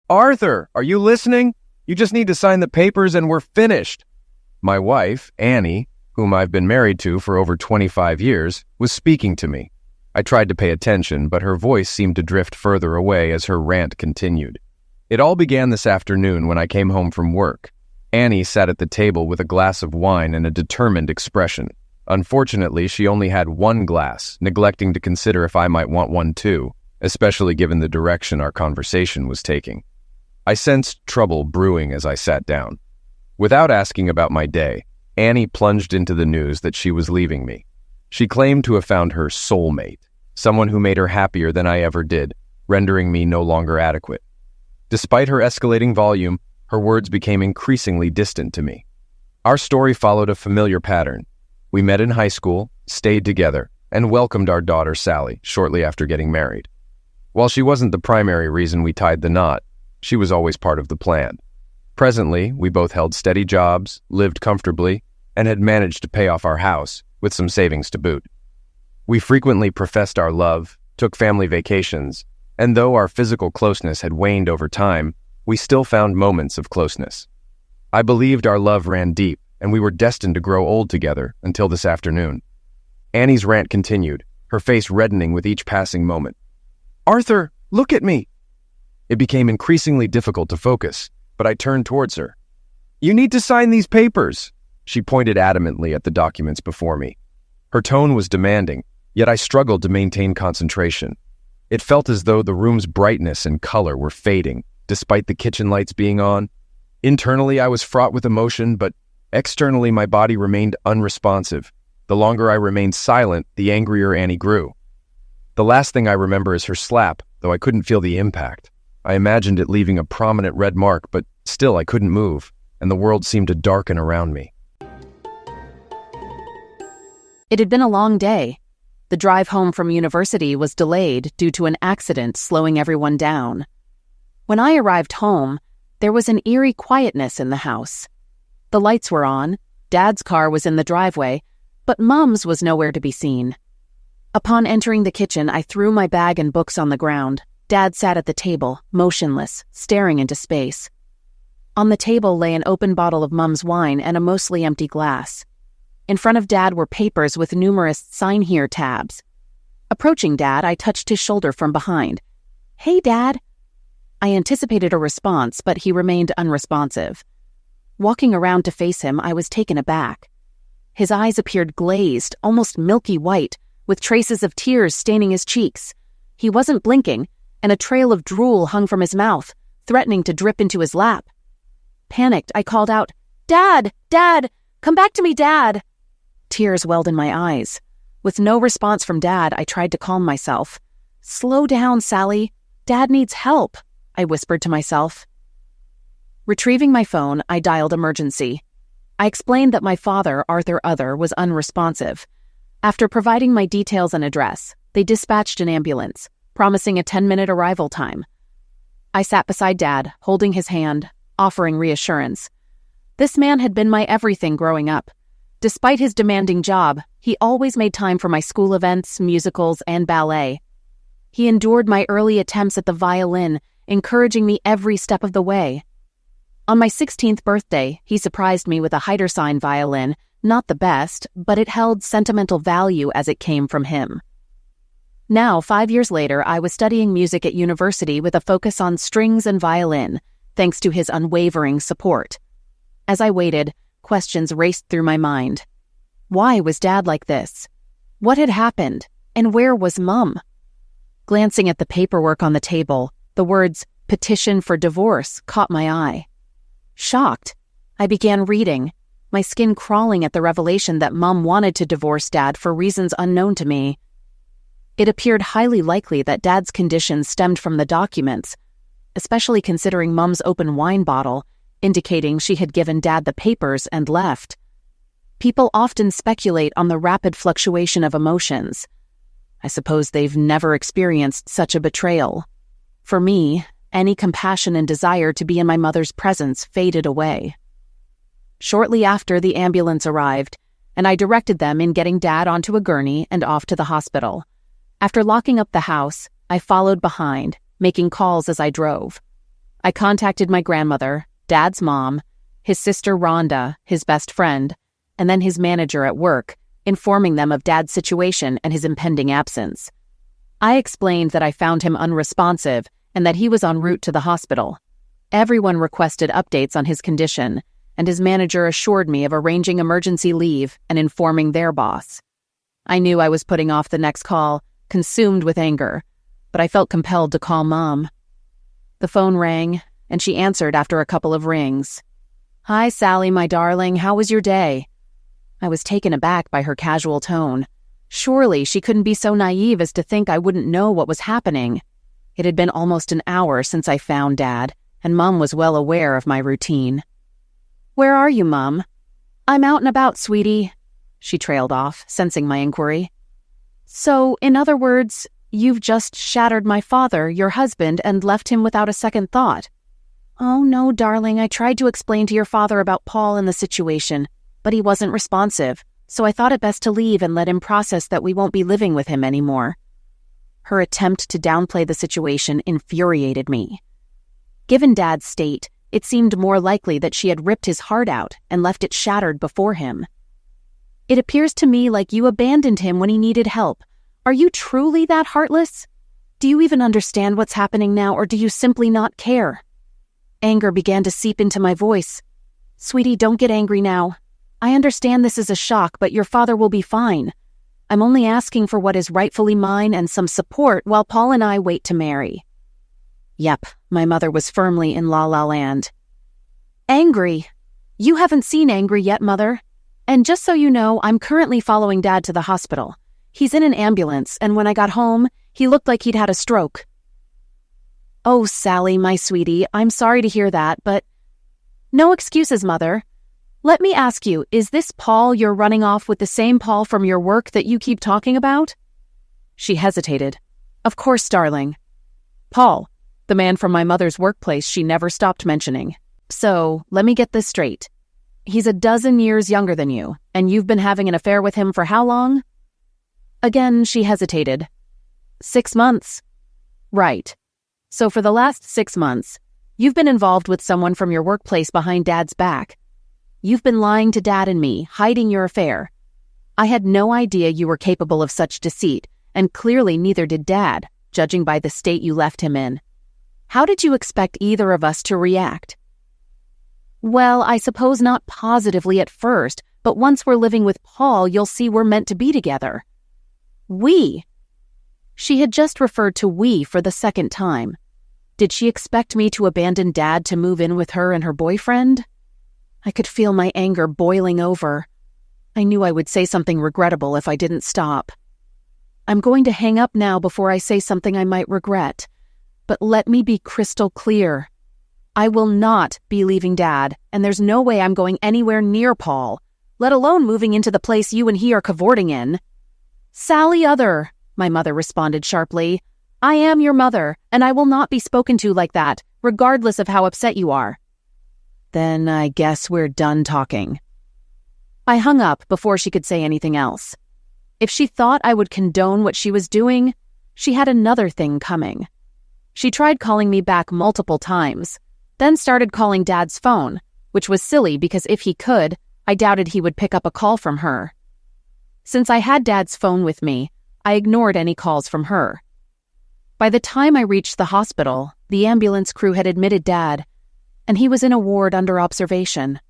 Arthur, are you listening? You just need to sign the papers and we're finished. My wife, Annie, whom I've been married to for over 25 years, was speaking to me. I tried to pay attention, but her voice seemed to drift further away as her rant continued. It all began this afternoon when I came home from work. Annie sat at the table with a glass of wine and a determined expression. Unfortunately, she only had one glass, neglecting to consider if I might want one too, especially given the direction our conversation was taking. I sensed trouble brewing as I sat down. Without asking about my day, Annie plunged into the news that she was leaving me. She claimed to have found her soulmate, someone who made her happier than I ever did, rendering me no longer adequate. Despite her escalating volume, her words became increasingly distant to me. Our story followed a familiar pattern. We met in high school, stayed together, and welcomed our daughter Sally shortly after getting married. While she wasn't the primary reason we tied the knot, she was always part of the plan. Presently, we both held steady jobs, lived comfortably, and had managed to pay off our house, with some savings to boot. We frequently professed our love, took family vacations, and though our physical closeness had waned over time, we still found moments of closeness. I believed our love ran deep, and we were destined to grow old together until this afternoon. Annie's rant continued, her face reddening with each passing moment. "Arthur, look at me!" It became increasingly difficult to focus, but I turned towards her. "You need to sign these papers." She pointed adamantly at the documents before me. Her tone was demanding, yet I struggled to maintain concentration. It felt as though the room's brightness and color were fading, despite the kitchen lights being on. Internally, I was fraught with emotion, but externally, my body remained unresponsive. The longer I remained silent, the angrier Annie grew. The last thing I remember is her slap, though I couldn't feel the impact. I imagined it leaving a prominent red mark, but still I couldn't move, and the world seemed to darken around me. It had been a long day. The drive home from university was delayed due to an accident slowing everyone down. When I arrived home, there was an eerie quietness in the house. The lights were on, Dad's car was in the driveway, but Mom's was nowhere to be seen. Upon entering the kitchen, I threw my bag and books on the ground. Dad sat at the table, motionless, staring into space. On the table lay an open bottle of Mom's wine and a mostly empty glass. In front of Dad were papers with numerous "Sign Here" tabs. Approaching Dad, I touched his shoulder from behind. "Hey, Dad." I anticipated a response, but he remained unresponsive. Walking around to face him, I was taken aback. His eyes appeared glazed, almost milky white, with traces of tears staining his cheeks. He wasn't blinking, and a trail of drool hung from his mouth, threatening to drip into his lap. Panicked, I called out, "Dad! Dad! Come back to me, Dad!" Tears welled in my eyes. With no response from Dad, I tried to calm myself. "Slow down, Sally. Dad needs help," I whispered to myself. Retrieving my phone, I dialed emergency. I explained that my father, Arthur Other, was unresponsive. After providing my details and address, they dispatched an ambulance, promising a 10-minute arrival time. I sat beside Dad, holding his hand, offering reassurance. This man had been my everything growing up. Despite his demanding job, he always made time for my school events, musicals, and ballet. He endured my early attempts at the violin, encouraging me every step of the way. On my 16th birthday, he surprised me with a Heidersign violin, not the best, but it held sentimental value as it came from him. Now, 5 years later, I was studying music at university with a focus on strings and violin, thanks to his unwavering support. As I waited, questions raced through my mind. Why was Dad like this? What had happened? And where was Mom? Glancing at the paperwork on the table, the words "petition for divorce" caught my eye. Shocked, I began reading, my skin crawling at the revelation that Mom wanted to divorce Dad for reasons unknown to me. It appeared highly likely that Dad's condition stemmed from the documents, especially considering Mom's open wine bottle, indicating she had given Dad the papers and left. People often speculate on the rapid fluctuation of emotions. I suppose they've never experienced such a betrayal. For me, any compassion and desire to be in my mother's presence faded away. Shortly after, the ambulance arrived, and I directed them in getting Dad onto a gurney and off to the hospital. After locking up the house, I followed behind, making calls as I drove. I contacted my grandmother, Dad's mom, his sister Rhonda, his best friend, and then his manager at work, informing them of Dad's situation and his impending absence. I explained that I found him unresponsive and that he was en route to the hospital. Everyone requested updates on his condition, and his manager assured me of arranging emergency leave and informing their boss. I knew I was putting off the next call, consumed with anger, but I felt compelled to call Mom. The phone rang, and she answered after a couple of rings. "Hi, Sally, my darling, how was your day?" I was taken aback by her casual tone. Surely she couldn't be so naive as to think I wouldn't know what was happening. It had been almost an hour since I found Dad, and Mom was well aware of my routine. "Where are you, Mom?" "I'm out and about, sweetie," she trailed off, sensing my inquiry. "So, in other words, you've just shattered my father, your husband, and left him without a second thought?" "Oh, no, darling, I tried to explain to your father about Paul and the situation, but he wasn't responsive, so I thought it best to leave and let him process that we won't be living with him anymore." Her attempt to downplay the situation infuriated me. Given Dad's state, it seemed more likely that she had ripped his heart out and left it shattered before him. "It appears to me like you abandoned him when he needed help. Are you truly that heartless? Do you even understand what's happening now, or do you simply not care?" Anger began to seep into my voice. "Sweetie, don't get angry now. I understand this is a shock, but your father will be fine. I'm only asking for what is rightfully mine and some support while Paul and I wait to marry." Yep, my mother was firmly in La-La Land. "Angry? You haven't seen angry yet, Mother. And just so you know, I'm currently following Dad to the hospital. He's in an ambulance, and when I got home, he looked like he'd had a stroke." "Oh, Sally, my sweetie, I'm sorry to hear that, but—" "No excuses, Mother. Let me ask you, is this Paul you're running off with the same Paul from your work that you keep talking about?" She hesitated. "Of course, darling. Paul, the man from my mother's workplace she never stopped mentioning. So, let me get this straight. He's a dozen years younger than you, and you've been having an affair with him for how long?" Again, she hesitated. 6 months. "Right. So for the last 6 months, you've been involved with someone from your workplace behind Dad's back. You've been lying to Dad and me, hiding your affair. I had no idea you were capable of such deceit, and clearly neither did Dad, judging by the state you left him in. How did you expect either of us to react?" "Well, I suppose not positively at first, but once we're living with Paul, you'll see we're meant to be together." "We?" She had just referred to we for the second time. Did she expect me to abandon Dad to move in with her and her boyfriend? I could feel my anger boiling over. I knew I would say something regrettable if I didn't stop. I'm going to hang up now before I say something I might regret. But let me be crystal clear. I will not be leaving Dad, and there's no way I'm going anywhere near Paul, let alone moving into the place you and he are cavorting in. "Sally Other," my mother responded sharply. "I am your mother, and I will not be spoken to like that, regardless of how upset you are." "Then I guess we're done talking." I hung up before she could say anything else. If she thought I would condone what she was doing, she had another thing coming. She tried calling me back multiple times, then started calling Dad's phone, which was silly because if he could, I doubted he would pick up a call from her. Since I had Dad's phone with me, I ignored any calls from her. By the time I reached the hospital, the ambulance crew had admitted Dad, and he was in a ward under observation.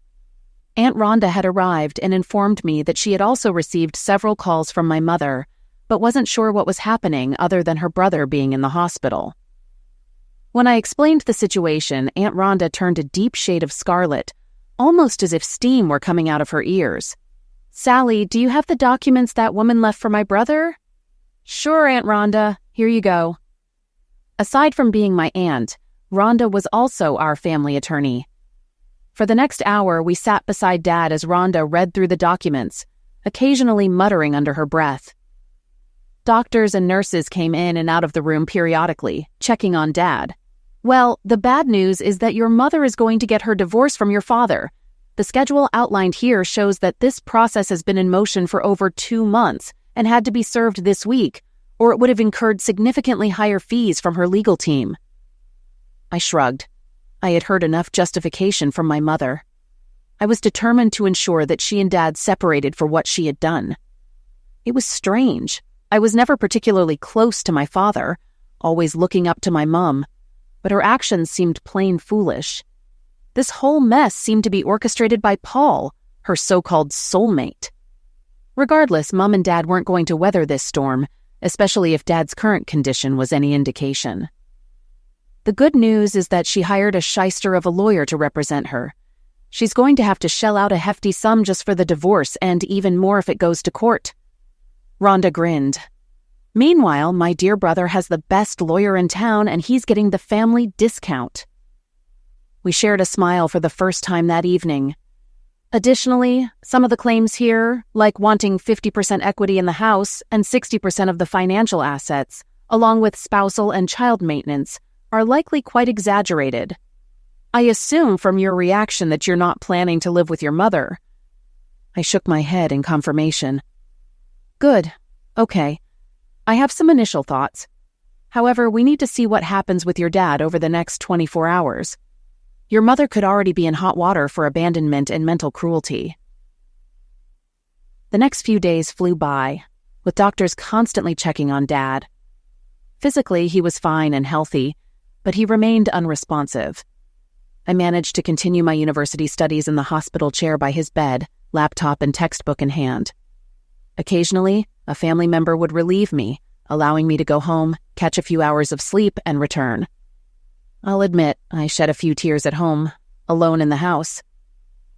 Aunt Rhonda had arrived and informed me that she had also received several calls from my mother, but wasn't sure what was happening other than her brother being in the hospital. When I explained the situation, Aunt Rhonda turned a deep shade of scarlet, almost as if steam were coming out of her ears. "Sally, do you have the documents that woman left for my brother?" "Sure, Aunt Rhonda. Here you go." Aside from being my aunt, Rhonda was also our family attorney. For the next hour, we sat beside Dad as Rhonda read through the documents, occasionally muttering under her breath. Doctors and nurses came in and out of the room periodically, checking on Dad. "Well, the bad news is that your mother is going to get her divorce from your father. The schedule outlined here shows that this process has been in motion for over 2 months and had to be served this week, or it would have incurred significantly higher fees from her legal team." I shrugged. I had heard enough justification from my mother. I was determined to ensure that she and Dad separated for what she had done. It was strange. I was never particularly close to my father, always looking up to my mom, but her actions seemed plain foolish. This whole mess seemed to be orchestrated by Paul, her so-called soulmate. Regardless, Mom and Dad weren't going to weather this storm, especially if Dad's current condition was any indication. The good news is that she hired a shyster of a lawyer to represent her. She's going to have to shell out a hefty sum just for the divorce, and even more if it goes to court. Rhonda grinned. Meanwhile, my dear brother has the best lawyer in town, and he's getting the family discount. We shared a smile for the first time that evening. Additionally, some of the claims here, like wanting 50% equity in the house and 60% of the financial assets, along with spousal and child maintenance, are likely quite exaggerated. I assume from your reaction that you're not planning to live with your mother. I shook my head in confirmation. Good. Okay. I have some initial thoughts. However, we need to see what happens with your dad over the next 24 hours. Your mother could already be in hot water for abandonment and mental cruelty. The next few days flew by, with doctors constantly checking on Dad. Physically, he was fine and healthy, but he remained unresponsive. I managed to continue my university studies in the hospital chair by his bed, laptop and textbook in hand. Occasionally, a family member would relieve me, allowing me to go home, catch a few hours of sleep, and return. I'll admit, I shed a few tears at home, alone in the house.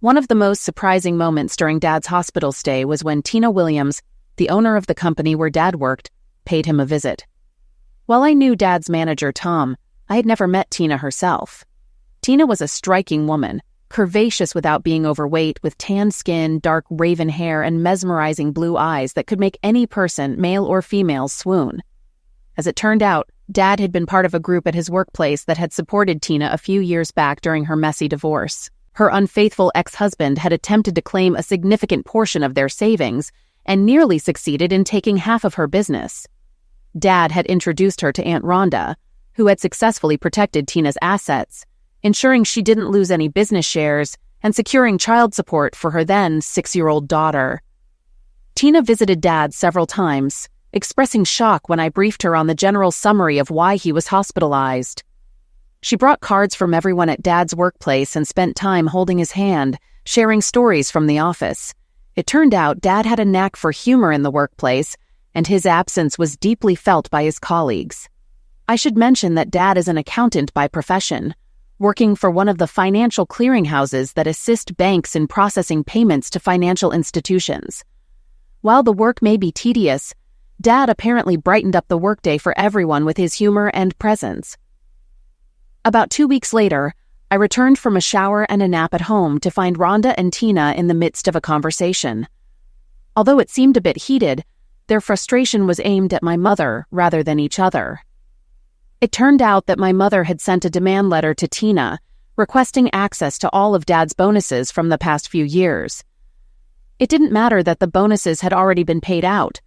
One of the most surprising moments during Dad's hospital stay was when Tina Williams, the owner of the company where Dad worked, paid him a visit. While I knew Dad's manager, Tom, I had never met Tina herself. Tina was a striking woman, curvaceous without being overweight, with tan skin, dark raven hair, and mesmerizing blue eyes that could make any person, male or female, swoon. As it turned out, Dad had been part of a group at his workplace that had supported Tina a few years back during her messy divorce. Her unfaithful ex-husband had attempted to claim a significant portion of their savings and nearly succeeded in taking half of her business. Dad had introduced her to Aunt Rhonda, who had successfully protected Tina's assets, ensuring she didn't lose any business shares and securing child support for her then 6-year-old daughter. Tina visited Dad several times, expressing shock when I briefed her on the general summary of why he was hospitalized. She brought cards from everyone at Dad's workplace and spent time holding his hand, sharing stories from the office. It turned out Dad had a knack for humor in the workplace, and his absence was deeply felt by his colleagues. I should mention that Dad is an accountant by profession, working for one of the financial clearinghouses that assist banks in processing payments to financial institutions. While the work may be tedious, Dad apparently brightened up the workday for everyone with his humor and presence. About 2 weeks later, I returned from a shower and a nap at home to find Rhonda and Tina in the midst of a conversation. Although it seemed a bit heated, their frustration was aimed at my mother rather than each other. It turned out that my mother had sent a demand letter to Tina, requesting access to all of Dad's bonuses from the past few years. It didn't matter that the bonuses had already been paid out.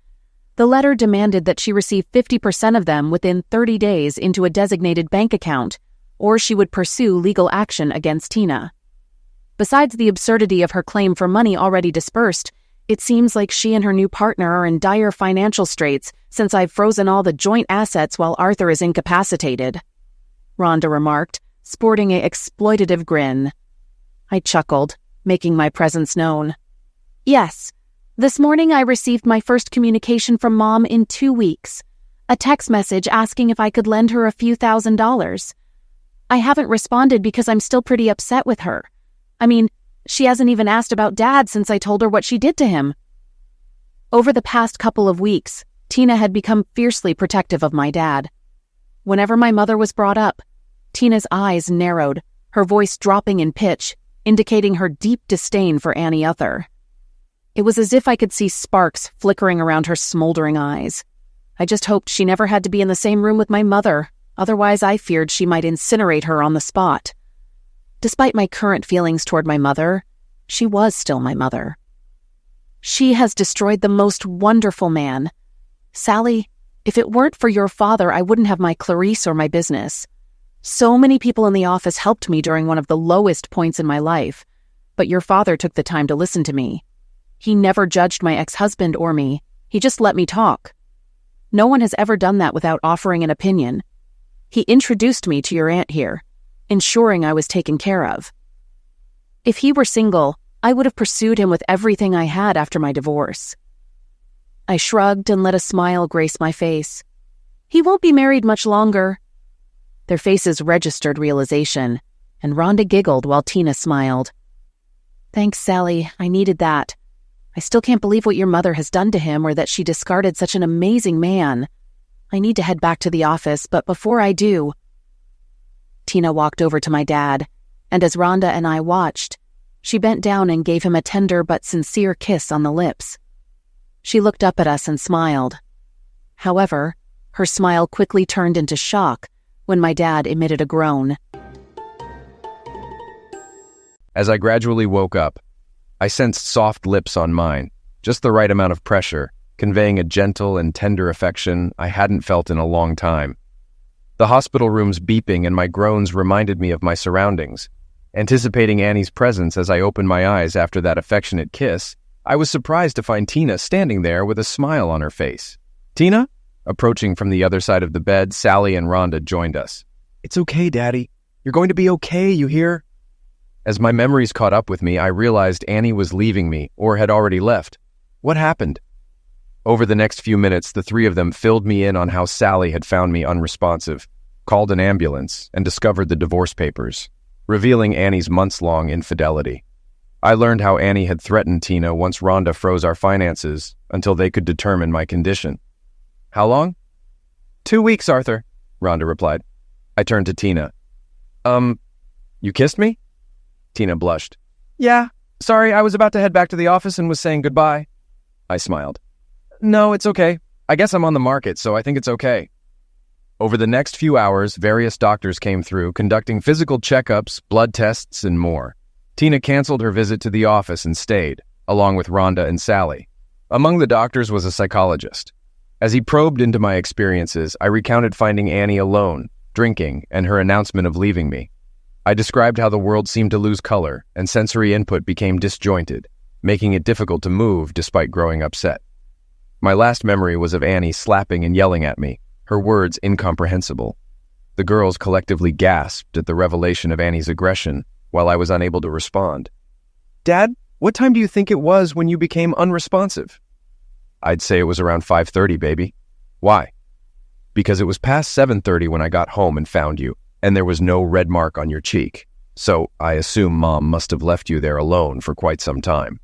The letter demanded that she receive 50% of them within 30 days into a designated bank account, or she would pursue legal action against Tina. Besides the absurdity of her claim for money already dispersed, it seems like she and her new partner are in dire financial straits since I've frozen all the joint assets while Arthur is incapacitated, Rhonda remarked, sporting an exploitative grin. I chuckled, making my presence known. Yes. This morning I received my first communication from Mom in 2 weeks. A text message asking if I could lend her a few $1,000s. I haven't responded because I'm still pretty upset with her. I mean, she hasn't even asked about Dad since I told her what she did to him. Over the past couple of weeks, Tina had become fiercely protective of my dad. Whenever my mother was brought up, Tina's eyes narrowed, her voice dropping in pitch, indicating her deep disdain for Annie Uther. It was as if I could see sparks flickering around her smoldering eyes. I just hoped she never had to be in the same room with my mother, otherwise I feared she might incinerate her on the spot. Despite my current feelings toward my mother, she was still my mother. She has destroyed the most wonderful man. Sally, if it weren't for your father, I wouldn't have my Clarice or my business. So many people in the office helped me during one of the lowest points in my life, but your father took the time to listen to me. He never judged my ex-husband or me. He just let me talk. No one has ever done that without offering an opinion. He introduced me to your aunt here, ensuring I was taken care of. If he were single, I would have pursued him with everything I had after my divorce. I shrugged and let a smile grace my face. He won't be married much longer. Their faces registered realization, and Rhonda giggled while Tina smiled. Thanks, Sally. I needed that. I still can't believe what your mother has done to him or that she discarded such an amazing man. I need to head back to the office, but before I do... Tina walked over to my dad, and as Rhonda and I watched, she bent down and gave him a tender but sincere kiss on the lips. She looked up at us and smiled. However, her smile quickly turned into shock when my dad emitted a groan. As I gradually woke up, I sensed soft lips on mine, just the right amount of pressure, conveying a gentle and tender affection I hadn't felt in a long time. The hospital room's beeping and my groans reminded me of my surroundings. Anticipating Annie's presence as I opened my eyes after that affectionate kiss, I was surprised to find Tina standing there with a smile on her face. "Tina?" Approaching from the other side of the bed, Sally and Rhonda joined us. "It's okay, Daddy. You're going to be okay, you hear?" As my memories caught up with me, I realized Annie was leaving me or had already left. What happened? Over the next few minutes, the three of them filled me in on how Sally had found me unresponsive, called an ambulance, and discovered the divorce papers, revealing Annie's months-long infidelity. I learned how Annie had threatened Tina once Rhonda froze our finances until they could determine my condition. "How long?" 2 weeks, Arthur," Rhonda replied. I turned to Tina. You kissed me?" Tina blushed. "Yeah, sorry, I was about to head back to the office and was saying goodbye." I smiled. "No, it's okay. I guess I'm on the market, so I think it's okay." Over the next few hours, various doctors came through, conducting physical checkups, blood tests, and more. Tina canceled her visit to the office and stayed, along with Rhonda and Sally. Among the doctors was a psychologist. As he probed into my experiences, I recounted finding Annie alone, drinking, and her announcement of leaving me. I described how the world seemed to lose color, and sensory input became disjointed, making it difficult to move despite growing upset. My last memory was of Annie slapping and yelling at me, her words incomprehensible. The girls collectively gasped at the revelation of Annie's aggression, while I was unable to respond. "Dad, what time do you think it was when you became unresponsive?" "I'd say it was around 5:30, baby." "Why?" "Because it was past 7:30 when I got home and found you, and there was no red mark on your cheek. So I assume Mom must have left you there alone for quite some time."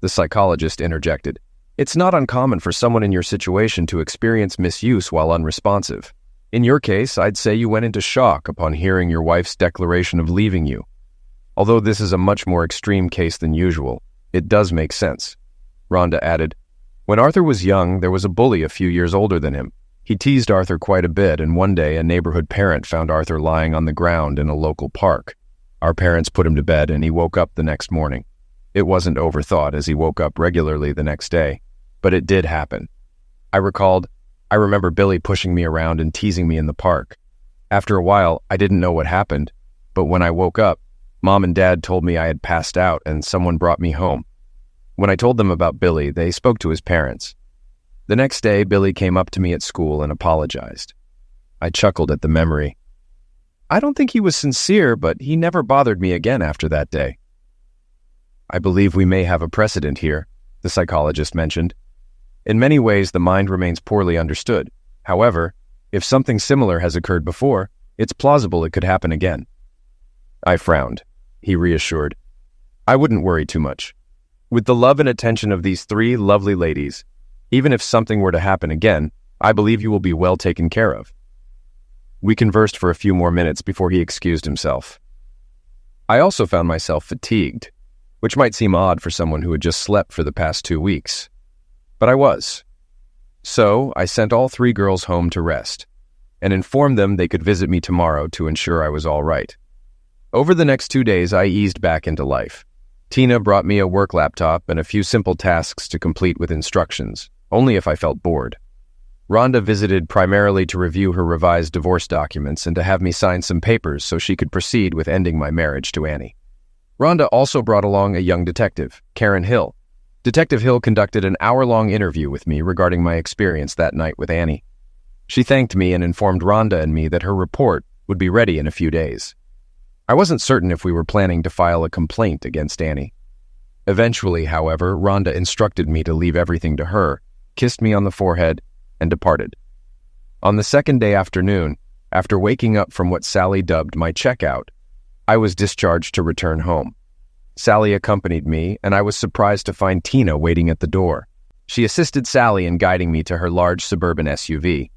The psychologist interjected. "It's not uncommon for someone in your situation to experience misuse while unresponsive. In your case, I'd say you went into shock upon hearing your wife's declaration of leaving you. Although this is a much more extreme case than usual, it does make sense." Rhonda added, "When Arthur was young, there was a bully a few years older than him. He teased Arthur quite a bit, and one day a neighborhood parent found Arthur lying on the ground in a local park. Our parents put him to bed, and he woke up the next morning. It wasn't overthought, as he woke up regularly the next day, but it did happen. I remember Billy pushing me around and teasing me in the park. After a while, I didn't know what happened, but when I woke up, Mom and Dad told me I had passed out and someone brought me home. When I told them about Billy, they spoke to his parents. The next day, Billy came up to me at school and apologized. I chuckled at the memory. I don't think he was sincere, but he never bothered me again after that day. "I believe we may have a precedent here," the psychologist mentioned. "In many ways, the mind remains poorly understood. However, if something similar has occurred before, it's plausible it could happen again." I frowned. He reassured. "I wouldn't worry too much. With the love and attention of these 3 lovely ladies, even if something were to happen again, I believe you will be well taken care of." We conversed for a few more minutes before he excused himself. I also found myself fatigued, which might seem odd for someone who had just slept for the past 2 weeks. But I was. So I sent all 3 girls home to rest, and informed them they could visit me tomorrow to ensure I was all right. Over the next 2 days, I eased back into life. Tina brought me a work laptop and a few simple tasks to complete with instructions, only if I felt bored. Rhonda visited primarily to review her revised divorce documents and to have me sign some papers so she could proceed with ending my marriage to Annie. Rhonda also brought along a young detective, Karen Hill. Detective Hill conducted an hour-long interview with me regarding my experience that night with Annie. She thanked me and informed Rhonda and me that her report would be ready in a few days. I wasn't certain if we were planning to file a complaint against Annie. Eventually, however, Rhonda instructed me to leave everything to her, kissed me on the forehead, and departed. On the second day afternoon, after waking up from what Sally dubbed my checkout, I was discharged to return home. Sally accompanied me, and I was surprised to find Tina waiting at the door. She assisted Sally in guiding me to her large suburban SUV.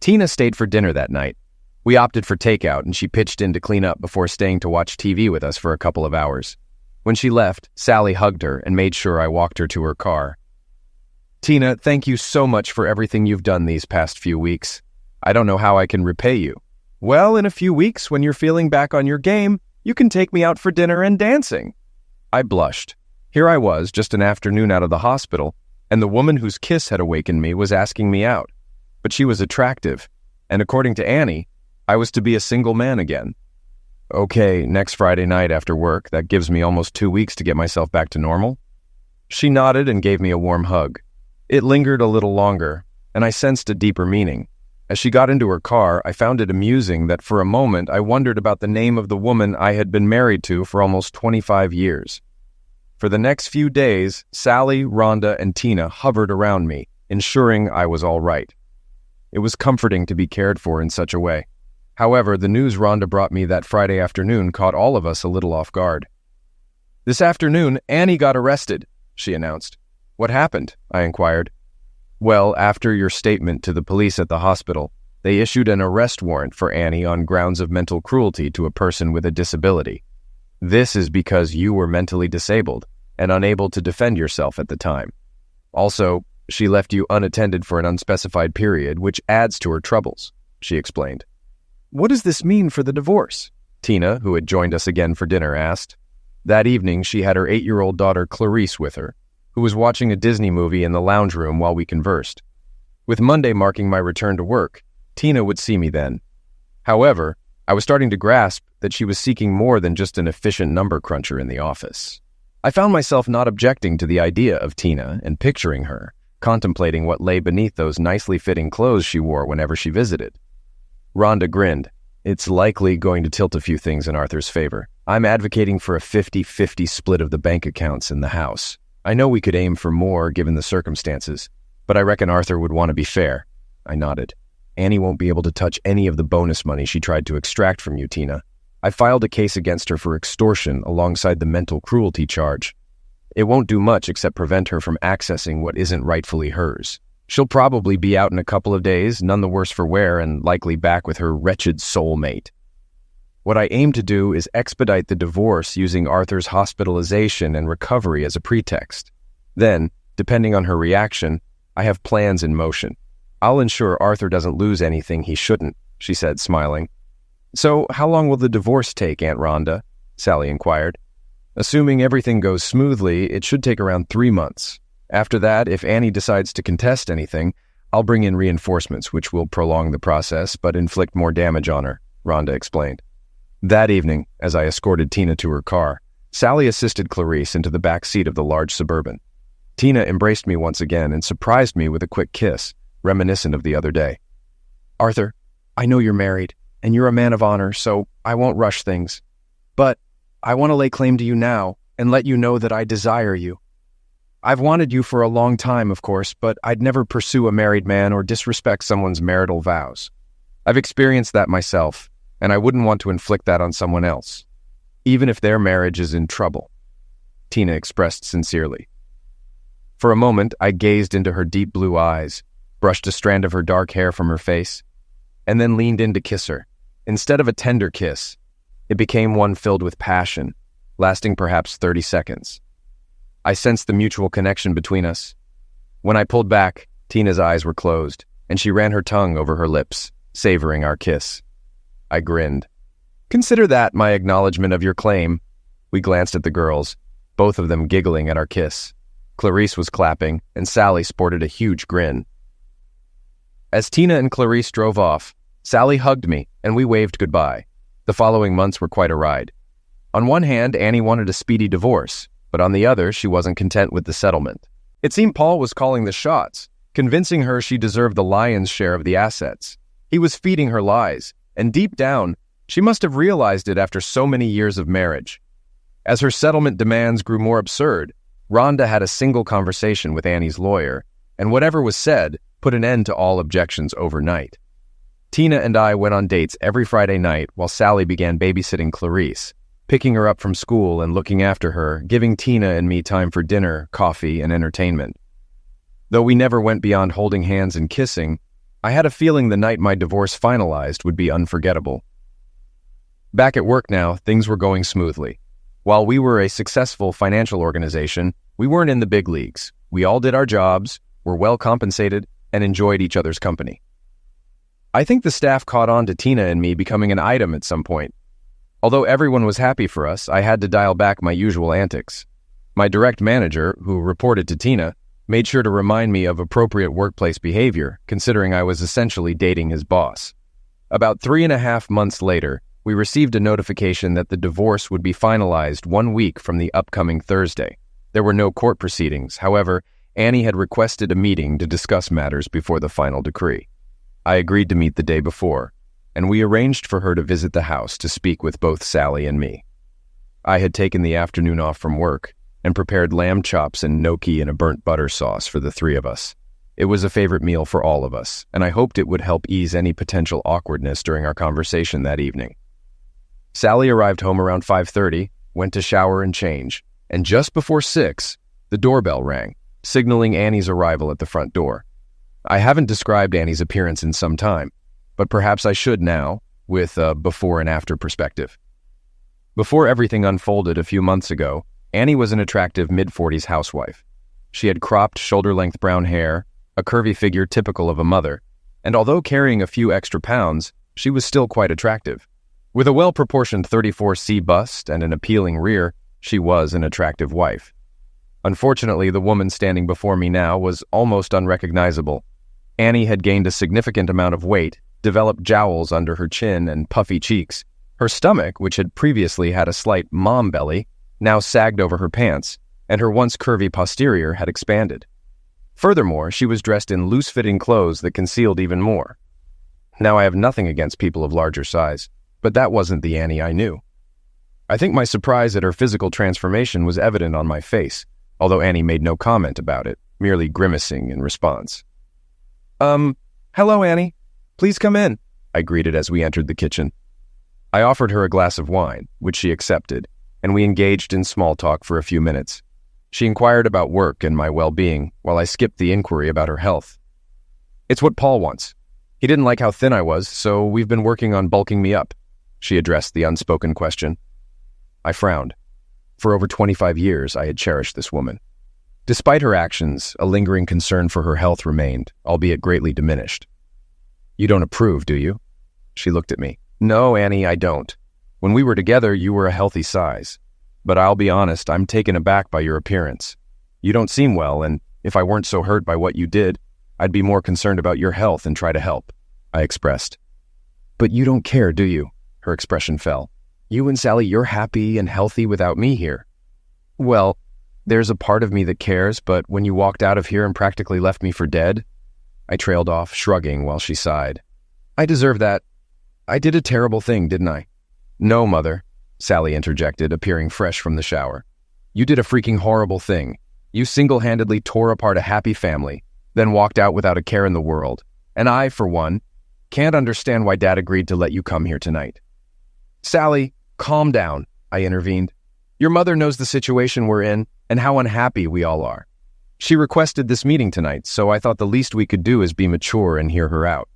Tina stayed for dinner that night. We opted for takeout, and she pitched in to clean up before staying to watch TV with us for a couple of hours. When she left, Sally hugged her and made sure I walked her to her car. "Tina, thank you so much for everything you've done these past few weeks. I don't know how I can repay you." "Well, in a few weeks, when you're feeling back on your game, you can take me out for dinner and dancing." I blushed. Here I was, just an afternoon out of the hospital, and the woman whose kiss had awakened me was asking me out. But she was attractive, and according to Annie, I was to be a single man again. "Okay, next Friday night after work. That gives me almost 2 weeks to get myself back to normal." She nodded and gave me a warm hug. It lingered a little longer, and I sensed a deeper meaning. As she got into her car, I found it amusing that for a moment I wondered about the name of the woman I had been married to for almost 25 years. For the next few days, Sally, Rhonda, and Tina hovered around me, ensuring I was all right. It was comforting to be cared for in such a way. However, the news Rhonda brought me that Friday afternoon caught all of us a little off guard. "This afternoon, Annie got arrested," she announced. "What happened?" I inquired. "Well, after your statement to the police at the hospital, they issued an arrest warrant for Annie on grounds of mental cruelty to a person with a disability. This is because you were mentally disabled and unable to defend yourself at the time. Also, she left you unattended for an unspecified period, which adds to her troubles," she explained. "What does this mean for the divorce?" Tina, who had joined us again for dinner, asked. That evening, she had her 8-year-old daughter Clarice with her, who was watching a Disney movie in the lounge room while we conversed. With Monday marking my return to work, Tina would see me then. However, I was starting to grasp that she was seeking more than just an efficient number cruncher in the office. I found myself not objecting to the idea of Tina and picturing her, contemplating what lay beneath those nicely fitting clothes she wore whenever she visited. Rhonda grinned. "It's likely going to tilt a few things in Arthur's favor. I'm advocating for a 50-50 split of the bank accounts in the house. I know we could aim for more given the circumstances, but I reckon Arthur would want to be fair." I nodded. "Annie won't be able to touch any of the bonus money she tried to extract from you, Tina. I filed a case against her for extortion alongside the mental cruelty charge. It won't do much except prevent her from accessing what isn't rightfully hers. She'll probably be out in a couple of days, none the worse for wear, and likely back with her wretched soulmate. What I aim to do is expedite the divorce using Arthur's hospitalization and recovery as a pretext. Then, depending on her reaction, I have plans in motion. I'll ensure Arthur doesn't lose anything he shouldn't," she said, smiling. "So, how long will the divorce take, Aunt Rhonda?" Sally inquired. "Assuming everything goes smoothly, it should take around 3 months. After that, if Annie decides to contest anything, I'll bring in reinforcements, which will prolong the process but inflict more damage on her," Rhonda explained. That evening, as I escorted Tina to her car, Sally assisted Clarice into the back seat of the large Suburban. Tina embraced me once again and surprised me with a quick kiss, reminiscent of the other day. "Arthur, I know you're married, and you're a man of honor, so I won't rush things. But I want to lay claim to you now and let you know that I desire you. I've wanted you for a long time, of course, but I'd never pursue a married man or disrespect someone's marital vows. I've experienced that myself, and I wouldn't want to inflict that on someone else, even if their marriage is in trouble," Tina expressed sincerely. For a moment, I gazed into her deep blue eyes, brushed a strand of her dark hair from her face, and then leaned in to kiss her. Instead of a tender kiss, it became one filled with passion, lasting perhaps 30 seconds. I sensed the mutual connection between us. When I pulled back, Tina's eyes were closed, and she ran her tongue over her lips, savoring our kiss. I grinned. "Consider that my acknowledgement of your claim." We glanced at the girls, both of them giggling at our kiss. Clarice was clapping, and Sally sported a huge grin. As Tina and Clarice drove off, Sally hugged me and we waved goodbye. The following months were quite a ride. On one hand, Annie wanted a speedy divorce, but on the other, she wasn't content with the settlement. It seemed Paul was calling the shots, convincing her she deserved the lion's share of the assets. He was feeding her lies, and deep down, she must have realized it after so many years of marriage. As her settlement demands grew more absurd, Rhonda had a single conversation with Annie's lawyer, and whatever was said put an end to all objections overnight. Tina and I went on dates every Friday night while Sally began babysitting Clarice, picking her up from school and looking after her, giving Tina and me time for dinner, coffee, and entertainment. Though we never went beyond holding hands and kissing, I had a feeling the night my divorce finalized would be unforgettable. Back at work now, things were going smoothly. While we were a successful financial organization, we weren't in the big leagues. We all did our jobs, were well compensated, and enjoyed each other's company. I think the staff caught on to Tina and me becoming an item at some point. Although everyone was happy for us, I had to dial back my usual antics. My direct manager, who reported to Tina, made sure to remind me of appropriate workplace behavior, considering I was essentially dating his boss. About 3.5 months later, we received a notification that the divorce would be finalized 1 week from the upcoming Thursday. There were no court proceedings. However, Annie had requested a meeting to discuss matters before the final decree. I agreed to meet the day before, and we arranged for her to visit the house to speak with both Sally and me. I had taken the afternoon off from work and prepared lamb chops and gnocchi in a burnt butter sauce for the three of us. It was a favorite meal for all of us, and I hoped it would help ease any potential awkwardness during our conversation that evening. Sally arrived home around 5:30, went to shower and change, and just before 6, the doorbell rang, signaling Annie's arrival at the front door. I haven't described Annie's appearance in some time, but perhaps I should now, with a before and after perspective. Before everything unfolded a few months ago, Annie was an attractive mid-40s housewife. She had cropped, shoulder-length brown hair, a curvy figure typical of a mother, and although carrying a few extra pounds, she was still quite attractive. With a well-proportioned 34C bust and an appealing rear, she was an attractive wife. Unfortunately, the woman standing before me now was almost unrecognizable. Annie had gained a significant amount of weight, developed jowls under her chin and puffy cheeks. Her stomach, which had previously had a slight mom belly, now sagged over her pants, and her once curvy posterior had expanded. Furthermore, she was dressed in loose-fitting clothes that concealed even more. Now, I have nothing against people of larger size, but that wasn't the Annie I knew. I think my surprise at her physical transformation was evident on my face, although Annie made no comment about it, merely grimacing in response. Hello, Annie. Please come in," I greeted as we entered the kitchen. I offered her a glass of wine, which she accepted, and we engaged in small talk for a few minutes. She inquired about work and my well-being, while I skipped the inquiry about her health. "It's what Paul wants. He didn't like how thin I was, so we've been working on bulking me up," she addressed the unspoken question. I frowned. For over 25 years, I had cherished this woman. Despite her actions, a lingering concern for her health remained, albeit greatly diminished. "You don't approve, do you?" She looked at me. "No, Annie, I don't. When we were together, you were a healthy size. But I'll be honest, I'm taken aback by your appearance. You don't seem well, and if I weren't so hurt by what you did, I'd be more concerned about your health and try to help," I expressed. "But you don't care, do you?" Her expression fell. "You and Sally, you're happy and healthy without me here." "Well, there's a part of me that cares, but when you walked out of here and practically left me for dead," I trailed off, shrugging while she sighed. "I deserve that. I did a terrible thing, didn't I?" "No, Mother," Sally interjected, appearing fresh from the shower. "You did a freaking horrible thing. You single-handedly tore apart a happy family, then walked out without a care in the world. And I, for one, can't understand why Dad agreed to let you come here tonight." "Sally, calm down," I intervened. "Your mother knows the situation we're in and how unhappy we all are. She requested this meeting tonight, so I thought the least we could do is be mature and hear her out."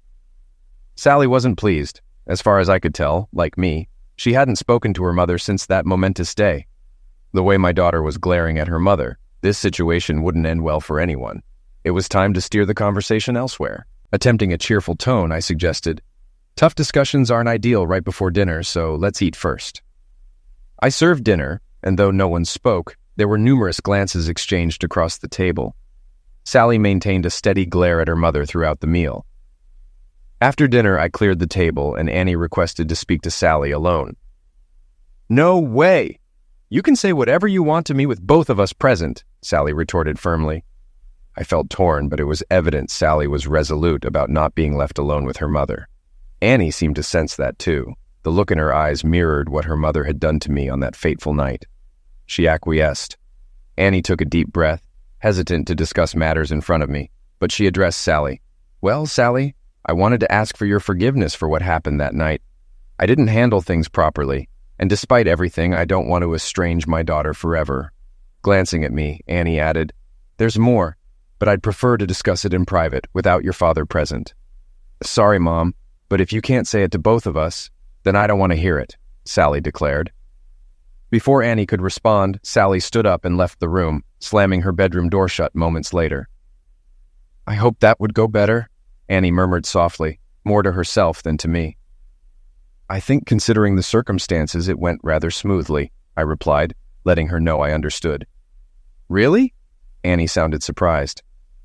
Sally wasn't pleased. As far as I could tell, like me, she hadn't spoken to her mother since that momentous day. The way my daughter was glaring at her mother, this situation wouldn't end well for anyone. It was time to steer the conversation elsewhere. Attempting a cheerful tone, I suggested, "Tough discussions aren't ideal right before dinner, so let's eat first." I served dinner, and though no one spoke, there were numerous glances exchanged across the table. Sally maintained a steady glare at her mother throughout the meal. After dinner, I cleared the table and Annie requested to speak to Sally alone. "No way! You can say whatever you want to me with both of us present," Sally retorted firmly. I felt torn, but it was evident Sally was resolute about not being left alone with her mother. Annie seemed to sense that too. The look in her eyes mirrored what her mother had done to me on that fateful night. She acquiesced. Annie took a deep breath, hesitant to discuss matters in front of me, but she addressed Sally. "Well, Sally, I wanted to ask for your forgiveness for what happened that night. I didn't handle things properly, and despite everything, I don't want to estrange my daughter forever." Glancing at me, Annie added, "There's more, but I'd prefer to discuss it in private without your father present." "Sorry, Mom, but if you can't say it to both of us, then I don't want to hear it," Sally declared. Before Annie could respond, Sally stood up and left the room, slamming her bedroom door shut moments later. "I hope that would go better," Annie murmured softly, more to herself than to me. "I think considering the circumstances, it went rather smoothly," I replied, letting her know I understood. "Really?" Annie sounded surprised.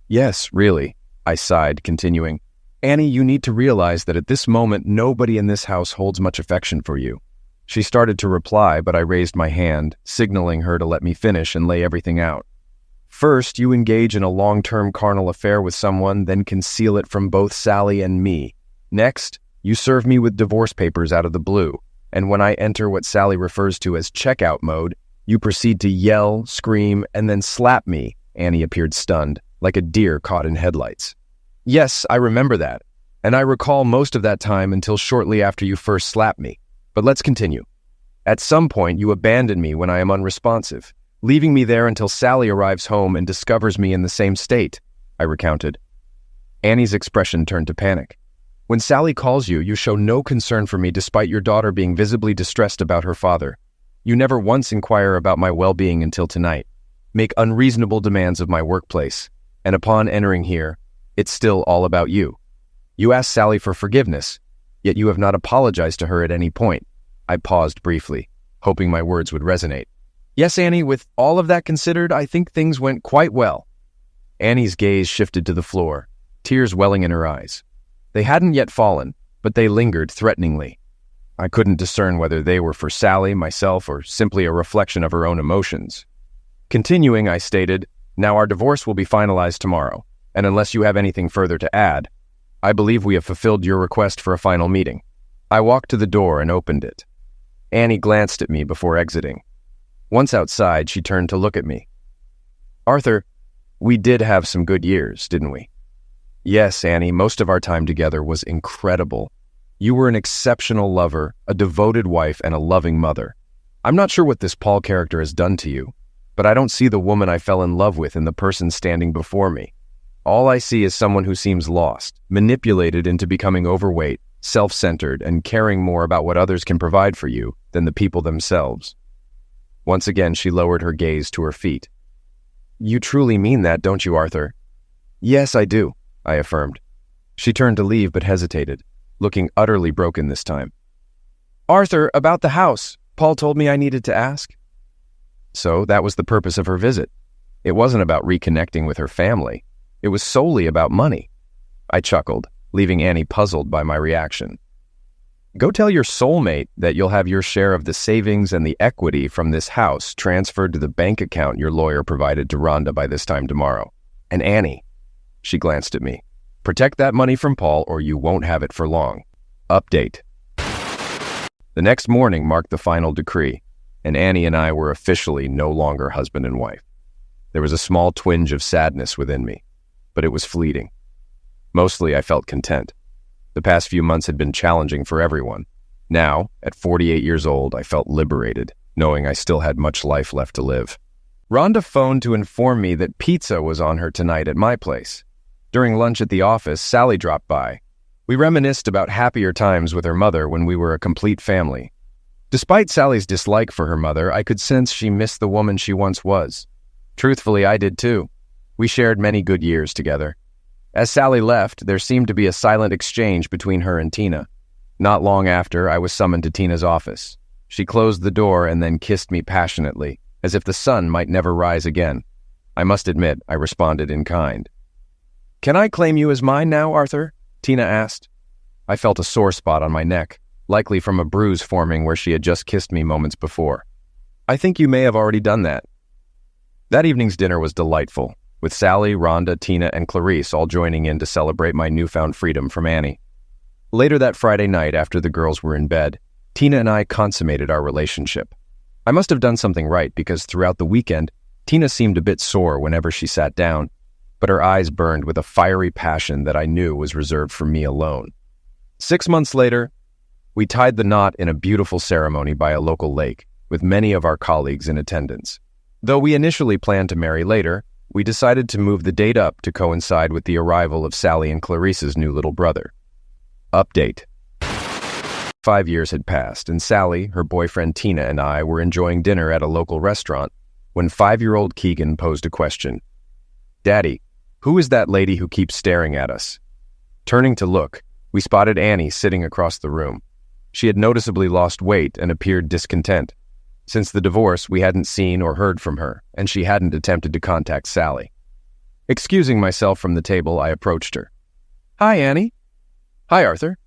"Yes, really," I sighed, continuing. "Annie, you need to realize that at this moment, nobody in this house holds much affection for you." She started to reply, but I raised my hand, signaling her to let me finish and lay everything out. "First, you engage in a long-term carnal affair with someone, then conceal it from both Sally and me. Next, you serve me with divorce papers out of the blue, and when I enter what Sally refers to as checkout mode, you proceed to yell, scream, and then slap me." Annie appeared stunned, like a deer caught in headlights. "Yes, I remember that, and I recall most of that time until shortly after you first slapped me. But let's continue. At some point, you abandon me when I am unresponsive, leaving me there until Sally arrives home and discovers me in the same state," I recounted. Annie's expression turned to panic. "When Sally calls you, you show no concern for me despite your daughter being visibly distressed about her father. You never once inquire about my well-being until tonight, make unreasonable demands of my workplace, and upon entering here, it's still all about you. You ask Sally for forgiveness, yet you have not apologized to her at any point." I paused briefly, hoping my words would resonate. "Yes, Annie, with all of that considered, I think things went quite well." Annie's gaze shifted to the floor, tears welling in her eyes. They hadn't yet fallen, but they lingered threateningly. I couldn't discern whether they were for Sally, myself, or simply a reflection of her own emotions. Continuing, I stated, "Now our divorce will be finalized tomorrow, and unless you have anything further to add, I believe we have fulfilled your request for a final meeting." I walked to the door and opened it. Annie glanced at me before exiting. Once outside, she turned to look at me. "Arthur, we did have some good years, didn't we?" "Yes, Annie, most of our time together was incredible. You were an exceptional lover, a devoted wife, and a loving mother. I'm not sure what this Paul character has done to you, but I don't see the woman I fell in love with in the person standing before me. All I see is someone who seems lost, manipulated into becoming overweight, self-centered, and caring more about what others can provide for you than the people themselves." Once again, she lowered her gaze to her feet. "You truly mean that, don't you, Arthur?" "Yes, I do," I affirmed. She turned to leave but hesitated, looking utterly broken this time. "Arthur, about the house. Paul told me I needed to ask." So that was the purpose of her visit. It wasn't about reconnecting with her family. It was solely about money. I chuckled, leaving Annie puzzled by my reaction. "Go tell your soulmate that you'll have your share of the savings and the equity from this house transferred to the bank account your lawyer provided to Rhonda by this time tomorrow. And Annie," she glanced at me, "protect that money from Paul or you won't have it for long. Update." The next morning marked the final decree, and Annie and I were officially no longer husband and wife. There was a small twinge of sadness within me, but it was fleeting. Mostly I felt content. The past few months had been challenging for everyone. Now, at 48 years old, I felt liberated, knowing I still had much life left to live. Rhonda phoned to inform me that pizza was on her tonight at my place. During lunch at the office, Sally dropped by. We reminisced about happier times with her mother when we were a complete family. Despite Sally's dislike for her mother, I could sense she missed the woman she once was. Truthfully, I did too. We shared many good years together. As Sally left, there seemed to be a silent exchange between her and Tina. Not long after, I was summoned to Tina's office. She closed the door and then kissed me passionately, as if the sun might never rise again. I must admit, I responded in kind. "Can I claim you as mine now, Arthur?" Tina asked. I felt a sore spot on my neck, likely from a bruise forming where she had just kissed me moments before. I think you may have already done that. That evening's dinner was delightful, with Sally, Rhonda, Tina, and Clarice all joining in to celebrate my newfound freedom from Annie. Later that Friday night, after the girls were in bed, Tina and I consummated our relationship. I must have done something right because throughout the weekend, Tina seemed a bit sore whenever she sat down, but her eyes burned with a fiery passion that I knew was reserved for me alone. 6 months later, we tied the knot in a beautiful ceremony by a local lake, with many of our colleagues in attendance. Though we initially planned to marry later, we decided to move the date up to coincide with the arrival of Sally and Clarice's new little brother. Update. 5 years had passed, and Sally, her boyfriend Tina, and I were enjoying dinner at a local restaurant when 5-year-old Keegan posed a question. "Daddy, who is that lady who keeps staring at us?" Turning to look, we spotted Annie sitting across the room. She had noticeably lost weight and appeared discontent. Since the divorce, we hadn't seen or heard from her, and she hadn't attempted to contact Sally. Excusing myself from the table, I approached her. "Hi, Annie." "Hi, Arthur.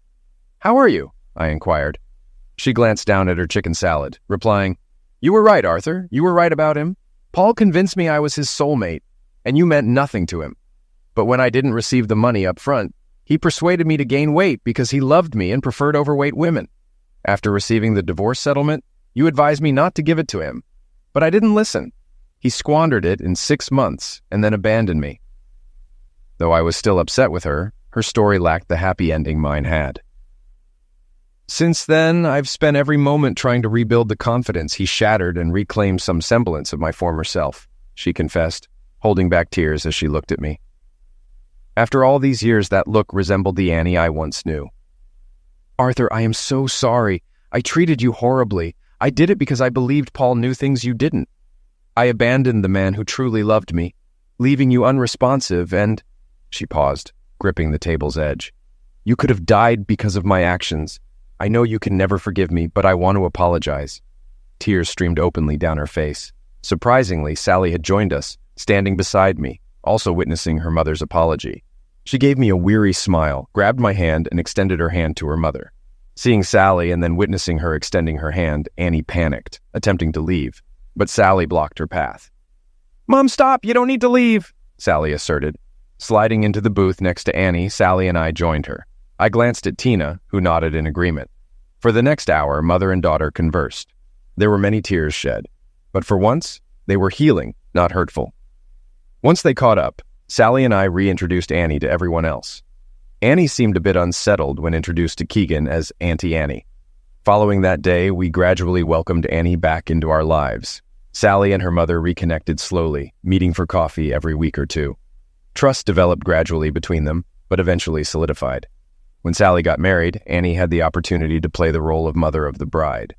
How are you?" I inquired. She glanced down at her chicken salad, replying, "You were right, Arthur. You were right about him. Paul convinced me I was his soulmate, and you meant nothing to him. But when I didn't receive the money up front, he persuaded me to gain weight because he loved me and preferred overweight women. After receiving the divorce settlement, you advised me not to give it to him. But I didn't listen. He squandered it in 6 months and then abandoned me." Though I was still upset with her, her story lacked the happy ending mine had. "Since then, I've spent every moment trying to rebuild the confidence he shattered and reclaim some semblance of my former self," she confessed, holding back tears as she looked at me. After all these years, that look resembled the Annie I once knew. "Arthur, I am so sorry. I treated you horribly. I did it because I believed Paul knew things you didn't. I abandoned the man who truly loved me, leaving you unresponsive and—" She paused, gripping the table's edge. "You could have died because of my actions. I know you can never forgive me, but I want to apologize." Tears streamed openly down her face. Surprisingly, Sally had joined us, standing beside me, also witnessing her mother's apology. She gave me a weary smile, grabbed my hand, and extended her hand to her mother. Seeing Sally and then witnessing her extending her hand, Annie panicked, attempting to leave, but Sally blocked her path. "Mom, stop! You don't need to leave!" Sally asserted. Sliding into the booth next to Annie, Sally and I joined her. I glanced at Tina, who nodded in agreement. For the next hour, mother and daughter conversed. There were many tears shed, but for once, they were healing, not hurtful. Once they caught up, Sally and I reintroduced Annie to everyone else. Annie seemed a bit unsettled when introduced to Keegan as Auntie Annie. Following that day, we gradually welcomed Annie back into our lives. Sally and her mother reconnected slowly, meeting for coffee every week or two. Trust developed gradually between them, but eventually solidified. When Sally got married, Annie had the opportunity to play the role of mother of the bride.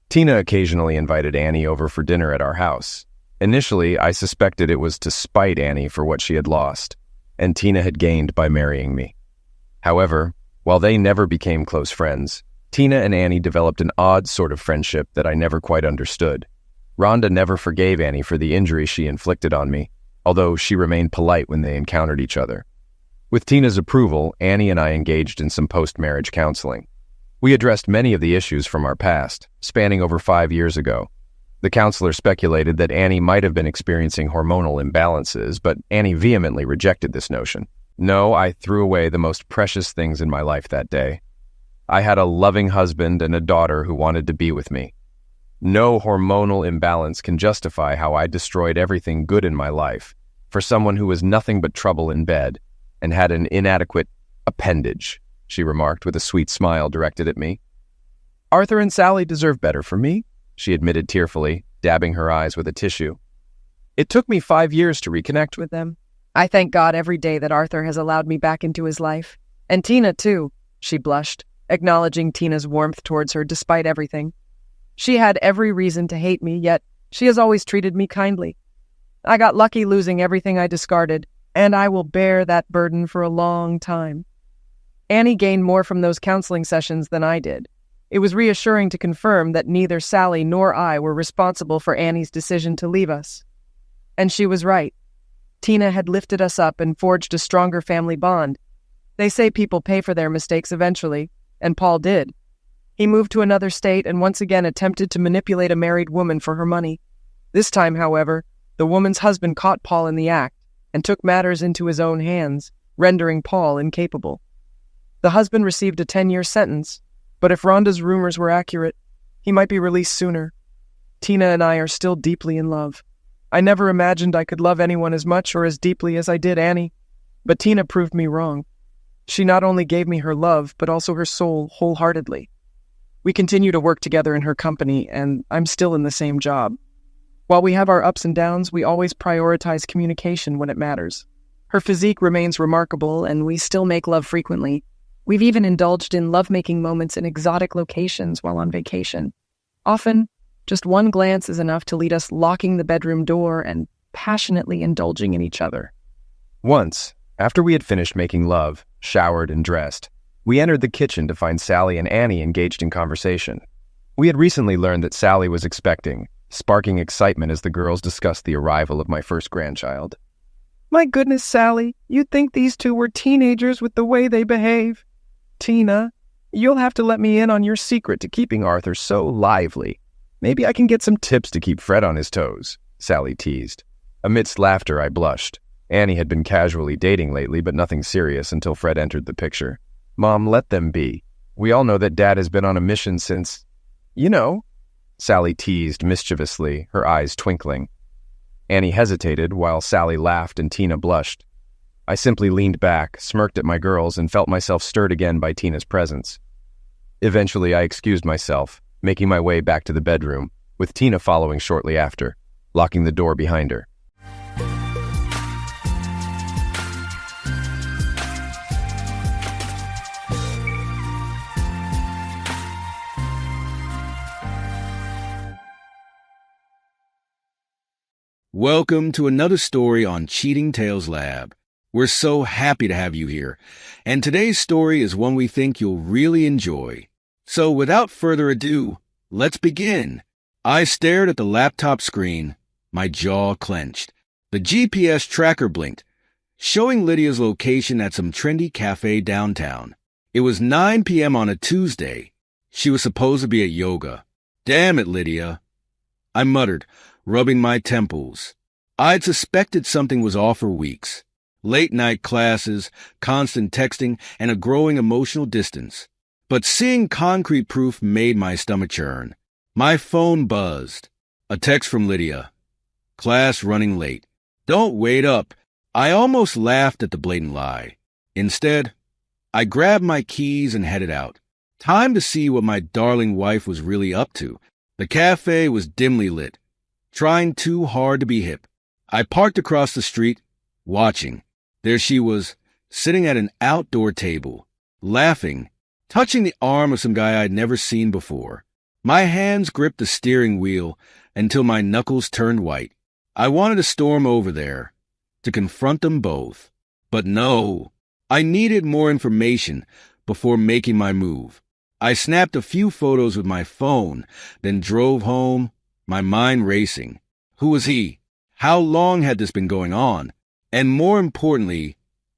Tina occasionally invited Annie over for dinner at our house. Initially, I suspected it was to spite Annie for what she had lost, and Tina had gained by marrying me. However, while they never became close friends, Tina and Annie developed an odd sort of friendship that I never quite understood. Rhonda never forgave Annie for the injury she inflicted on me, although she remained polite when they encountered each other. With Tina's approval, Annie and I engaged in some post-marriage counseling. We addressed many of the issues from our past, spanning over 5 years ago. The counselor speculated that Annie might have been experiencing hormonal imbalances, but Annie vehemently rejected this notion. No, I threw away the most precious things in my life that day. I had a loving husband and a daughter who wanted to be with me. No hormonal imbalance can justify how I destroyed everything good in my life for someone who was nothing but trouble in bed and had an inadequate appendage, she remarked with a sweet smile directed at me. "Arthur and Sally deserve better from me," she admitted tearfully, dabbing her eyes with a tissue. "It took me 5 years to reconnect with them. I thank God every day that Arthur has allowed me back into his life. And Tina, too," she blushed, acknowledging Tina's warmth towards her despite everything. "She had every reason to hate me, yet she has always treated me kindly. I got lucky losing everything I discarded, and I will bear that burden for a long time." Annie gained more from those counseling sessions than I did. It was reassuring to confirm that neither Sally nor I were responsible for Annie's decision to leave us. And she was right. Tina had lifted us up and forged a stronger family bond, They say people pay for their mistakes eventually, and Paul did. He moved to another state and once again attempted to manipulate a married woman for her money. This time, however, the woman's husband caught Paul in the act and took matters into his own hands, rendering Paul incapable. The husband received a 10-year sentence, but if Rhonda's rumors were accurate, he might be released sooner. Tina and I are still deeply in love. I never imagined I could love anyone as much or as deeply as I did Annie, but Tina proved me wrong. She not only gave me her love, but also her soul wholeheartedly. We continue to work together in her company, and I'm still in the same job. While we have our ups and downs, we always prioritize communication when it matters. Her physique remains remarkable, and we still make love frequently. We've even indulged in lovemaking moments in exotic locations while on vacation. Often, just one glance is enough to lead us locking the bedroom door and passionately indulging in each other. Once, after we had finished making love, showered and dressed, we entered the kitchen to find Sally and Annie engaged in conversation. We had recently learned that Sally was expecting, sparking excitement as the girls discussed the arrival of my first grandchild. My goodness, Sally, you'd think these two were teenagers with the way they behave. Tina, you'll have to let me in on your secret to keeping Arthur so lively. Maybe I can get some tips to keep Fred on his toes, Sally teased. Amidst laughter, I blushed. Annie had been casually dating lately, but nothing serious until Fred entered the picture. Mom, let them be. We all know that Dad has been on a mission since... You know, Sally teased mischievously, her eyes twinkling. Annie hesitated while Sally laughed and Tina blushed. I simply leaned back, smirked at my girls, and felt myself stirred again by Tina's presence. Eventually, I excused myself, making my way back to the bedroom, with Tina following shortly after, locking the door behind her. Welcome to another story on Cheating Tales Lab. We're so happy to have you here, and today's story is one we think you'll really enjoy. So without further ado, let's begin. I stared at the laptop screen, my jaw clenched. The GPS tracker blinked, showing Lydia's location at some trendy cafe downtown. It was 9 p.m. on a Tuesday. She was supposed to be at yoga. Damn it, Lydia, I muttered, rubbing my temples. I'd suspected something was off for weeks. Late-night classes, constant texting, and a growing emotional distance. But seeing concrete proof made my stomach churn. My phone buzzed. A text from Lydia. Class running late. Don't wait up. I almost laughed at the blatant lie. Instead, I grabbed my keys and headed out. Time to see what my darling wife was really up to. The cafe was dimly lit, trying too hard to be hip. I parked across the street, watching. There she was, sitting at an outdoor table, laughing, touching the arm of some guy I'd never seen before. My hands gripped the steering wheel until my knuckles turned white. I wanted to storm over there, to confront them both. But no, I needed more information before making my move. I snapped a few photos with my phone, then drove home, my mind racing. Who was he? How long had this been going on? And more importantly,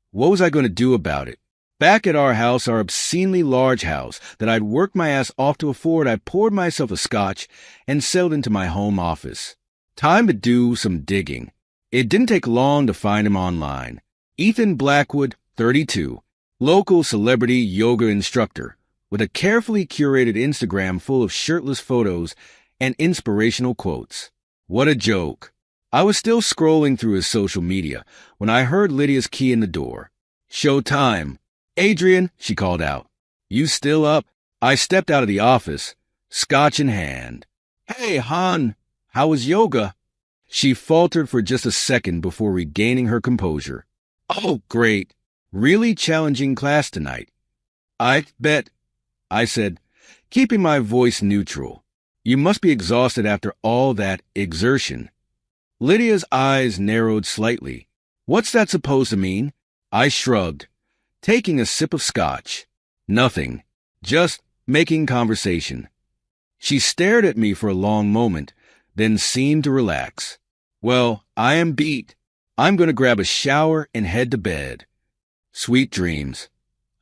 what was I going to do about it? Back at our house, our obscenely large house that I'd worked my ass off to afford, I poured myself a scotch and settled into my home office. Time to do some digging. It didn't take long to find him online. Ethan Blackwood, 32, local celebrity yoga instructor, with a carefully curated Instagram full of shirtless photos and inspirational quotes. What a joke. I was still scrolling through his social media when I heard Lydia's key in the door. Showtime. Adrian, she called out. You still up? I stepped out of the office, scotch in hand. Hey, hon, how was yoga? She faltered for just a second before regaining her composure. Oh, great. Really challenging class tonight. I bet, I said, keeping my voice neutral. You must be exhausted after all that exertion. Lydia's eyes narrowed slightly. What's that supposed to mean? I shrugged, taking a sip of scotch. Nothing. Just making conversation. She stared at me for a long moment, then seemed to relax. Well, I am beat. I'm going to grab a shower and head to bed. Sweet dreams.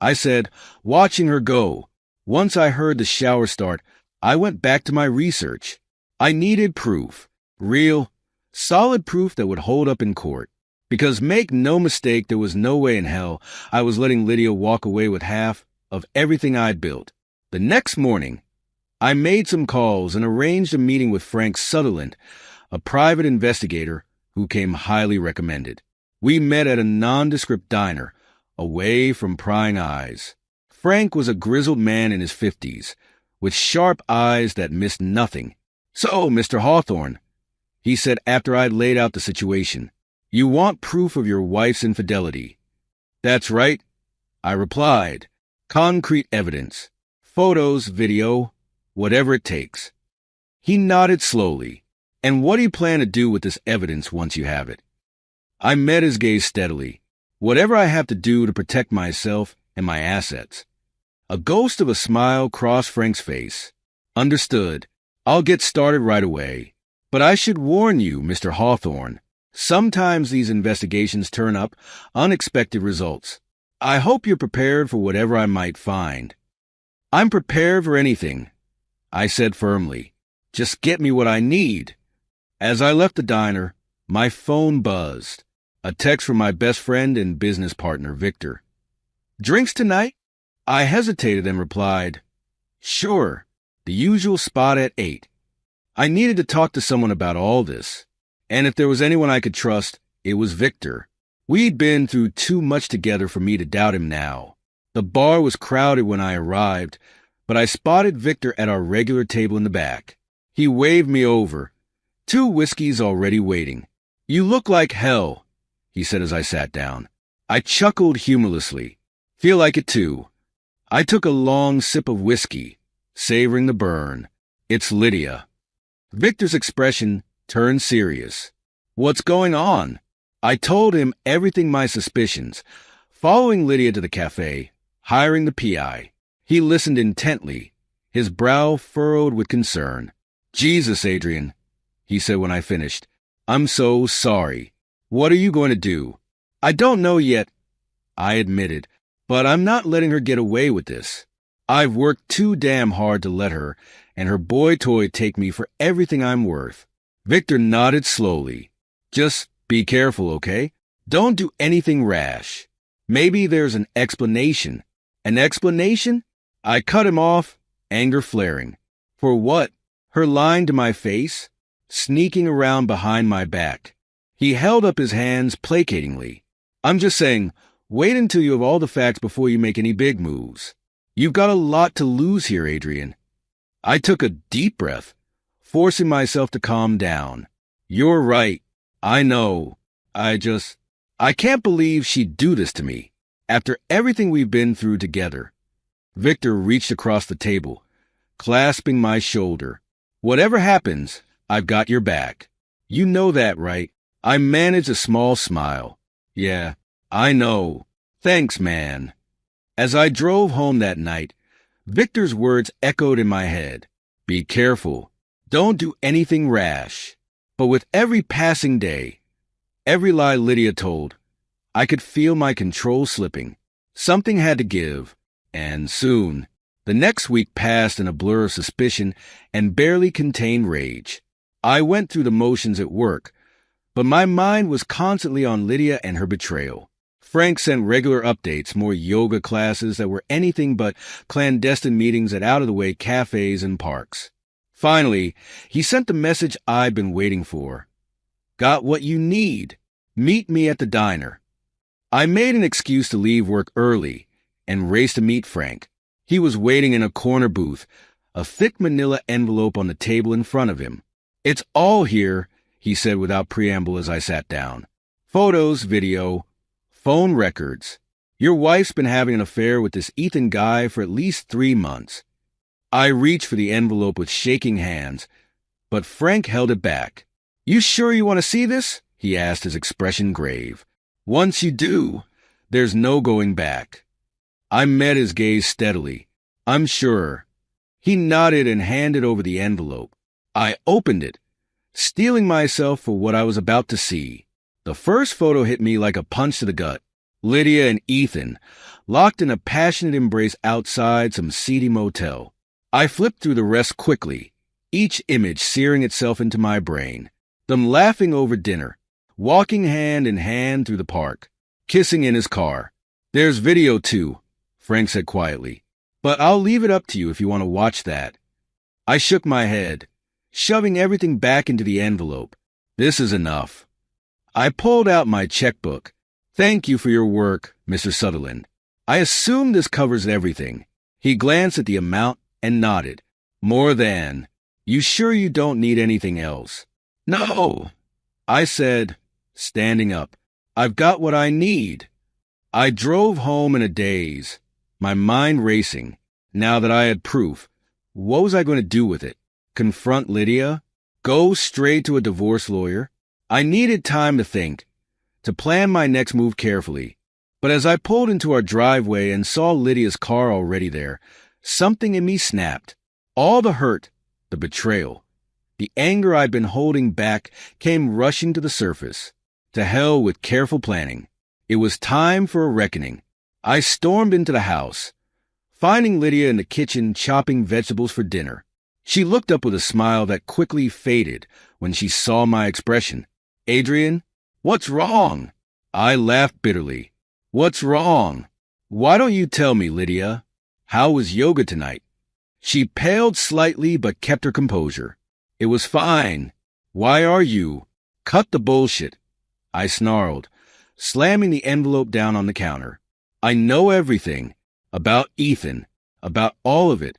I said, watching her go. Once I heard the shower start, I went back to my research. I needed proof. Real, solid proof that would hold up in court. Because make no mistake, there was no way in hell I was letting Lydia walk away with half of everything I'd built. The next morning, I made some calls and arranged a meeting with Frank Sutherland, a private investigator who came highly recommended. We met at a nondescript diner, away from prying eyes. Frank was a grizzled man in his 50s, with sharp eyes that missed nothing. "So, Mr. Hawthorne," he said after I'd laid out the situation, "you want proof of your wife's infidelity." "That's right," I replied. "Concrete evidence. Photos, video, whatever it takes." He nodded slowly. "And what do you plan to do with this evidence once you have it?" I met his gaze steadily. "Whatever I have to do to protect myself and my assets." A ghost of a smile crossed Frank's face. "Understood. I'll get started right away. But I should warn you, Mr. Hawthorne, sometimes these investigations turn up unexpected results. I hope you're prepared for whatever I might find." "I'm prepared for anything," I said firmly. "Just get me what I need." As I left the diner, my phone buzzed. A text from my best friend and business partner, Victor. "Drinks tonight?" I hesitated and replied, "Sure, the usual spot at 8. I needed to talk to someone about all this, and if there was anyone I could trust, it was Victor. We'd been through too much together for me to doubt him now. The bar was crowded when I arrived, but I spotted Victor at our regular table in the back. He waved me over. 2 whiskeys already waiting. "You look like hell," he said as I sat down. I chuckled humorlessly. "Feel like it too." I took a long sip of whiskey, savoring the burn. "It's Lydia." Victor's expression turned serious. "What's going on?" I told him everything, my suspicions. Following Lydia to the cafe, hiring the PI. He listened intently, his brow furrowed with concern. "Jesus, Adrian," he said when I finished. "I'm so sorry. What are you going to do?" "I don't know yet," I admitted, "but I'm not letting her get away with this. I've worked too damn hard to let her and her boy toy take me for everything I'm worth." Victor nodded slowly. "Just be careful, okay? Don't do anything rash. Maybe there's an explanation." "An explanation?" I cut him off, anger flaring. "For what? Her lying to my face? Sneaking around behind my back?" He held up his hands placatingly. "I'm just saying, wait until you have all the facts before you make any big moves. You've got a lot to lose here, Adrian." I took a deep breath, forcing myself to calm down. "You're right. I know. I can't believe she'd do this to me, after everything we've been through together." Victor reached across the table, clasping my shoulder. "Whatever happens, I've got your back. You know that, right?" I managed a small smile. "Yeah, I know. Thanks, man." As I drove home that night, Victor's words echoed in my head. "Be careful. Don't do anything rash." But with every passing day, every lie Lydia told, I could feel my control slipping. Something had to give, and soon. The next week passed in a blur of suspicion and barely contained rage. I went through the motions at work, but my mind was constantly on Lydia and her betrayal. Frank sent regular updates, more yoga classes that were anything but clandestine meetings at out-of-the-way cafes and parks. Finally, he sent the message I'd been waiting for. "Got what you need. Meet me at the diner." I made an excuse to leave work early and raced to meet Frank. He was waiting in a corner booth, a thick manila envelope on the table in front of him. "It's all here," he said without preamble as I sat down. "Photos, video, phone records. Your wife's been having an affair with this Ethan guy for at least 3 months." I reached for the envelope with shaking hands, but Frank held it back. "You sure you want to see this?" he asked, his expression grave. "Once you do, there's no going back." I met his gaze steadily. "I'm sure." He nodded and handed over the envelope. I opened it, steeling myself for what I was about to see. The first photo hit me like a punch to the gut. Lydia and Ethan, locked in a passionate embrace outside some seedy motel. I flipped through the rest quickly, each image searing itself into my brain. Them laughing over dinner, walking hand in hand through the park, kissing in his car. There's video too, Frank said quietly. But I'll leave it up to you if you want to watch that. I shook my head, shoving everything back into the envelope. This is enough. I pulled out my checkbook. Thank you for your work, Mr. Sutherland. I assume this covers everything. He glanced at the amount and nodded. More than. You sure you don't need anything else? No, I said, standing up. I've got what I need. I drove home in a daze, my mind racing. Now that I had proof, what was I going to do with it? Confront Lydia? Go straight to a divorce lawyer? I needed time to think, to plan my next move carefully. But as I pulled into our driveway and saw Lydia's car already there, something in me snapped. All the hurt, the betrayal, the anger I'd been holding back came rushing to the surface. To hell with careful planning. It was time for a reckoning. I stormed into the house, finding Lydia in the kitchen chopping vegetables for dinner. She looked up with a smile that quickly faded when she saw my expression. Adrian, what's wrong? I laughed bitterly. What's wrong? Why don't you tell me, Lydia? How was yoga tonight? She paled slightly but kept her composure. It was fine. Why are you? Cut the bullshit. I snarled, slamming the envelope down on the counter. I know everything. About Ethan. About all of it.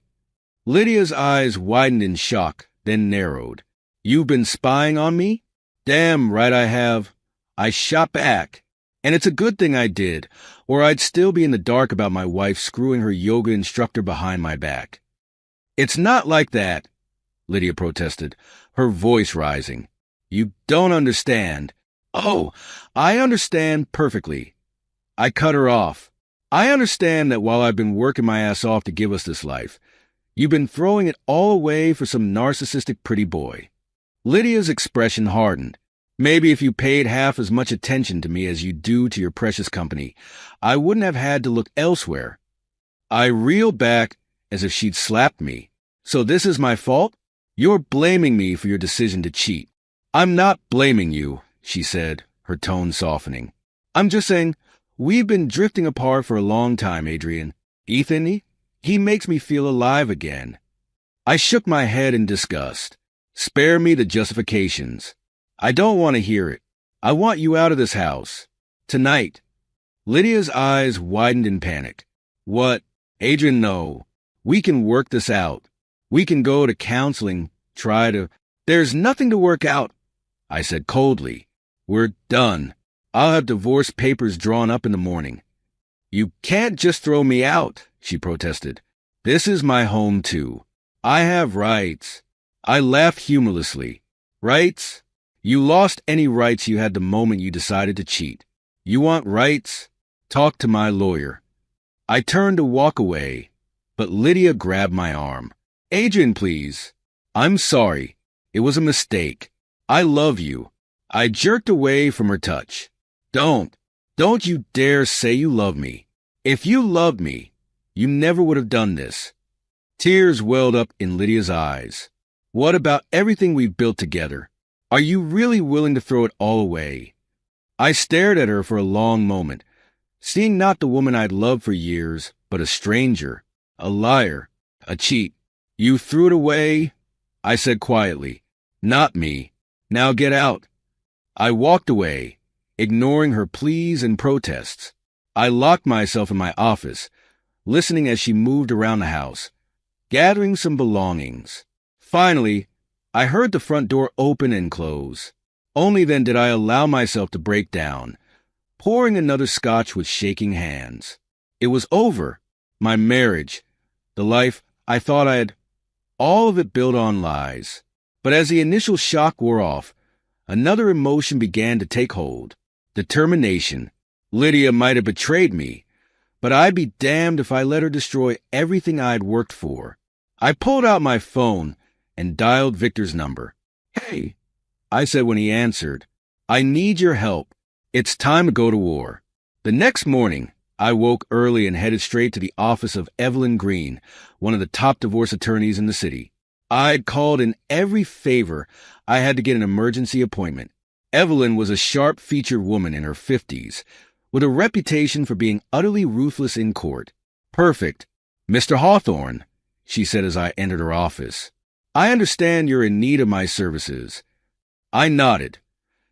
Lydia's eyes widened in shock, then narrowed. You've been spying on me? Damn right I have. I shot back. And it's a good thing I did, or I'd still be in the dark about my wife screwing her yoga instructor behind my back. It's not like that, Lydia protested, her voice rising. You don't understand. Oh, I understand perfectly. I cut her off. I understand that while I've been working my ass off to give us this life, you've been throwing it all away for some narcissistic pretty boy. Lydia's expression hardened. Maybe if you paid half as much attention to me as you do to your precious company, I wouldn't have had to look elsewhere. I reeled back as if she'd slapped me. So this is my fault? You're blaming me for your decision to cheat. I'm not blaming you, she said, her tone softening. I'm just saying, we've been drifting apart for a long time, Adrian. Ethan, he makes me feel alive again. I shook my head in disgust. Spare me the justifications. I don't want to hear it. I want you out of this house. Tonight. Lydia's eyes widened in panic. What? Adrian, no. We can work this out. We can go to counseling, try to... There's nothing to work out, I said coldly. We're done. I'll have divorce papers drawn up in the morning. You can't just throw me out, she protested. This is my home, too. I have rights. I laughed humorlessly. Rights? You lost any rights you had the moment you decided to cheat. You want rights? Talk to my lawyer. I turned to walk away, but Lydia grabbed my arm. Adrian, please. I'm sorry. It was a mistake. I love you. I jerked away from her touch. Don't you dare say you love me. If you loved me, you never would have done this. Tears welled up in Lydia's eyes. What about everything we've built together? Are you really willing to throw it all away? I stared at her for a long moment, seeing not the woman I'd loved for years, but a stranger, a liar, a cheat. You threw it away? I said quietly. Not me. Now get out. I walked away, ignoring her pleas and protests. I locked myself in my office, listening as she moved around the house, gathering some belongings. Finally, I heard the front door open and close. Only then did I allow myself to break down, pouring another scotch with shaking hands. It was over. My marriage, the life I thought I had, all of it built on lies. But as the initial shock wore off, another emotion began to take hold. Determination. Lydia might have betrayed me, but I'd be damned if I let her destroy everything I'd worked for. I pulled out my phone and dialed Victor's number. Hey, I said when he answered, I need your help. It's time to go to war. The next morning, I woke early and headed straight to the office of Evelyn Green, one of the top divorce attorneys in the city. I'd called in every favor. I had to get an emergency appointment. Evelyn was a sharp-featured woman in her 50s, with a reputation for being utterly ruthless in court. "Perfect. Mr. Hawthorne," she said as I entered her office. "I understand you're in need of my services." I nodded,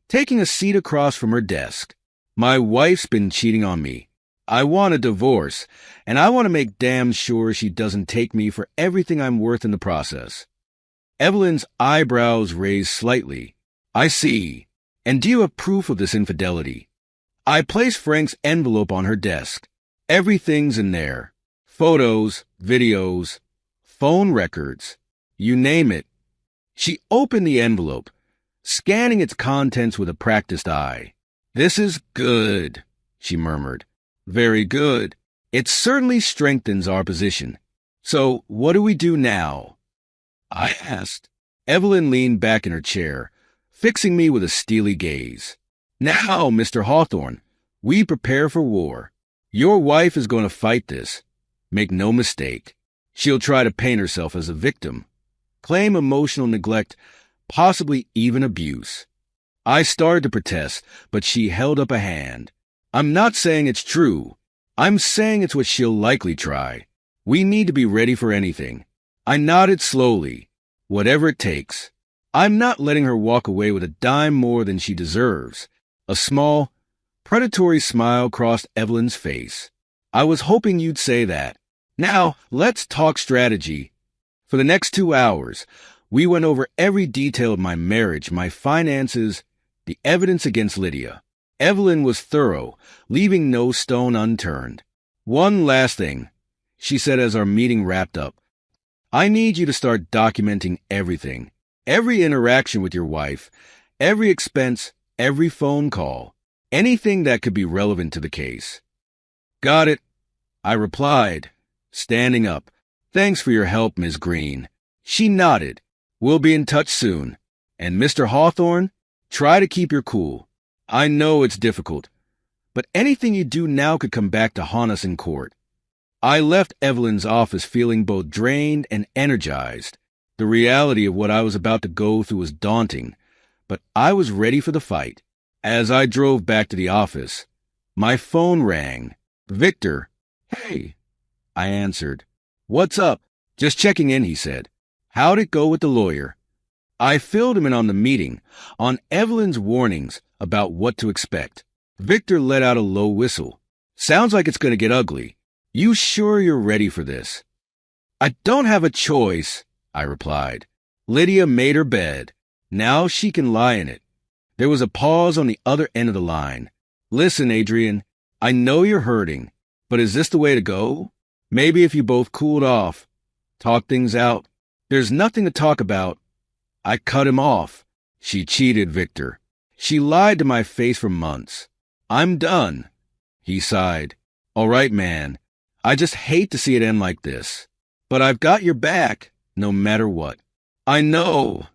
taking a seat across from her desk. "My wife's been cheating on me. I want a divorce, and I want to make damn sure she doesn't take me for everything I'm worth in the process." Evelyn's eyebrows raised slightly. "I see. And do you have proof of this infidelity?" I placed Frank's envelope on her desk. "Everything's in there. Photos, videos, phone records, you name it." She opened the envelope, scanning its contents with a practiced eye. "This is good," she murmured. "Very good. It certainly strengthens our position. So what do we do now?" I asked. Evelyn leaned back in her chair, fixing me with a steely gaze. "Now, Mr. Hawthorne, we prepare for war. Your wife is going to fight this. Make no mistake. She'll try to paint herself as a victim, claim emotional neglect, possibly even abuse." I started to protest, but she held up a hand. "I'm not saying it's true. I'm saying it's what she'll likely try. We need to be ready for anything." I nodded slowly. "Whatever it takes. I'm not letting her walk away with a dime more than she deserves." A small, predatory smile crossed Evelyn's face. "I was hoping you'd say that. Now, let's talk strategy." For the next 2 hours, we went over every detail of my marriage, my finances, the evidence against Lydia. Evelyn was thorough, leaving no stone unturned. "One last thing," she said as our meeting wrapped up. "I need you to start documenting everything. Every interaction with your wife, every expense, every phone call, anything that could be relevant to the case." "Got it," I replied, standing up. "Thanks for your help, Ms. Green." She nodded. "We'll be in touch soon. And Mr. Hawthorne, try to keep your cool. I know it's difficult, but anything you do now could come back to haunt us in court." I left Evelyn's office feeling both drained and energized. The reality of what I was about to go through was daunting, but I was ready for the fight. As I drove back to the office, my phone rang. "Victor." "Hey," I answered. "What's up?" "Just checking in," he said. "How'd it go with the lawyer?" I filled him in on the meeting, on Evelyn's warnings about what to expect. Victor let out a low whistle. "Sounds like it's going to get ugly. You sure you're ready for this?" "I don't have a choice," I replied. "Lydia made her bed. Now she can lie in it." There was a pause on the other end of the line. "Listen, Adrian, I know you're hurting, but is this the way to go? Maybe if you both cooled off, talk things out." "There's nothing to talk about." I cut him off. "She cheated, Victor. She lied to my face for months. I'm done." He sighed. "All right, man. I just hate to see it end like this. But I've got your back, no matter what." "I know,"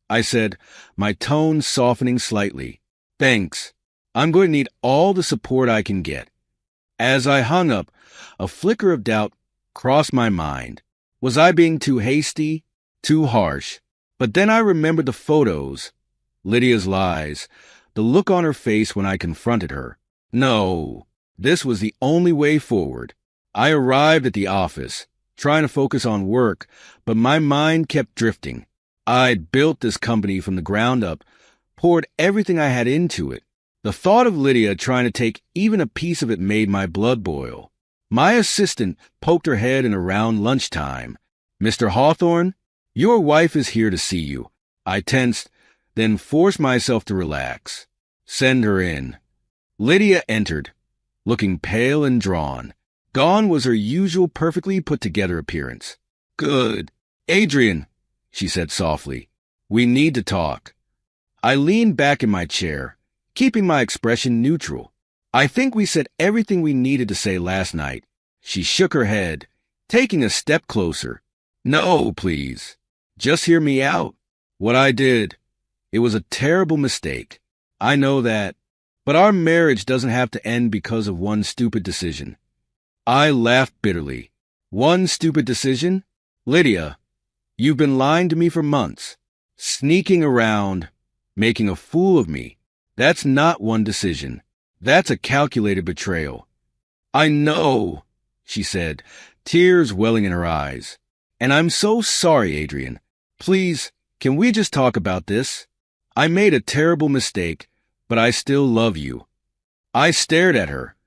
I said, my tone softening slightly. "Thanks. I'm going to need all the support I can get." As I hung up, a flicker of doubt crossed my mind. Was I being too hasty, too harsh? But then I remembered the photos, Lydia's lies, the look on her face when I confronted her. No, this was the only way forward. I arrived at the office, trying to focus on work, but my mind kept drifting. I'd built this company from the ground up, poured everything I had into it. The thought of Lydia trying to take even a piece of it made my blood boil. My assistant poked her head in around lunchtime. "Mr. Hawthorne, your wife is here to see you." I tensed, then forced myself to relax. "Send her in." Lydia entered, looking pale and drawn. Gone was her usual perfectly put-together appearance. "Good. Adrian," she said softly, "we need to talk." I leaned back in my chair, keeping my expression neutral. "I think we said everything we needed to say last night." She shook her head, taking a step closer. "No, please. Just hear me out. What I did, it was a terrible mistake. I know that. But our marriage doesn't have to end because of one stupid decision. I laughed bitterly. One stupid decision? Lydia, you've been lying to me for months, sneaking around, making a fool of me. That's not one decision. That's a calculated betrayal. I know, she said, tears welling in her eyes. And I'm so sorry, Adrian. Please, can we just talk about this? I made a terrible mistake, but I still love you. I stared at her,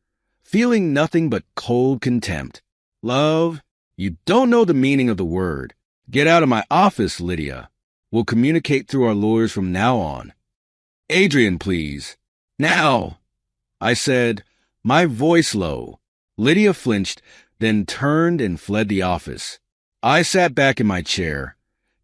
feeling nothing but cold contempt. Love? You don't know the meaning of the word. Get out of my office, Lydia. We'll communicate through our lawyers from now on. Adrian, please. Now, I said, my voice low. Lydia flinched, then turned and fled the office. I sat back in my chair,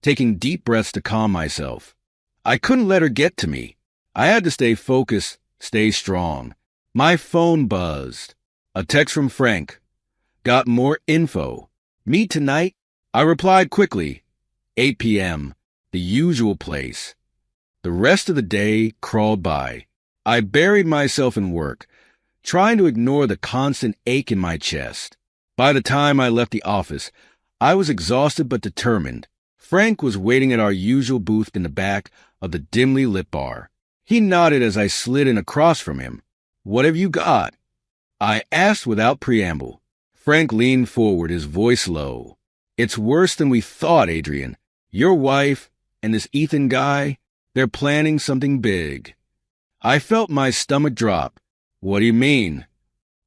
taking deep breaths to calm myself. I couldn't let her get to me. I had to stay focused, stay strong. My phone buzzed. A text from Frank. Got more info. Meet tonight? I replied quickly. 8 p.m., the usual place. The rest of the day crawled by. I buried myself in work, trying to ignore the constant ache in my chest. By the time I left the office, I was exhausted but determined. Frank was waiting at our usual booth in the back of the dimly lit bar. He nodded as I slid in across from him. What have you got? I asked without preamble. Frank leaned forward, his voice low. It's worse than we thought, Adrian. Your wife and this Ethan guy, they're planning something big. I felt my stomach drop. What do you mean?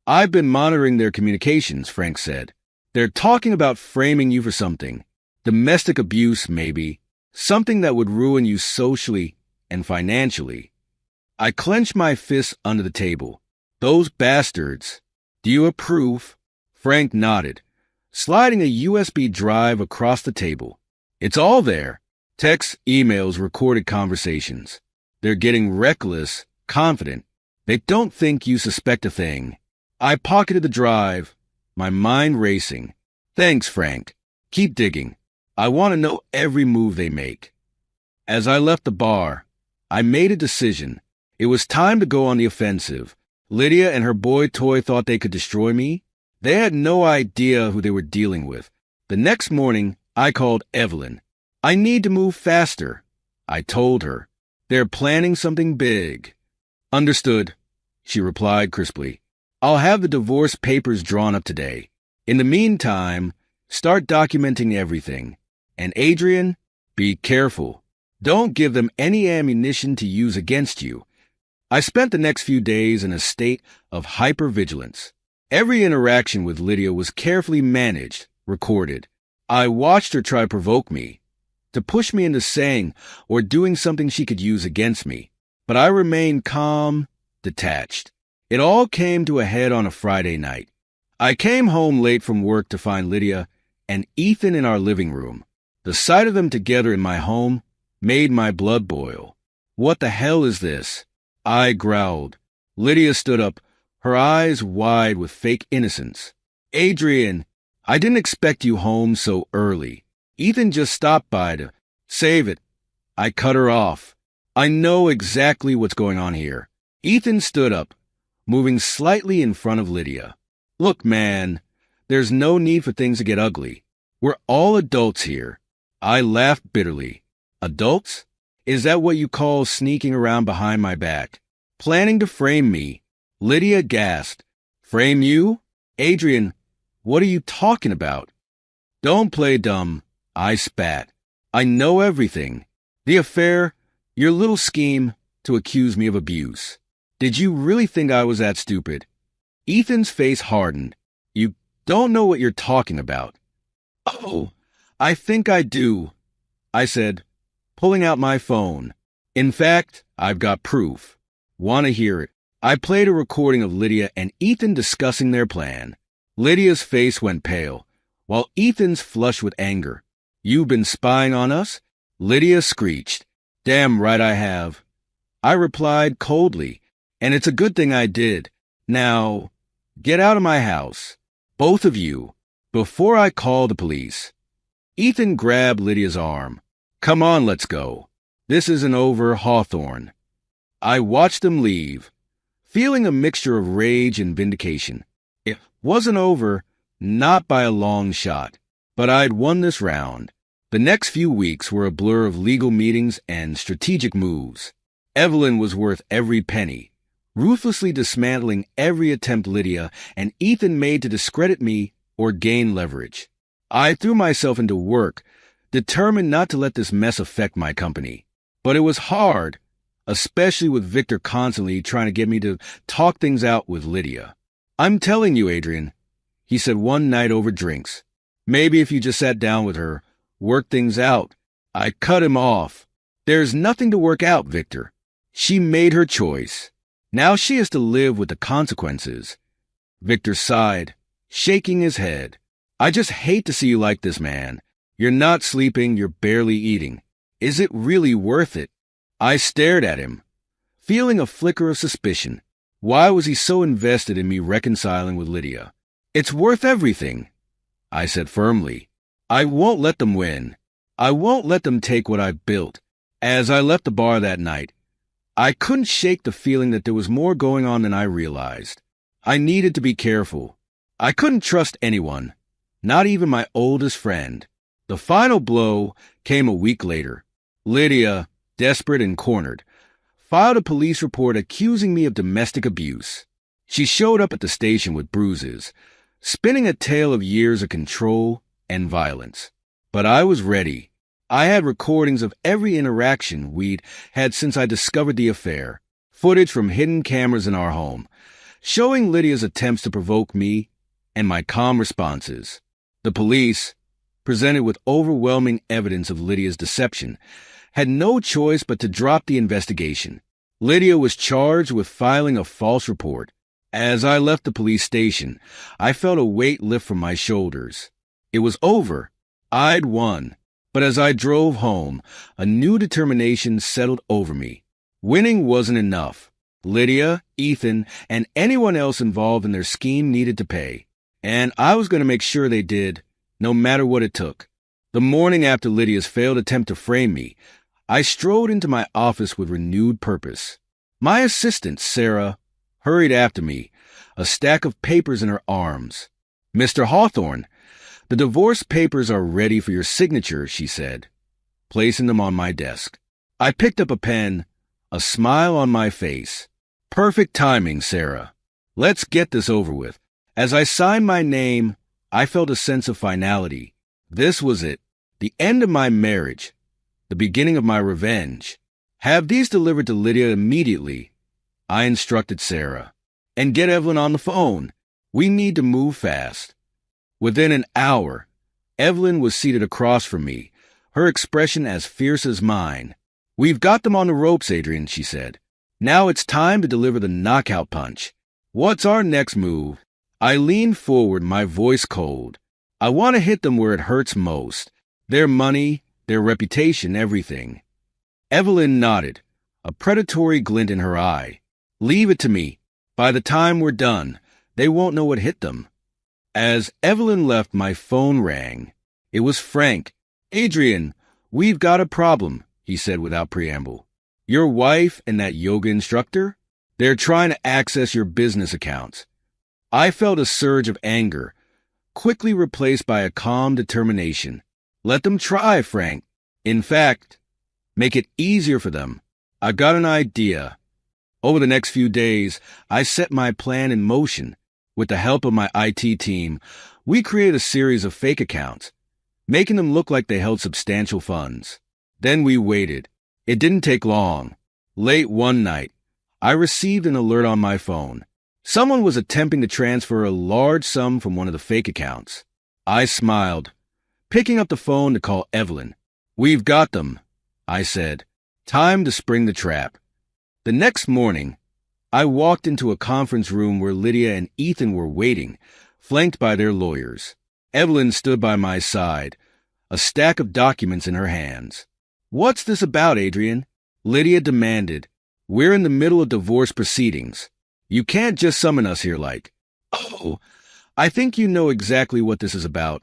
I've been monitoring their communications, Frank said. They're talking about framing you for something. Domestic abuse, maybe. Something that would ruin you socially and financially. I clenched my fists under the table. Those bastards. Do you approve? Frank nodded, sliding a USB drive across the table. It's all there. Texts, emails, recorded conversations. They're getting reckless, confident. They don't think you suspect a thing. I pocketed the drive, my mind racing. Thanks, Frank. Keep digging. I want to know every move they make. As I left the bar, I made a decision. It was time to go on the offensive. Lydia and her boy toy thought they could destroy me. They had no idea who they were dealing with. The next morning, I called Evelyn. I need to move faster, I told her. They're planning something big. Understood, she replied crisply. I'll have the divorce papers drawn up today. In the meantime, start documenting everything. And Adrian, be careful. Don't give them any ammunition to use against you. I spent the next few days in a state of hypervigilance. Every interaction with Lydia was carefully managed, recorded. I watched her try to provoke me, to push me into saying or doing something she could use against me. But I remained calm, detached. It all came to a head on a Friday night. I came home late from work to find Lydia and Ethan in our living room. The sight of them together in my home made my blood boil. What the hell is this? I growled. Lydia stood up, her eyes wide with fake innocence. Adrian, I didn't expect you home so early. Ethan just stopped by to save it. I cut her off. I know exactly what's going on here. Ethan stood up, moving slightly in front of Lydia. Look, man, there's no need for things to get ugly. We're all adults here. I laughed bitterly. Adults? Is that what you call sneaking around behind my back? Planning to frame me? Lydia gasped. Frame you? Adrian, what are you talking about? Don't play dumb, I spat. I know everything. The affair, your little scheme to accuse me of abuse. Did you really think I was that stupid? Ethan's face hardened. You don't know what you're talking about. Oh, I think I do, I said, pulling out my phone. In fact, I've got proof. Want to hear it? I played a recording of Lydia and Ethan discussing their plan. Lydia's face went pale, while Ethan's flushed with anger. You've been spying on us? Lydia screeched. Damn right I have. I replied coldly, and it's a good thing I did. Now, get out of my house, both of you, before I call the police. Ethan grabbed Lydia's arm. Come on, let's go. This isn't over, Hawthorne. I watched them leave, feeling a mixture of rage and vindication. Wasn't over, not by a long shot, but I'd won this round. The next few weeks were a blur of legal meetings and strategic moves. Evelyn was worth every penny, ruthlessly dismantling every attempt Lydia and Ethan made to discredit me or gain leverage. I threw myself into work, determined not to let this mess affect my company. But it was hard, especially with Victor constantly trying to get me to talk things out with Lydia. "I'm telling you, Adrian," he said one night over drinks. "Maybe if you just sat down with her, work things out." I cut him off. "There's nothing to work out, Victor. She made her choice. Now she has to live with the consequences." Victor sighed, shaking his head. "I just hate to see you like this, man. You're not sleeping, you're barely eating. Is it really worth it?" I stared at him, feeling a flicker of suspicion. Why was he so invested in me reconciling with Lydia? "It's worth everything," I said firmly. "I won't let them win. I won't let them take what I built." As I left the bar that night, I couldn't shake the feeling that there was more going on than I realized. I needed to be careful. I couldn't trust anyone, not even my oldest friend. The final blow came a week later. Lydia, desperate and cornered, filed a police report accusing me of domestic abuse. She showed up at the station with bruises, spinning a tale of years of control and violence. But I was ready. I had recordings of every interaction we'd had since I discovered the affair, footage from hidden cameras in our home, showing Lydia's attempts to provoke me and my calm responses. The police, presented with overwhelming evidence of Lydia's deception, had no choice but to drop the investigation. Lydia was charged with filing a false report. As I left the police station, I felt a weight lift from my shoulders. It was over. I'd won. But as I drove home, a new determination settled over me. Winning wasn't enough. Lydia, Ethan, and anyone else involved in their scheme needed to pay. And I was going to make sure they did, no matter what it took. The morning after Lydia's failed attempt to frame me, I strode into my office with renewed purpose. My assistant, Sarah, hurried after me, a stack of papers in her arms. "Mr. Hawthorne, the divorce papers are ready for your signature," she said, placing them on my desk. I picked up a pen, a smile on my face. "Perfect timing, Sarah. Let's get this over with." As I signed my name, I felt a sense of finality. This was it, the end of my marriage, the beginning of my revenge. "Have these delivered to Lydia immediately," I instructed Sarah. "And get Evelyn on the phone. We need to move fast." Within an hour, Evelyn was seated across from me, her expression as fierce as mine. "We've got them on the ropes, Adrian," she said. "Now it's time to deliver the knockout punch. What's our next move?" I leaned forward, my voice cold. "I want to hit them where it hurts most. Their money, their reputation, everything." Evelyn nodded, a predatory glint in her eye. "Leave it to me. By the time we're done, they won't know what hit them." As Evelyn left, my phone rang. It was Frank. "Adrian, we've got a problem," he said without preamble. "Your wife and that yoga instructor? They're trying to access your business accounts." I felt a surge of anger, quickly replaced by a calm determination. "Let them try, Frank. In fact, make it easier for them. I've got an idea." Over the next few days, I set my plan in motion. With the help of my IT team, we created a series of fake accounts, making them look like they held substantial funds. Then we waited. It didn't take long. Late one night, I received an alert on my phone. Someone was attempting to transfer a large sum from one of the fake accounts. I smiled, picking up the phone to call Evelyn. "We've got them," I said. "Time to spring the trap." The next morning, I walked into a conference room where Lydia and Ethan were waiting, flanked by their lawyers. Evelyn stood by my side, a stack of documents in her hands. "What's this about, Adrian?" Lydia demanded. "We're in the middle of divorce proceedings. You can't just summon us here like." "Oh, I think you know exactly what this is about."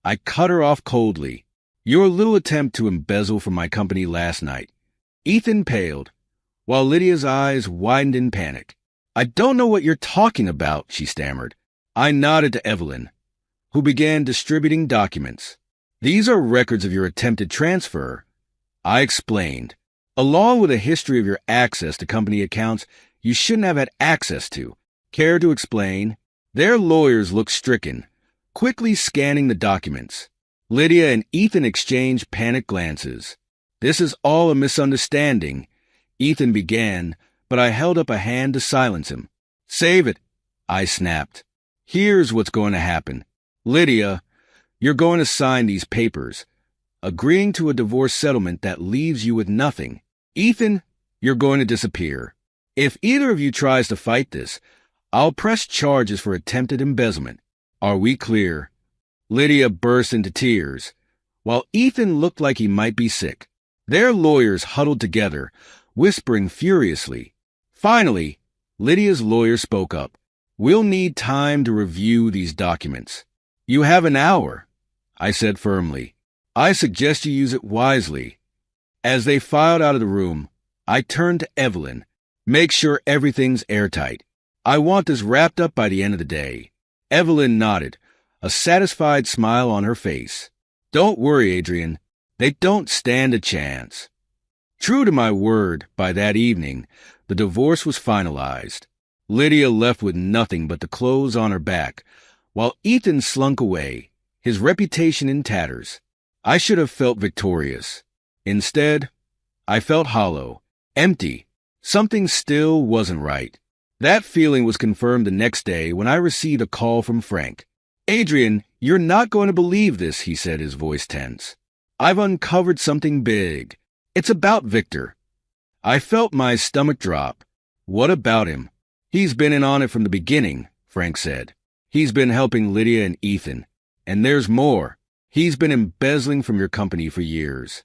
I cut her off coldly. "Your little attempt to embezzle from my company last night." Ethan paled, while Lydia's eyes widened in panic. "I don't know what you're talking about," she stammered. I nodded to Evelyn, who began distributing documents. These are records of your attempted transfer, I explained, along with a history of your access to company accounts you shouldn't have had access to. Care to explain? Their lawyers looked stricken, quickly scanning the documents. Lydia and Ethan exchanged panicked glances. This is all a misunderstanding, Ethan began, but I held up a hand to silence him. Save it, I snapped. Here's what's going to happen. Lydia, you're going to sign these papers, agreeing to a divorce settlement that leaves you with nothing. Ethan, you're going to disappear. If either of you tries to fight this, I'll press charges for attempted embezzlement. Are we clear? Lydia burst into tears, while Ethan looked like he might be sick. Their lawyers huddled together, whispering furiously. Finally, Lydia's lawyer spoke up. We'll need time to review these documents. You have an hour, I said firmly. I suggest you use it wisely. As they filed out of the room, I turned to Evelyn. Make sure everything's airtight. I want this wrapped up by the end of the day. Evelyn nodded, a satisfied smile on her face. Don't worry, Adrian. They don't stand a chance. True to my word, by that evening, the divorce was finalized. Lydia left with nothing but the clothes on her back, while Ethan slunk away, his reputation in tatters. I should have felt victorious. Instead, I felt hollow, empty. Something still wasn't right. That feeling was confirmed the next day when I received a call from Frank. Adrian, you're not going to believe this, he said, his voice tense. I've uncovered something big. It's about Victor. I felt my stomach drop. What about him? He's been in on it from the beginning, Frank said. He's been helping Lydia and Ethan. And there's more. He's been embezzling from your company for years.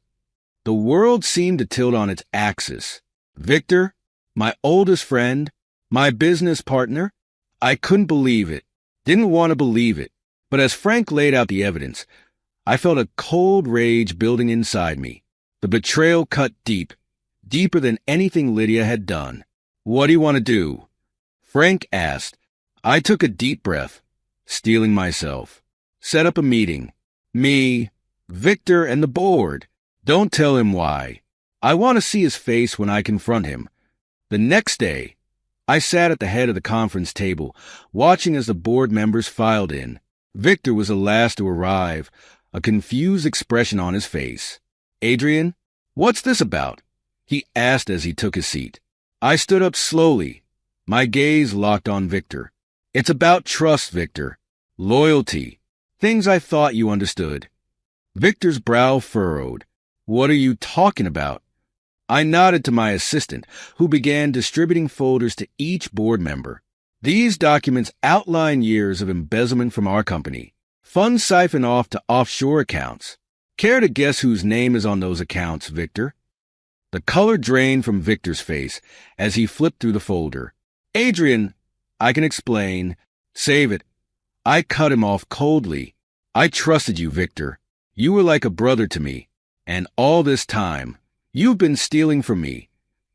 The world seemed to tilt on its axis. Victor, my oldest friend, my business partner, I couldn't believe it. Didn't want to believe it. But as Frank laid out the evidence, I felt a cold rage building inside me. The betrayal cut deep, deeper than anything Lydia had done. What do you want to do? Frank asked. I took a deep breath, steeling myself. Set up a meeting. Me, Victor, and the board. Don't tell him why. I want to see his face when I confront him. The next day, I sat at the head of the conference table, watching as the board members filed in. Victor was the last to arrive, a confused expression on his face. Adrian, what's this about? He asked as he took his seat. I stood up slowly, my gaze locked on Victor. It's about trust, Victor. Loyalty. Things I thought you understood. Victor's brow furrowed. What are you talking about? I nodded to my assistant, who began distributing folders to each board member. These documents outline years of embezzlement from our company. Funds siphoned off to offshore accounts. Care to guess whose name is on those accounts, Victor? The color drained from Victor's face as he flipped through the folder. Adrian, I can explain. Save it. I cut him off coldly. I trusted you, Victor. You were like a brother to me. And all this time, you've been stealing from me,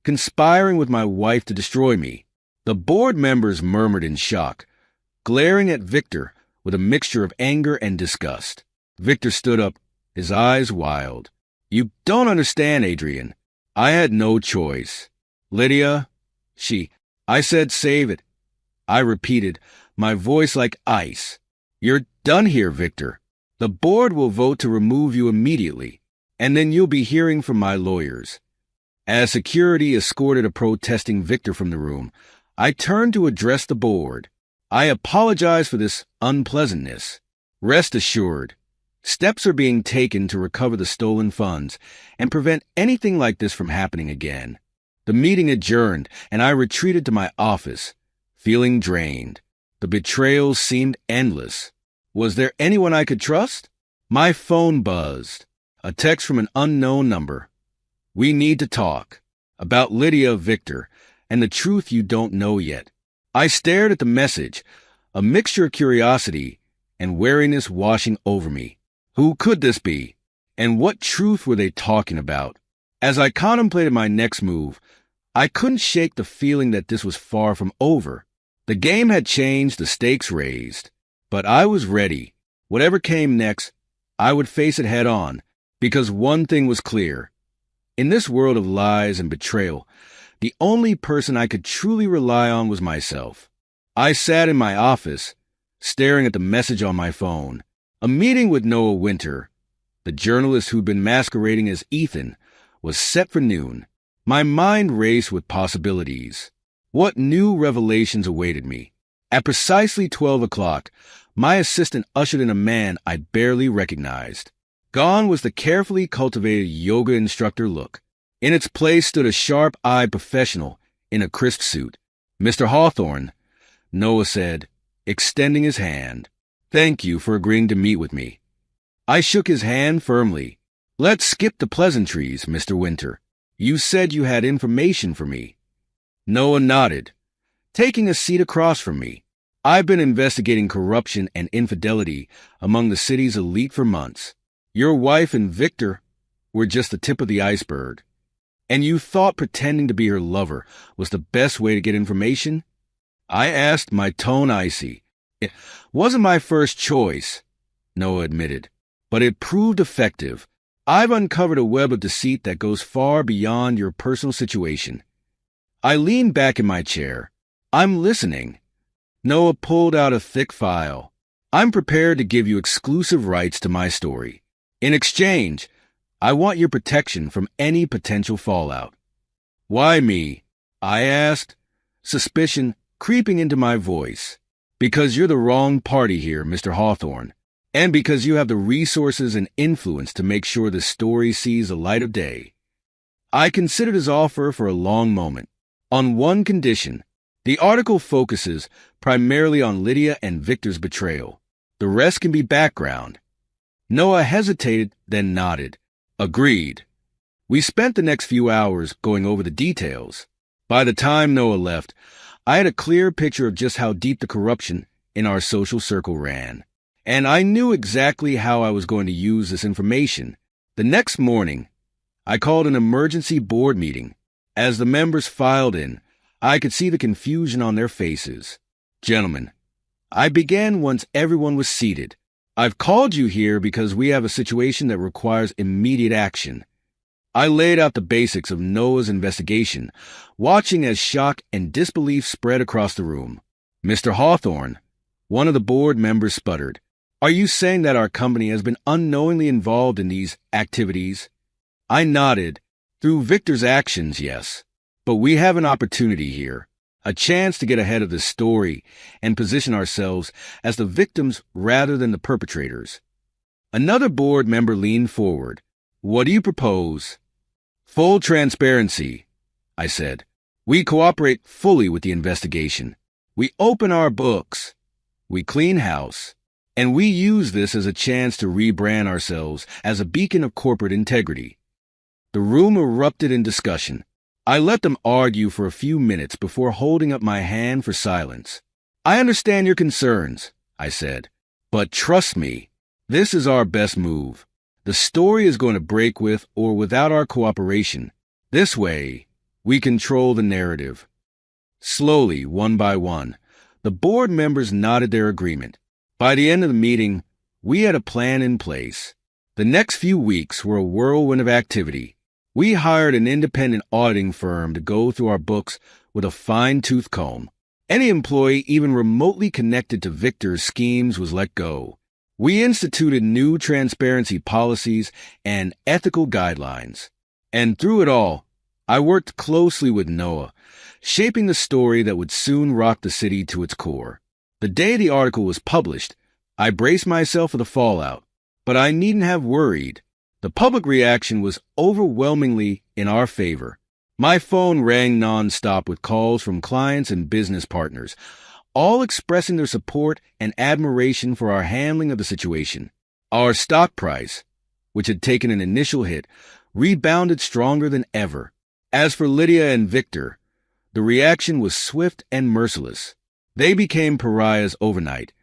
conspiring with my wife to destroy me. The board members murmured in shock, glaring at Victor with a mixture of anger and disgust. Victor stood up, his eyes wild. You don't understand, Adrian. I had no choice. Lydia, I said save it. I repeated, my voice like ice. You're done here, Victor. The board will vote to remove you immediately, and then you'll be hearing from my lawyers. As security escorted a protesting Victor from the room, I turned to address the board. I apologize for this unpleasantness. Rest assured, steps are being taken to recover the stolen funds and prevent anything like this from happening again. The meeting adjourned, and I retreated to my office, feeling drained. The betrayal seemed endless. Was there anyone I could trust? My phone buzzed. A text from an unknown number. We need to talk. About Lydia, Victor, and the truth you don't know yet. I stared at the message, a mixture of curiosity and wariness washing over me. Who could this be? And what truth were they talking about? As I contemplated my next move, I couldn't shake the feeling that this was far from over. The game had changed, the stakes raised. But I was ready. Whatever came next, I would face it head on, because one thing was clear. In this world of lies and betrayal, the only person I could truly rely on was myself. I sat in my office, staring at the message on my phone. A meeting with Noah Winter, the journalist who'd been masquerading as Ethan, was set for noon. My mind raced with possibilities. What new revelations awaited me? At precisely 12 o'clock, my assistant ushered in a man I barely recognized. Gone was the carefully cultivated yoga instructor look. In its place stood a sharp-eyed professional in a crisp suit. "Mr. Hawthorne," Noah said, extending his hand. "Thank you for agreeing to meet with me." I shook his hand firmly. "Let's skip the pleasantries, Mr. Winter. You said you had information for me." Noah nodded, taking a seat across from me. "I've been investigating corruption and infidelity among the city's elite for months. Your wife and Victor were just the tip of the iceberg. And you thought pretending to be her lover was the best way to get information?" I asked, my tone icy. "It wasn't my first choice," Noah admitted, "but it proved effective. I've uncovered a web of deceit that goes far beyond your personal situation." I leaned back in my chair. "I'm listening." Noah pulled out a thick file. "I'm prepared to give you exclusive rights to my story. In exchange, I want your protection from any potential fallout." "Why me?" I asked, suspicion creeping into my voice. "Because you're the wrong party here, Mr. Hawthorne, and because you have the resources and influence to make sure the story sees the light of day." I considered his offer for a long moment. On one condition: the article focuses primarily on Lydia and Victor's betrayal. The rest can be background. Noah hesitated, then nodded. "Agreed." We spent the next few hours going over the details. By the time Noah left, I had a clear picture of just how deep the corruption in our social circle ran. And I knew exactly how I was going to use this information. The next morning, I called an emergency board meeting. As the members filed in, I could see the confusion on their faces. "Gentlemen," I began once everyone was seated, "I've called you here because we have a situation that requires immediate action." I laid out the basics of Noah's investigation, watching as shock and disbelief spread across the room. "Mr. Hawthorne," one of the board members sputtered, "are you saying that our company has been unknowingly involved in these activities?" I nodded. "Through Victor's actions, yes. But we have an opportunity here, a chance to get ahead of the story and position ourselves as the victims rather than the perpetrators." Another board member leaned forward. "What do you propose?" "Full transparency," I said. "We cooperate fully with the investigation. We open our books. We clean house. And we use this as a chance to rebrand ourselves as a beacon of corporate integrity." The room erupted in discussion. I let them argue for a few minutes before holding up my hand for silence. "I understand your concerns," I said, "but trust me, this is our best move. The story is going to break with or without our cooperation. This way, we control the narrative." Slowly, one by one, the board members nodded their agreement. By the end of the meeting, we had a plan in place. The next few weeks were a whirlwind of activity. We hired an independent auditing firm to go through our books with a fine-tooth comb. Any employee even remotely connected to Victor's schemes was let go. We instituted new transparency policies and ethical guidelines. And through it all, I worked closely with Noah, shaping the story that would soon rock the city to its core. The day the article was published, I braced myself for the fallout, but I needn't have worried. The public reaction was overwhelmingly in our favor. My phone rang nonstop with calls from clients and business partners, all expressing their support and admiration for our handling of the situation. Our stock price, which had taken an initial hit, rebounded stronger than ever. As for Lydia and Victor, the reaction was swift and merciless. They became pariahs overnight,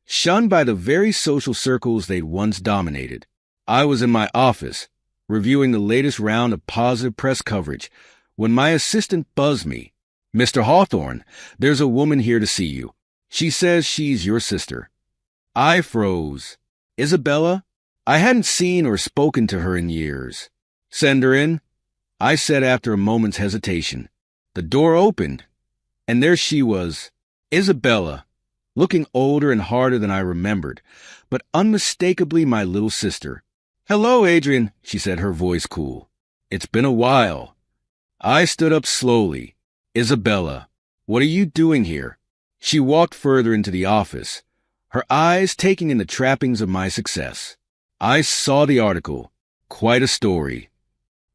shunned by the very social circles they'd once dominated. I was in my office, reviewing the latest round of positive press coverage, when my assistant buzzed me. Mr. Hawthorne, there's a woman here to see you. She says she's your sister. I froze. Isabella? I hadn't seen or spoken to her in years. Send her in, I said after a moment's hesitation. The door opened, and there she was, Isabella, looking older and harder than I remembered, but unmistakably my little sister. Hello, Adrian, she said, her voice cool. It's been a while. I stood up slowly. Isabella, what are you doing here? She walked further into the office, her eyes taking in the trappings of my success. I saw the article. Quite a story.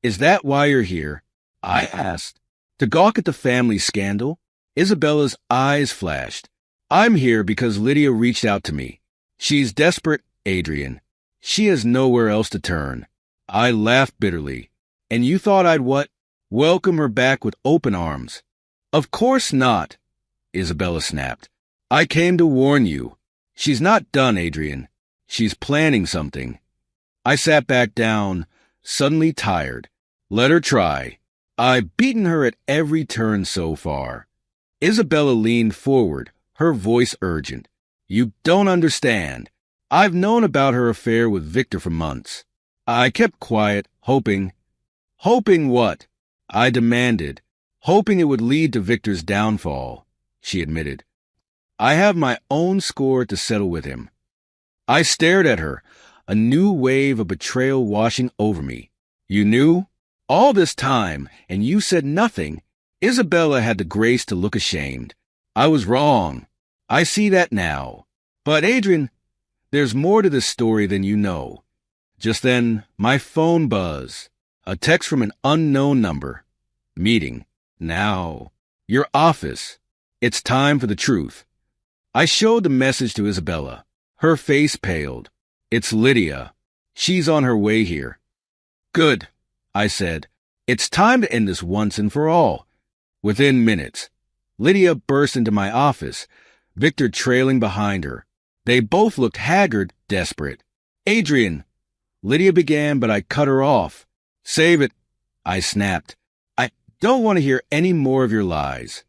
Is that why you're here? I asked. To gawk at the family scandal? Isabella's eyes flashed. I'm here because Lydia reached out to me. She's desperate, Adrian. She has nowhere else to turn. I laughed bitterly. And you thought I'd what? Welcome her back with open arms. Of course not, Isabella snapped. I came to warn you. She's not done, Adrian. She's planning something. I sat back down, suddenly tired. Let her try. I've beaten her at every turn so far. Isabella leaned forward, her voice urgent. You don't understand. I've known about her affair with Victor for months. I kept quiet, hoping. Hoping what? I demanded. Hoping it would lead to Victor's downfall, she admitted. I have my own score to settle with him. I stared at her, a new wave of betrayal washing over me. You knew? All this time, and you said nothing. Isabella had the grace to look ashamed. I was wrong. I see that now. But, Adrian, there's more to this story than you know. Just then, my phone buzzed. A text from an unknown number. Meeting. Now. Your office. It's time for the truth. I showed the message to Isabella. Her face paled. It's Lydia. She's on her way here. Good, I said. It's time to end this once and for all. Within minutes, Lydia burst into my office, Victor trailing behind her. They both looked haggard, desperate. Adrian, Lydia began, but I cut her off. Save it, I snapped. I don't want to hear any more of your lies.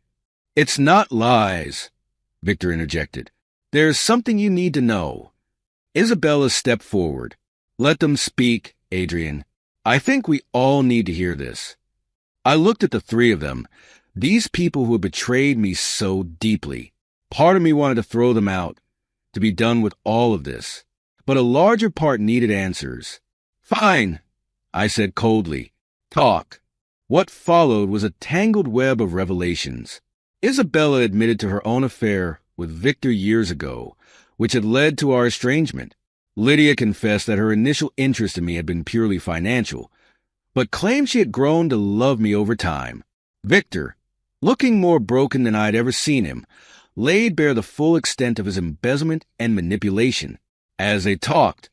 It's not lies, Victor interjected. There's something you need to know. Isabella stepped forward. Let them speak, Adrian. I think we all need to hear this. I looked at the three of them, these people who had betrayed me so deeply. Part of me wanted to throw them out, to be done with all of this. But a larger part needed answers. Fine, I said coldly. Talk. What followed was a tangled web of revelations. Isabella admitted to her own affair with Victor years ago, which had led to our estrangement. Lydia confessed that her initial interest in me had been purely financial, but claimed she had grown to love me over time. Victor, looking more broken than I'd ever seen him, laid bare the full extent of his embezzlement and manipulation. As they talked,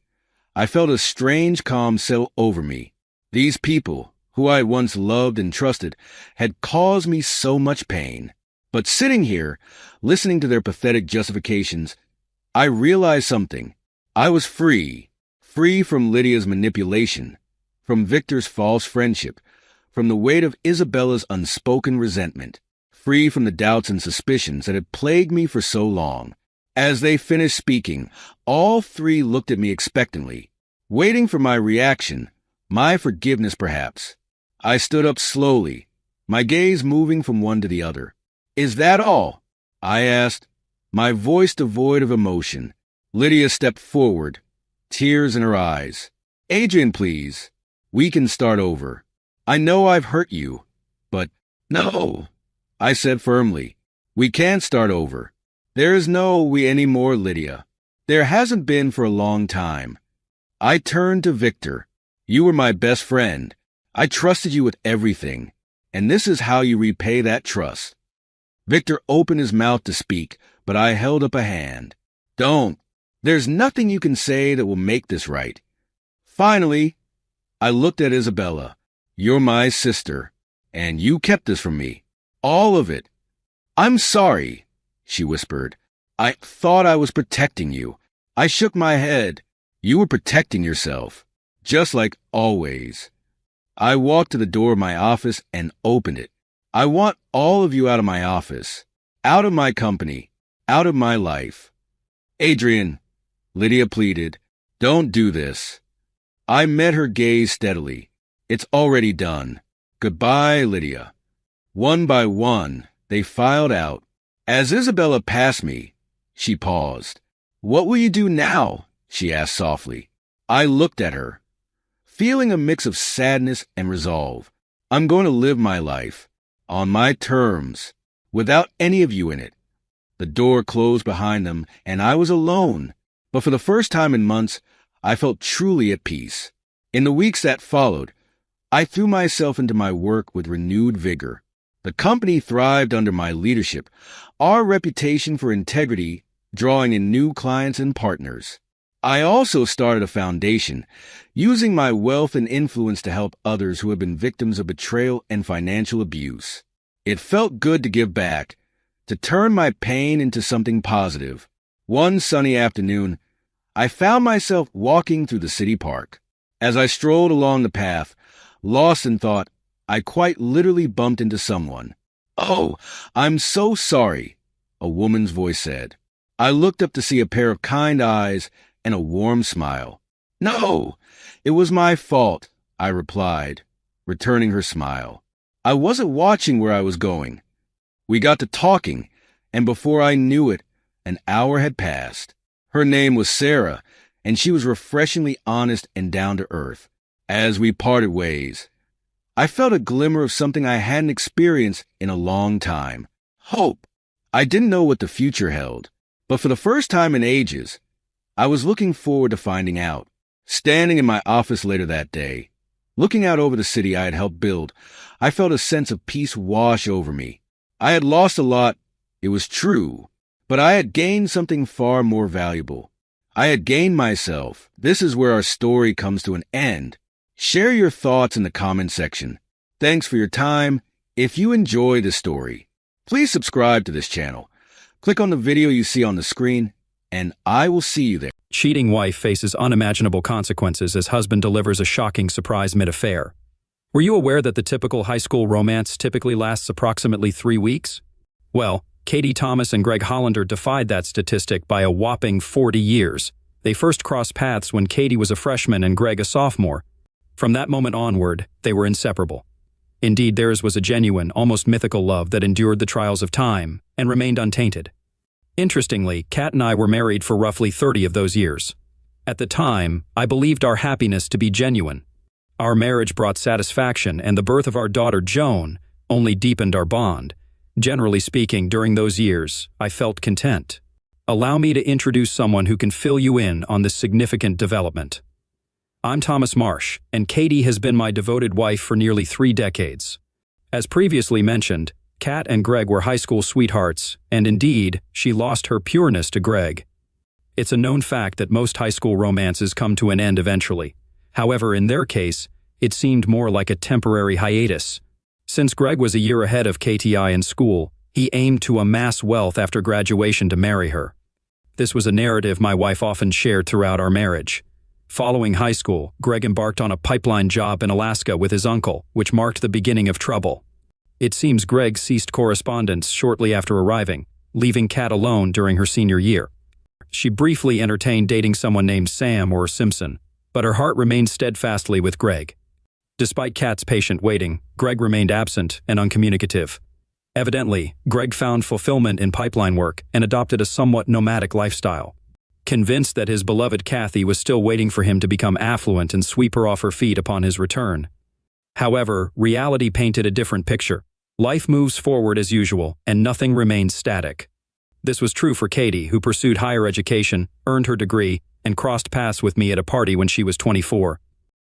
I felt a strange calm settle over me. These people, who I had once loved and trusted, had caused me so much pain. But sitting here, listening to their pathetic justifications, I realized something. I was free from Lydia's manipulation, from Victor's false friendship, from the weight of Isabella's unspoken resentment, free from the doubts and suspicions that had plagued me for so long. As they finished speaking, all three looked at me expectantly, waiting for my reaction, my forgiveness perhaps. I stood up slowly, my gaze moving from one to the other. Is that all? I asked, my voice devoid of emotion. Lydia stepped forward, tears in her eyes. Adrian, please. We can start over. I know I've hurt you, but no, I said firmly. We can't start over. There is no we anymore, Lydia. There hasn't been for a long time. I turned to Victor. You were my best friend. I trusted you with everything, and this is how you repay that trust. Victor opened his mouth to speak, but I held up a hand. Don't. There's nothing you can say that will make this right. Finally, I looked at Isabella. You're my sister, and you kept this from me. All of it. I'm sorry, she whispered. I thought I was protecting you. I shook my head. You were protecting yourself, just like always. I walked to the door of my office and opened it. I want all of you out of my office, out of my company, out of my life. Adrian, Lydia pleaded, don't do this. I met her gaze steadily. It's already done. Goodbye, Lydia. One by one, they filed out. As Isabella passed me, she paused. What will you do now? She asked softly. I looked at her, feeling a mix of sadness and resolve. I'm going to live my life, on my terms, without any of you in it. The door closed behind them, and I was alone. But for the first time in months, I felt truly at peace. In the weeks that followed, I threw myself into my work with renewed vigor. The company thrived under my leadership, our reputation for integrity drawing in new clients and partners. I also started a foundation, using my wealth and influence to help others who have been victims of betrayal and financial abuse. It felt good to give back, to turn my pain into something positive. One sunny afternoon, I found myself walking through the city park. As I strolled along the path, lost in thought, I quite literally bumped into someone. "Oh, I'm so sorry," a woman's voice said. I looked up to see a pair of kind eyes and a warm smile. "No, it was my fault," I replied, returning her smile. I wasn't watching where I was going. We got to talking, and before I knew it, an hour had passed. Her name was Sarah, and she was refreshingly honest and down to earth. As we parted ways, I felt a glimmer of something I hadn't experienced in a long time. Hope. I didn't know what the future held, but for the first time in ages, I was looking forward to finding out. Standing in my office later that day, looking out over the city I had helped build, I felt a sense of peace wash over me. I had lost a lot, it was true, but I had gained something far more valuable. I had gained myself. This is where our story comes to an end. Share your thoughts in the comment section. Thanks for your time. If you enjoy this story, please subscribe to this channel. Click on the video you see on the screen, and I will see you there. Cheating wife faces unimaginable consequences as husband delivers a shocking surprise mid-affair. Were you aware that the typical high school romance typically lasts approximately 3 weeks? Well, Katie Thomas and Greg Hollander defied that statistic by a whopping 40 years. They first crossed paths when Katie was a freshman and Greg a sophomore. From that moment onward, they were inseparable. Indeed, theirs was a genuine, almost mythical love that endured the trials of time and remained untainted. Interestingly, Kat and I were married for roughly 30 of those years. At the time, I believed our happiness to be genuine. Our marriage brought satisfaction, and the birth of our daughter Joan only deepened our bond. Generally speaking, during those years, I felt content. Allow me to introduce someone who can fill you in on this significant development. I'm Thomas Marsh, and Katie has been my devoted wife for nearly 3 decades. As previously mentioned, Kat and Greg were high school sweethearts, and indeed, she lost her pureness to Greg. It's a known fact that most high school romances come to an end eventually. However, in their case, it seemed more like a temporary hiatus. Since Greg was a year ahead of KTI in school, he aimed to amass wealth after graduation to marry her. This was a narrative my wife often shared throughout our marriage. Following high school, Greg embarked on a pipeline job in Alaska with his uncle, which marked the beginning of trouble. It seems Greg ceased correspondence shortly after arriving, leaving Kat alone during her senior year. She briefly entertained dating someone named Sam or Simpson, but her heart remained steadfastly with Greg. Despite Kat's patient waiting, Greg remained absent and uncommunicative. Evidently, Greg found fulfillment in pipeline work and adopted a somewhat nomadic lifestyle. Convinced that his beloved Kathy was still waiting for him to become affluent and sweep her off her feet upon his return. However, reality painted a different picture. Life moves forward as usual, and nothing remains static. This was true for Katie, who pursued higher education, earned her degree, and crossed paths with me at a party when she was 24.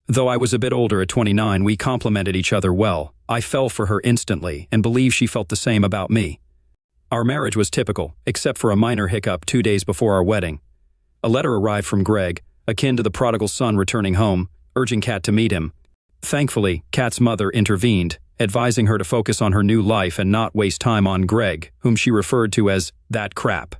Though I was a bit older at 29, we complemented each other well. I fell for her instantly and believe she felt the same about me. Our marriage was typical, except for a minor hiccup 2 days before our wedding. A letter arrived from Greg, akin to the prodigal son returning home, urging Kat to meet him. Thankfully, Kat's mother intervened, advising her to focus on her new life and not waste time on Greg, whom she referred to as that crap.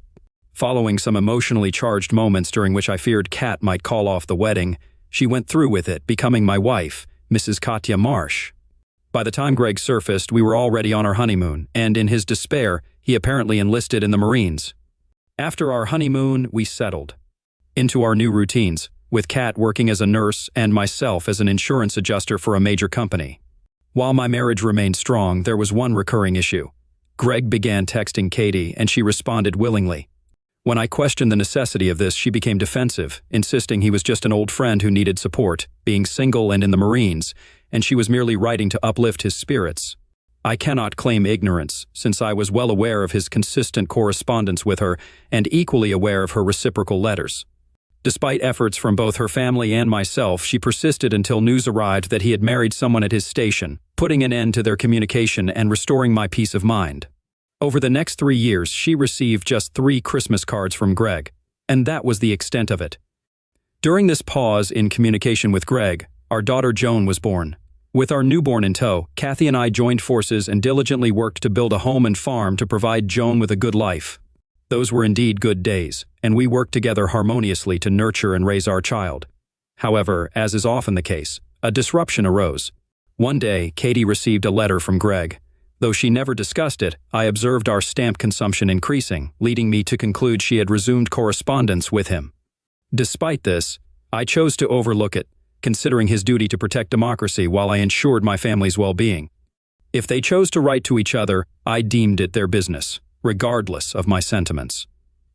Following some emotionally charged moments during which I feared Kat might call off the wedding, she went through with it, becoming my wife, Mrs. Katya Marsh. By the time Greg surfaced, we were already on our honeymoon, and in his despair, he apparently enlisted in the Marines. After our honeymoon, we settled into our new routines, with Kat working as a nurse and myself as an insurance adjuster for a major company. While my marriage remained strong, there was one recurring issue. Greg began texting Katie, and she responded willingly. When I questioned the necessity of this, she became defensive, insisting he was just an old friend who needed support, being single and in the Marines, and she was merely writing to uplift his spirits. I cannot claim ignorance, since I was well aware of his consistent correspondence with her and equally aware of her reciprocal letters. Despite efforts from both her family and myself, she persisted until news arrived that he had married someone at his station, putting an end to their communication and restoring my peace of mind. Over the next 3 years, she received just 3 Christmas cards from Greg, and that was the extent of it. During this pause in communication with Greg, our daughter Joan was born. With our newborn in tow, Kathy and I joined forces and diligently worked to build a home and farm to provide Joan with a good life. Those were indeed good days, and we worked together harmoniously to nurture and raise our child. However, as is often the case, a disruption arose. One day, Katie received a letter from Greg. Though she never discussed it, I observed our stamp consumption increasing, leading me to conclude she had resumed correspondence with him. Despite this, I chose to overlook it, considering his duty to protect democracy while I ensured my family's well-being. If they chose to write to each other, I deemed it their business, regardless of my sentiments.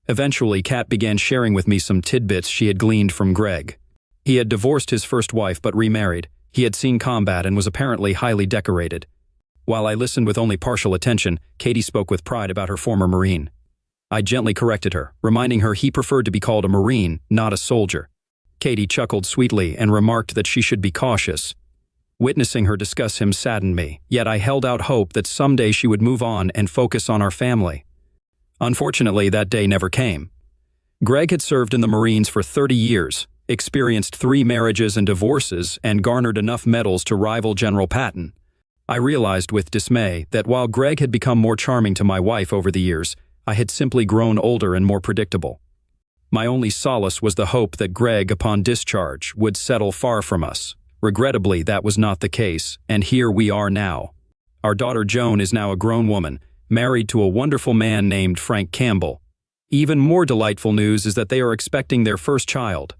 Eventually, Kat began sharing with me some tidbits she had gleaned from Greg. He had divorced his first wife but remarried. He had seen combat and was apparently highly decorated. While I listened with only partial attention, Katie spoke with pride about her former Marine. I gently corrected her, reminding her he preferred to be called a Marine, not a soldier. Katie chuckled sweetly and remarked that she should be cautious. Witnessing her discuss him saddened me, yet I held out hope that someday she would move on and focus on our family. Unfortunately, that day never came. Greg had served in the Marines for 30 years, experienced 3 marriages and divorces, and garnered enough medals to rival General Patton. I realized with dismay that while Greg had become more charming to my wife over the years, I had simply grown older and more predictable. My only solace was the hope that Greg, upon discharge, would settle far from us. Regrettably, that was not the case, and here we are now. Our daughter Joan is now a grown woman, married to a wonderful man named Frank Campbell. Even more delightful news is that they are expecting their first child.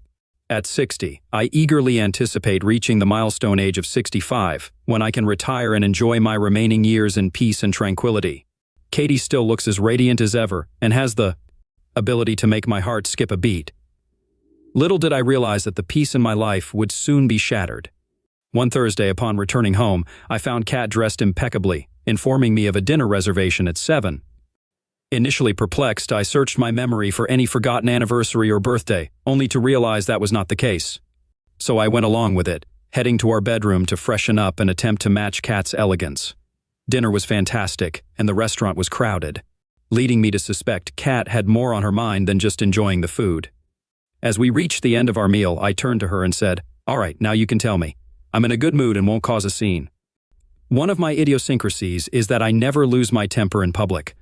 At 60, I eagerly anticipate reaching the milestone age of 65, when I can retire and enjoy my remaining years in peace and tranquility. Katie still looks as radiant as ever and has the ability to make my heart skip a beat. Little did I realize that the peace in my life would soon be shattered. One Thursday, upon returning home, I found Kat dressed impeccably, informing me of a dinner reservation at 7. Initially perplexed, I searched my memory for any forgotten anniversary or birthday, only to realize that was not the case. So I went along with it, heading to our bedroom to freshen up and attempt to match Kat's elegance. Dinner was fantastic, and the restaurant was crowded, leading me to suspect Kat had more on her mind than just enjoying the food. As we reached the end of our meal, I turned to her and said, "All right, now you can tell me. I'm in a good mood and won't cause a scene." One of my idiosyncrasies is that I never lose my temper in public.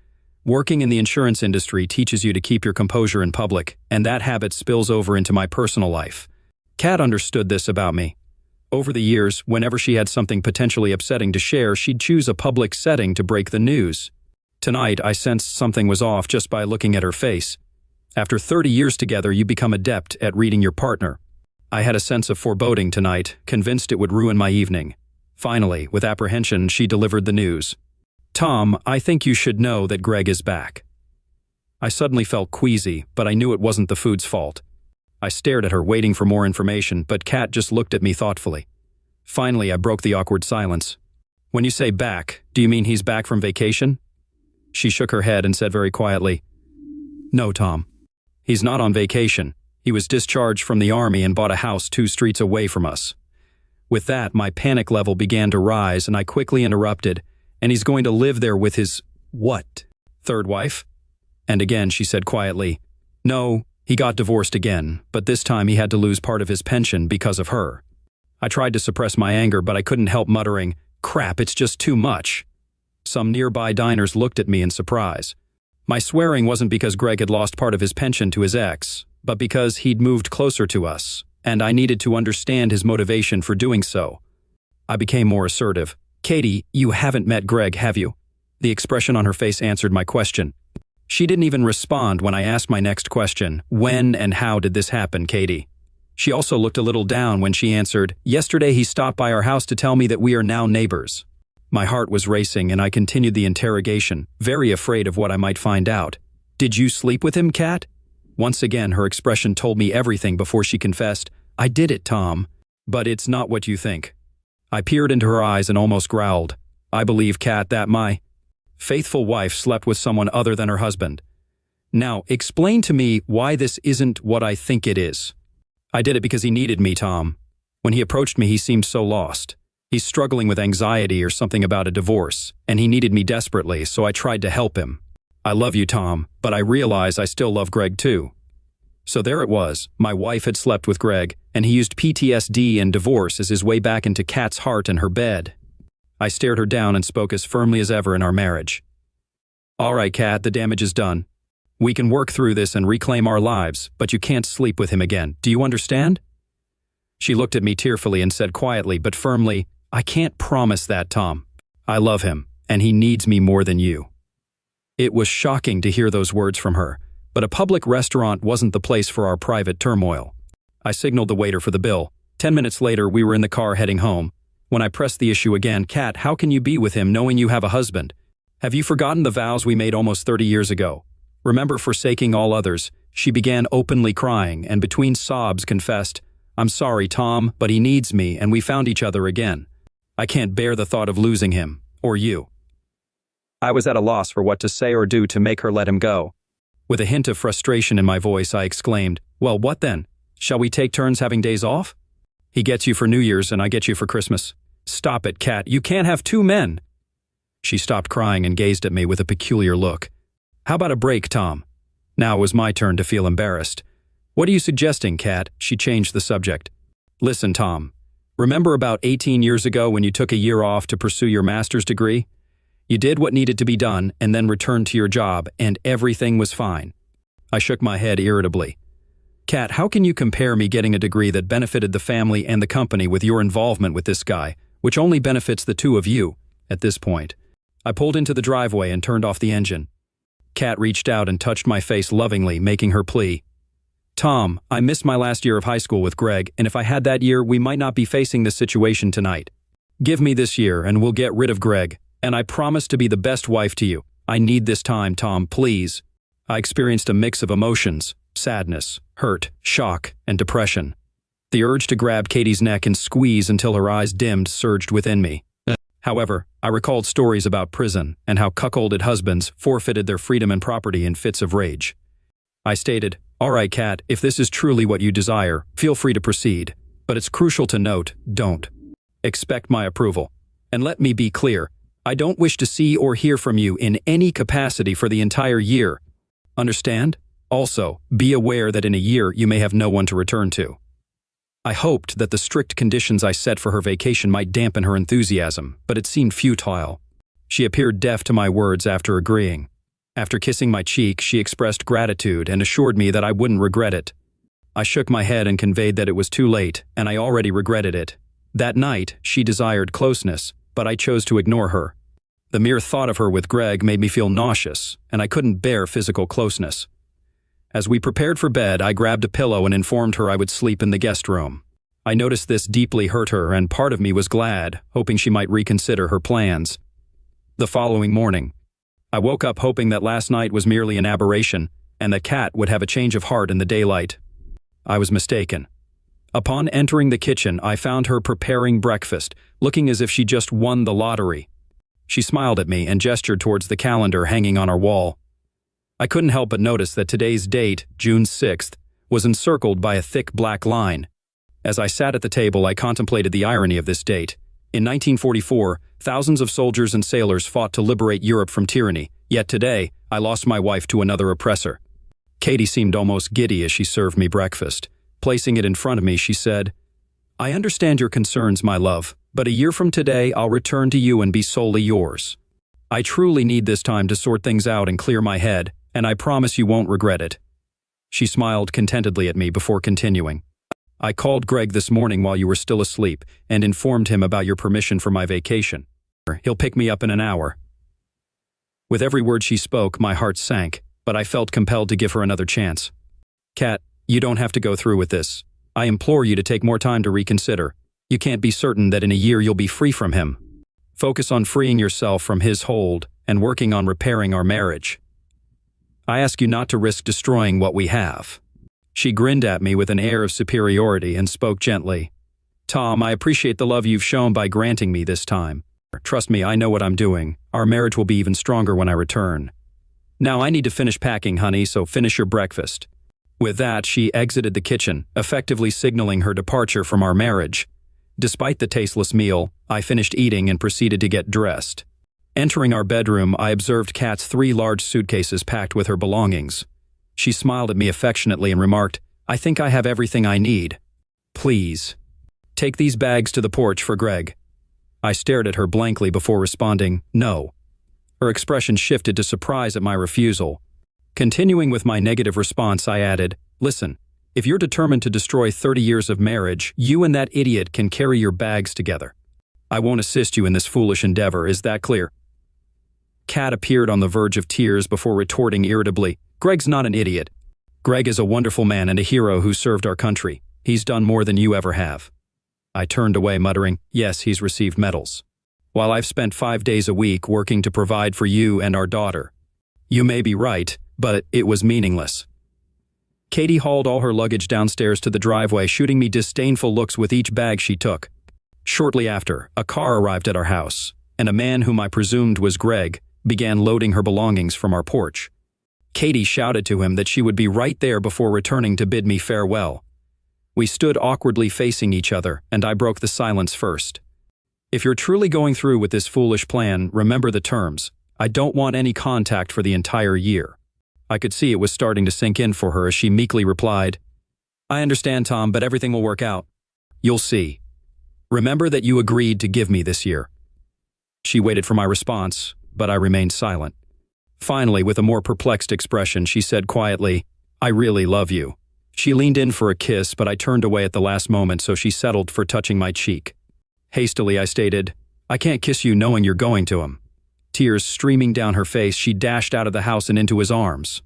Working in the insurance industry teaches you to keep your composure in public, and that habit spills over into my personal life. Kat understood this about me. Over the years, whenever she had something potentially upsetting to share, she'd choose a public setting to break the news. Tonight, I sensed something was off just by looking at her face. After 30 years together, you become adept at reading your partner. I had a sense of foreboding tonight, convinced it would ruin my evening. Finally, with apprehension, she delivered the news. "Tom, I think you should know that Greg is back." I suddenly felt queasy, but I knew it wasn't the food's fault. I stared at her, waiting for more information, but Kat just looked at me thoughtfully. Finally, I broke the awkward silence. "When you say back, do you mean he's back from vacation?" She shook her head and said very quietly, "No, Tom. He's not on vacation. He was discharged from the army and bought a house 2 streets away from us." With that, my panic level began to rise, and I quickly interrupted, "And he's going to live there with his, what, 3rd wife?" And again she said quietly, "No, he got divorced again, but this time he had to lose part of his pension because of her." I tried to suppress my anger, but I couldn't help muttering, "Crap, it's just too much." Some nearby diners looked at me in surprise. My swearing wasn't because Greg had lost part of his pension to his ex, but because he'd moved closer to us, and I needed to understand his motivation for doing so. I became more assertive. Katie, you haven't met Greg, have you? The expression on her face answered my question. She didn't even respond when I asked my next question. When and how did this happen, Katie? She also looked a little down when she answered, yesterday he stopped by our house to tell me that we are now neighbors. My heart was racing and I continued the interrogation, very afraid of what I might find out. Did you sleep with him, Kat? Once again, her expression told me everything before she confessed, I did it, Tom. But it's not what you think. I peered into her eyes and almost growled. I believe, Kat, that my faithful wife slept with someone other than her husband. Now, explain to me why this isn't what I think it is. I did it because he needed me, Tom. When he approached me, he seemed so lost. He's struggling with anxiety or something about a divorce, and he needed me desperately, so I tried to help him. I love you, Tom, but I realize I still love Greg too. So there it was. My wife had slept with Greg, and he used PTSD and divorce as his way back into Kat's heart and her bed. I stared her down and spoke as firmly as ever in our marriage. All right, Kat, the damage is done. We can work through this and reclaim our lives, but you can't sleep with him again. Do you understand? She looked at me tearfully and said quietly but firmly, I can't promise that, Tom. I love him, and he needs me more than you. It was shocking to hear those words from her, but a public restaurant wasn't the place for our private turmoil. I signaled the waiter for the bill. 10 minutes later, we were in the car heading home. When I pressed the issue again, Kat, how can you be with him knowing you have a husband? Have you forgotten the vows we made almost 30 years ago? Remember forsaking all others? She began openly crying and between sobs confessed, I'm sorry, Tom, but he needs me and we found each other again. I can't bear the thought of losing him, or you. I was at a loss for what to say or do to make her let him go. With a hint of frustration in my voice, I exclaimed, well, what then? Shall we take turns having days off? He gets you for New Year's and I get you for Christmas. Stop it, Kat, you can't have two men. She stopped crying and gazed at me with a peculiar look. How about a break, Tom? Now it was my turn to feel embarrassed. What are you suggesting, Kat? She changed the subject. Listen, Tom. Remember about 18 years ago when you took a year off to pursue your master's degree? You did what needed to be done and then returned to your job, and everything was fine. I shook my head irritably. Kat, how can you compare me getting a degree that benefited the family and the company with your involvement with this guy, which only benefits the two of you, at this point? I pulled into the driveway and turned off the engine. Kat reached out and touched my face lovingly, making her plea. Tom, I missed my last year of high school with Greg, and if I had that year, we might not be facing this situation tonight. Give me this year and we'll get rid of Greg, and I promise to be the best wife to you. I need this time, Tom, please. I experienced a mix of emotions, sadness, hurt, shock, and depression. The urge to grab Katie's neck and squeeze until her eyes dimmed surged within me. However, I recalled stories about prison and how cuckolded husbands forfeited their freedom and property in fits of rage. I stated, all right, Kat, if this is truly what you desire, feel free to proceed. But it's crucial to note, don't expect my approval. And let me be clear, I don't wish to see or hear from you in any capacity for the entire year. Understand? Also, be aware that in a year you may have no one to return to. I hoped that the strict conditions I set for her vacation might dampen her enthusiasm, but it seemed futile. She appeared deaf to my words after agreeing. After kissing my cheek, she expressed gratitude and assured me that I wouldn't regret it. I shook my head and conveyed that it was too late, and I already regretted it. That night, she desired closeness, but I chose to ignore her. The mere thought of her with Greg made me feel nauseous, and I couldn't bear physical closeness. As we prepared for bed, I grabbed a pillow and informed her I would sleep in the guest room. I noticed this deeply hurt her, and part of me was glad, hoping she might reconsider her plans. The following morning, I woke up hoping that last night was merely an aberration, and that Kat would have a change of heart in the daylight. I was mistaken. Upon entering the kitchen, I found her preparing breakfast, looking as if she just won the lottery. She smiled at me and gestured towards the calendar hanging on our wall. I couldn't help but notice that today's date, June 6th, was encircled by a thick black line. As I sat at the table, I contemplated the irony of this date. In 1944, thousands of soldiers and sailors fought to liberate Europe from tyranny, yet today, I lost my wife to another oppressor. Katie seemed almost giddy as she served me breakfast. Placing it in front of me, she said, I understand your concerns, my love, but a year from today, I'll return to you and be solely yours. I truly need this time to sort things out and clear my head, and I promise you won't regret it. She smiled contentedly at me before continuing. I called Greg this morning while you were still asleep and informed him about your permission for my vacation. He'll pick me up in an hour." With every word she spoke, my heart sank, but I felt compelled to give her another chance. "Kat, you don't have to go through with this. I implore you to take more time to reconsider. You can't be certain that in a year you'll be free from him. Focus on freeing yourself from his hold and working on repairing our marriage. I ask you not to risk destroying what we have." She grinned at me with an air of superiority and spoke gently. "Tom, I appreciate the love you've shown by granting me this time. Trust me, I know what I'm doing. Our marriage will be even stronger when I return. Now I need to finish packing, honey, so finish your breakfast." With that, she exited the kitchen, effectively signaling her departure from our marriage. Despite the tasteless meal, I finished eating and proceeded to get dressed. Entering our bedroom, I observed Kat's 3 large suitcases packed with her belongings. She smiled at me affectionately and remarked, "I think I have everything I need. Please, take these bags to the porch for Greg." I stared at her blankly before responding, "No." Her expression shifted to surprise at my refusal. Continuing with my negative response, I added, "Listen, if you're determined to destroy 30 years of marriage, you and that idiot can carry your bags together. I won't assist you in this foolish endeavor, is that clear?" Kat appeared on the verge of tears before retorting irritably, "Greg's not an idiot. Greg is a wonderful man and a hero who served our country. He's done more than you ever have." I turned away, muttering, "Yes, he's received medals. While I've spent 5 days a week working to provide for you and our daughter. You may be right, but it was meaningless." Katie hauled all her luggage downstairs to the driveway, shooting me disdainful looks with each bag she took. Shortly after, a car arrived at our house, and a man whom I presumed was Greg began loading her belongings from our porch. Katie shouted to him that she would be right there before returning to bid me farewell. We stood awkwardly facing each other, and I broke the silence first. "If you're truly going through with this foolish plan, remember the terms. I don't want any contact for the entire year." I could see it was starting to sink in for her as she meekly replied, "I understand, Tom, but everything will work out. You'll see. Remember that you agreed to give me this year." She waited for my response, but I remained silent. Finally, with a more perplexed expression, she said quietly, "I really love you." She leaned in for a kiss, but I turned away at the last moment, so she settled for touching my cheek. Hastily, I stated, "I can't kiss you knowing you're going to him." Tears streaming down her face, she dashed out of the house and into his arms.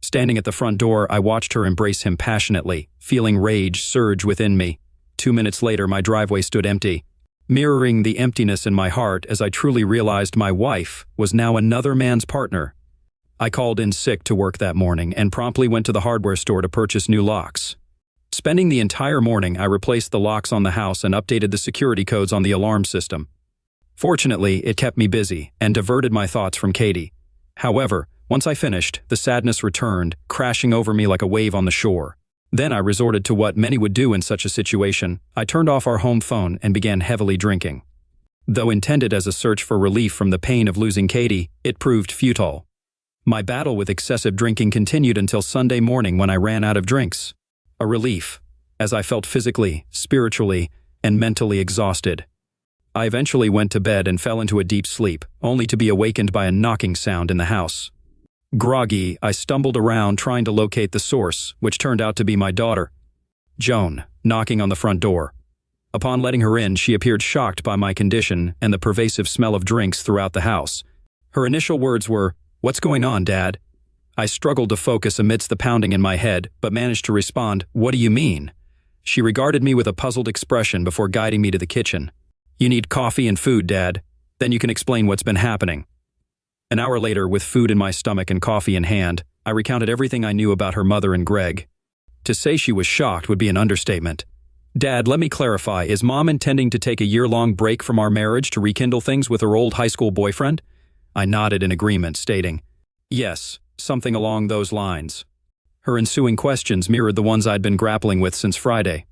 Standing at the front door, I watched her embrace him passionately, feeling rage surge within me. 2 minutes later, my driveway stood empty, mirroring the emptiness in my heart as I truly realized my wife was now another man's partner. I called in sick to work that morning and promptly went to the hardware store to purchase new locks. Spending the entire morning, I replaced the locks on the house and updated the security codes on the alarm system. Fortunately, it kept me busy and diverted my thoughts from Katie. However, once I finished, the sadness returned, crashing over me like a wave on the shore. Then I resorted to what many would do in such a situation. I turned off our home phone and began heavily drinking. Though intended as a search for relief from the pain of losing Katie, it proved futile. My battle with excessive drinking continued until Sunday morning when I ran out of drinks. A relief, as I felt physically, spiritually, and mentally exhausted. I eventually went to bed and fell into a deep sleep, only to be awakened by a knocking sound in the house. Groggy, I stumbled around trying to locate the source, which turned out to be my daughter, Joan, knocking on the front door. Upon letting her in, she appeared shocked by my condition and the pervasive smell of drinks throughout the house. Her initial words were, "What's going on, Dad?" I struggled to focus amidst the pounding in my head, but managed to respond, "What do you mean?" She regarded me with a puzzled expression before guiding me to the kitchen. "You need coffee and food, Dad. Then you can explain what's been happening." An hour later, with food in my stomach and coffee in hand, I recounted everything I knew about her mother and Greg. To say she was shocked would be an understatement. "Dad, let me clarify, is Mom intending to take a year-long break from our marriage to rekindle things with her old high school boyfriend?" I nodded in agreement, stating, "Yes, something along those lines." Her ensuing questions mirrored the ones I'd been grappling with since Friday.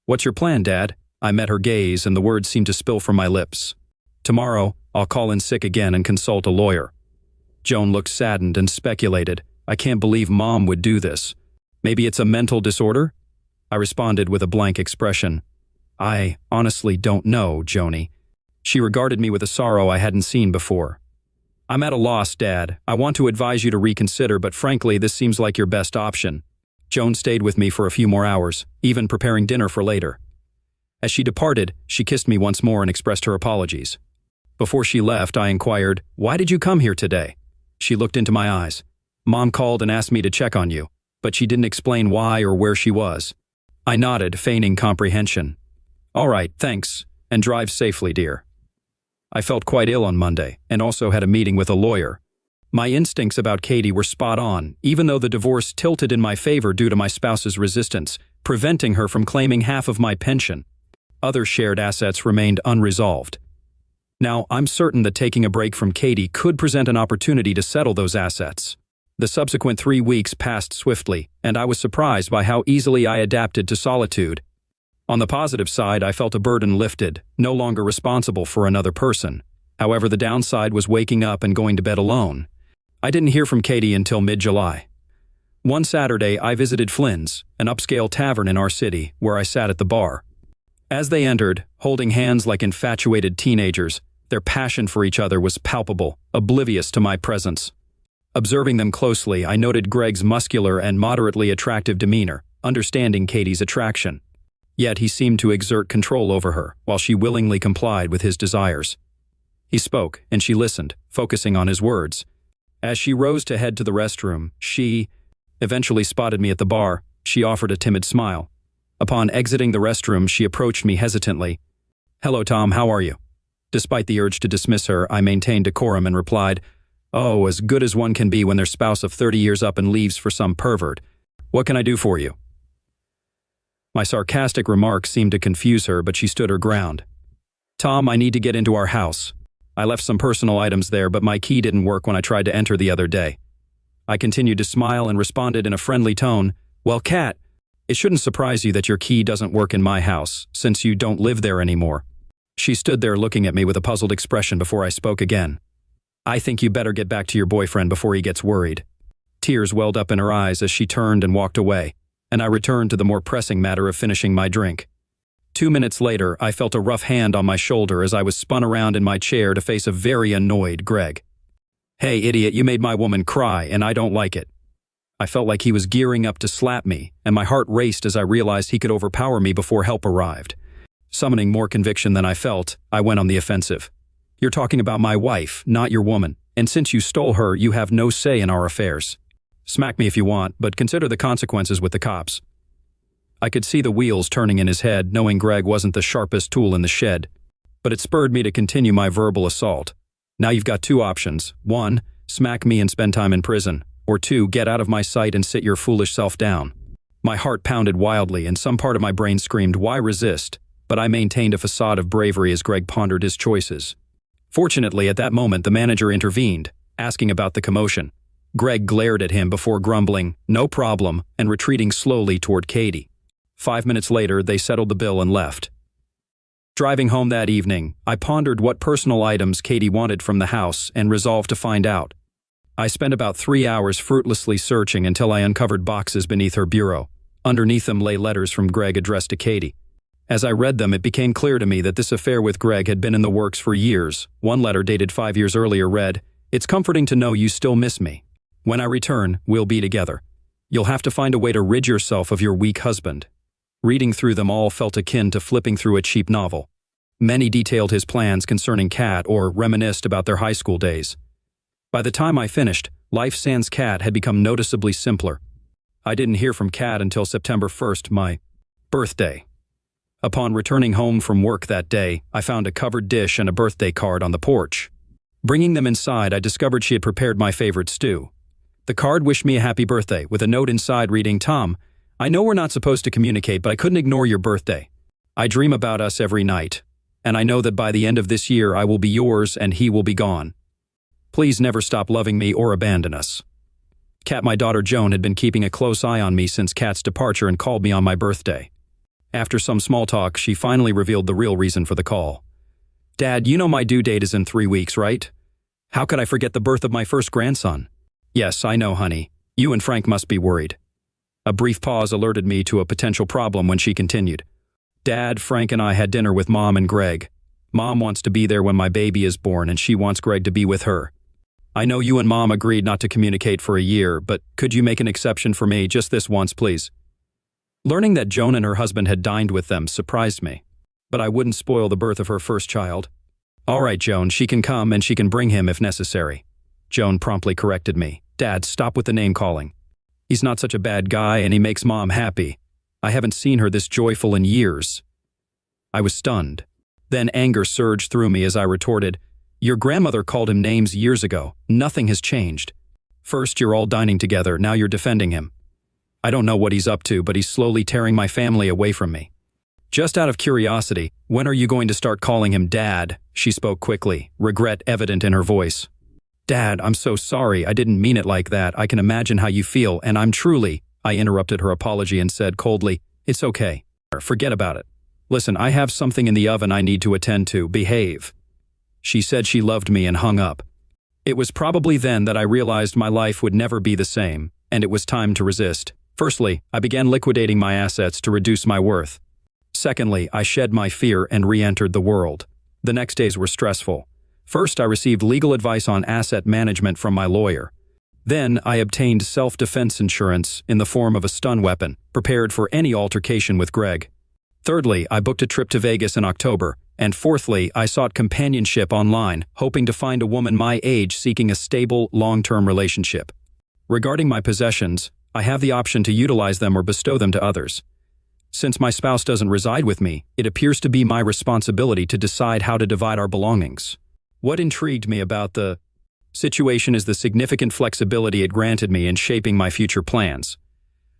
"What's your plan, Dad?" I met her gaze and the words seemed to spill from my lips. "Tomorrow, I'll call in sick again and consult a lawyer." Joan looked saddened and speculated, "I can't believe Mom would do this. Maybe it's a mental disorder?" I responded with a blank expression. "I honestly don't know, Joni." She regarded me with a sorrow I hadn't seen before. "I'm at a loss, Dad. I want to advise you to reconsider, but frankly, this seems like your best option." Joan stayed with me for a few more hours, even preparing dinner for later. As she departed, she kissed me once more and expressed her apologies. Before she left, I inquired, "Why did you come here today?" She looked into my eyes. "Mom called and asked me to check on you, but she didn't explain why or where she was." I nodded, feigning comprehension. "All right, thanks, and drive safely, dear." I felt quite ill on Monday, and also had a meeting with a lawyer. My instincts about Katie were spot on, even though the divorce tilted in my favor due to my spouse's resistance, preventing her from claiming half of my pension. Other shared assets remained unresolved. Now, I'm certain that taking a break from Katie could present an opportunity to settle those assets. The subsequent 3 weeks passed swiftly, and I was surprised by how easily I adapted to solitude. On the positive side, I felt a burden lifted, no longer responsible for another person. However, the downside was waking up and going to bed alone. I didn't hear from Katie until mid-July. One Saturday, I visited Flynn's, an upscale tavern in our city, where I sat at the bar. As they entered, holding hands like infatuated teenagers, their passion for each other was palpable, oblivious to my presence. Observing them closely, I noted Greg's muscular and moderately attractive demeanor, understanding Katie's attraction. Yet he seemed to exert control over her, while she willingly complied with his desires. He spoke, and she listened, focusing on his words. As she rose to head to the restroom, she eventually spotted me at the bar. She offered a timid smile. Upon exiting the restroom, she approached me hesitantly. "Hello, Tom, how are you?" Despite the urge to dismiss her, I maintained decorum and replied, "Oh, as good as one can be when their spouse of 30 years up and leaves for some pervert. What can I do for you?" My sarcastic remark seemed to confuse her, but she stood her ground. "Tom, I need to get into our house. I left some personal items there, but my key didn't work when I tried to enter the other day." I continued to smile and responded in a friendly tone, "Well, Kat, it shouldn't surprise you that your key doesn't work in my house, since you don't live there anymore." She stood there looking at me with a puzzled expression before I spoke again. "I think you better get back to your boyfriend before he gets worried." Tears welled up in her eyes as she turned and walked away, and I returned to the more pressing matter of finishing my drink. 2 minutes later, I felt a rough hand on my shoulder as I was spun around in my chair to face a very annoyed Greg. "Hey, idiot, you made my woman cry, and I don't like it." I felt like he was gearing up to slap me, and my heart raced as I realized he could overpower me before help arrived. Summoning more conviction than I felt, I went on the offensive. "You're talking about my wife, not your woman, and since you stole her, you have no say in our affairs. Smack me if you want, but consider the consequences with the cops." I could see the wheels turning in his head, knowing Greg wasn't the sharpest tool in the shed. But it spurred me to continue my verbal assault. "Now you've got 2 options. 1, smack me and spend time in prison. Or 2, get out of my sight and sit your foolish self down." My heart pounded wildly, and some part of my brain screamed, "Why resist?" But I maintained a facade of bravery as Greg pondered his choices. Fortunately, at that moment, the manager intervened, asking about the commotion. Greg glared at him before grumbling, "No problem," and retreating slowly toward Katie. 5 minutes later, they settled the bill and left. Driving home that evening, I pondered what personal items Katie wanted from the house and resolved to find out. I spent about 3 hours fruitlessly searching until I uncovered boxes beneath her bureau. Underneath them lay letters from Greg addressed to Katie. As I read them, it became clear to me that this affair with Greg had been in the works for years. One letter dated 5 years earlier read, "It's comforting to know you still miss me. When I return, we'll be together. You'll have to find a way to rid yourself of your weak husband." Reading through them all felt akin to flipping through a cheap novel. Many detailed his plans concerning Kat or reminisced about their high school days. By the time I finished, life sans Kat had become noticeably simpler. I didn't hear from Kat until September 1st, my birthday. Upon returning home from work that day, I found a covered dish and a birthday card on the porch. Bringing them inside, I discovered she had prepared my favorite stew. The card wished me a happy birthday, with a note inside reading, "Tom, I know we're not supposed to communicate, but I couldn't ignore your birthday. I dream about us every night, and I know that by the end of this year I will be yours and he will be gone. Please never stop loving me or abandon us." Kat, my daughter Joan, had been keeping a close eye on me since Kat's departure and called me on my birthday. After some small talk, she finally revealed the real reason for the call. "Dad, you know my due date is in 3 weeks, right? How could I forget the birth of my first grandson?" "Yes, I know, honey. You and Frank must be worried." A brief pause alerted me to a potential problem when she continued. "Dad, Frank and I had dinner with Mom and Greg. Mom wants to be there when my baby is born, and she wants Greg to be with her. I know you and Mom agreed not to communicate for a year, but could you make an exception for me just this once, please?" Learning that Joan and her husband had dined with them surprised me, but I wouldn't spoil the birth of her first child. All right, Joan, she can come and she can bring him if necessary. Joan promptly corrected me. Dad, stop with the name calling. He's not such a bad guy and he makes Mom happy. I haven't seen her this joyful in years. I was stunned. Then anger surged through me as I retorted, Your grandmother called him names years ago. Nothing has changed. First, you're all dining together, now you're defending him. I don't know what he's up to, but he's slowly tearing my family away from me. Just out of curiosity, when are you going to start calling him Dad? She spoke quickly, regret evident in her voice. Dad, I'm so sorry, I didn't mean it like that. I can imagine how you feel, and I'm truly, I interrupted her apology and said coldly, It's okay. Forget about it. Listen, I have something in the oven I need to attend to. Behave. She said she loved me and hung up. It was probably then that I realized my life would never be the same, and it was time to resist. Firstly, I began liquidating my assets to reduce my worth. Secondly, I shed my fear and re-entered the world. The next days were stressful. First, I received legal advice on asset management from my lawyer. Then, I obtained self-defense insurance in the form of a stun weapon, prepared for any altercation with Greg. Thirdly, I booked a trip to Vegas in October. And fourthly, I sought companionship online, hoping to find a woman my age seeking a stable, long-term relationship. Regarding my possessions, I have the option to utilize them or bestow them to others. Since my spouse doesn't reside with me, it appears to be my responsibility to decide how to divide our belongings. What intrigued me about the situation is the significant flexibility it granted me in shaping my future plans.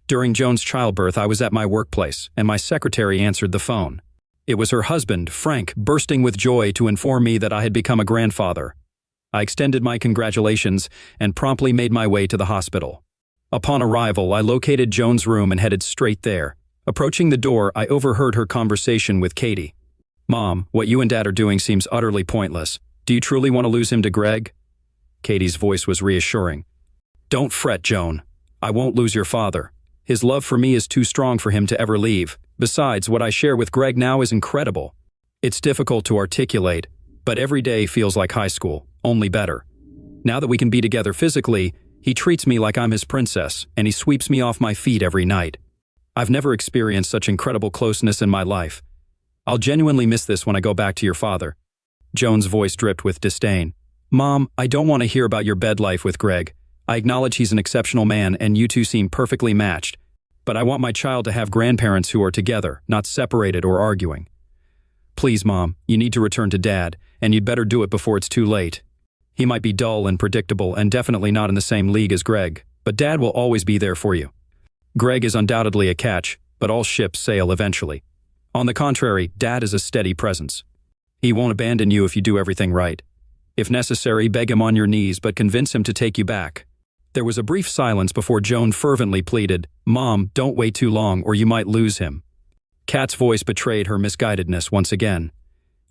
During Joan's childbirth, I was at my workplace, and my secretary answered the phone. It was her husband, Frank, bursting with joy to inform me that I had become a grandfather. I extended my congratulations and promptly made my way to the hospital. Upon arrival, I located Joan's room and headed straight there. Approaching the door, I overheard her conversation with Katie. Mom, what you and Dad are doing seems utterly pointless. Do you truly want to lose him to Greg? Katie's voice was reassuring. Don't fret, Joan. I won't lose your father. His love for me is too strong for him to ever leave. Besides, what I share with Greg now is incredible. It's difficult to articulate, but every day feels like high school, only better. Now that we can be together physically, he treats me like I'm his princess, and he sweeps me off my feet every night. I've never experienced such incredible closeness in my life. I'll genuinely miss this when I go back to your father. Joan's voice dripped with disdain. Mom, I don't want to hear about your bed life with Greg. I acknowledge he's an exceptional man and you two seem perfectly matched. But I want my child to have grandparents who are together, not separated or arguing. Please, Mom, you need to return to Dad, and you'd better do it before it's too late. He might be dull and predictable and definitely not in the same league as Greg, but Dad will always be there for you. Greg is undoubtedly a catch, but all ships sail eventually. On the contrary, Dad is a steady presence. He won't abandon you if you do everything right. If necessary, beg him on your knees, but convince him to take you back. There was a brief silence before Joan fervently pleaded, Mom, don't wait too long or you might lose him. Kat's voice betrayed her misguidedness once again.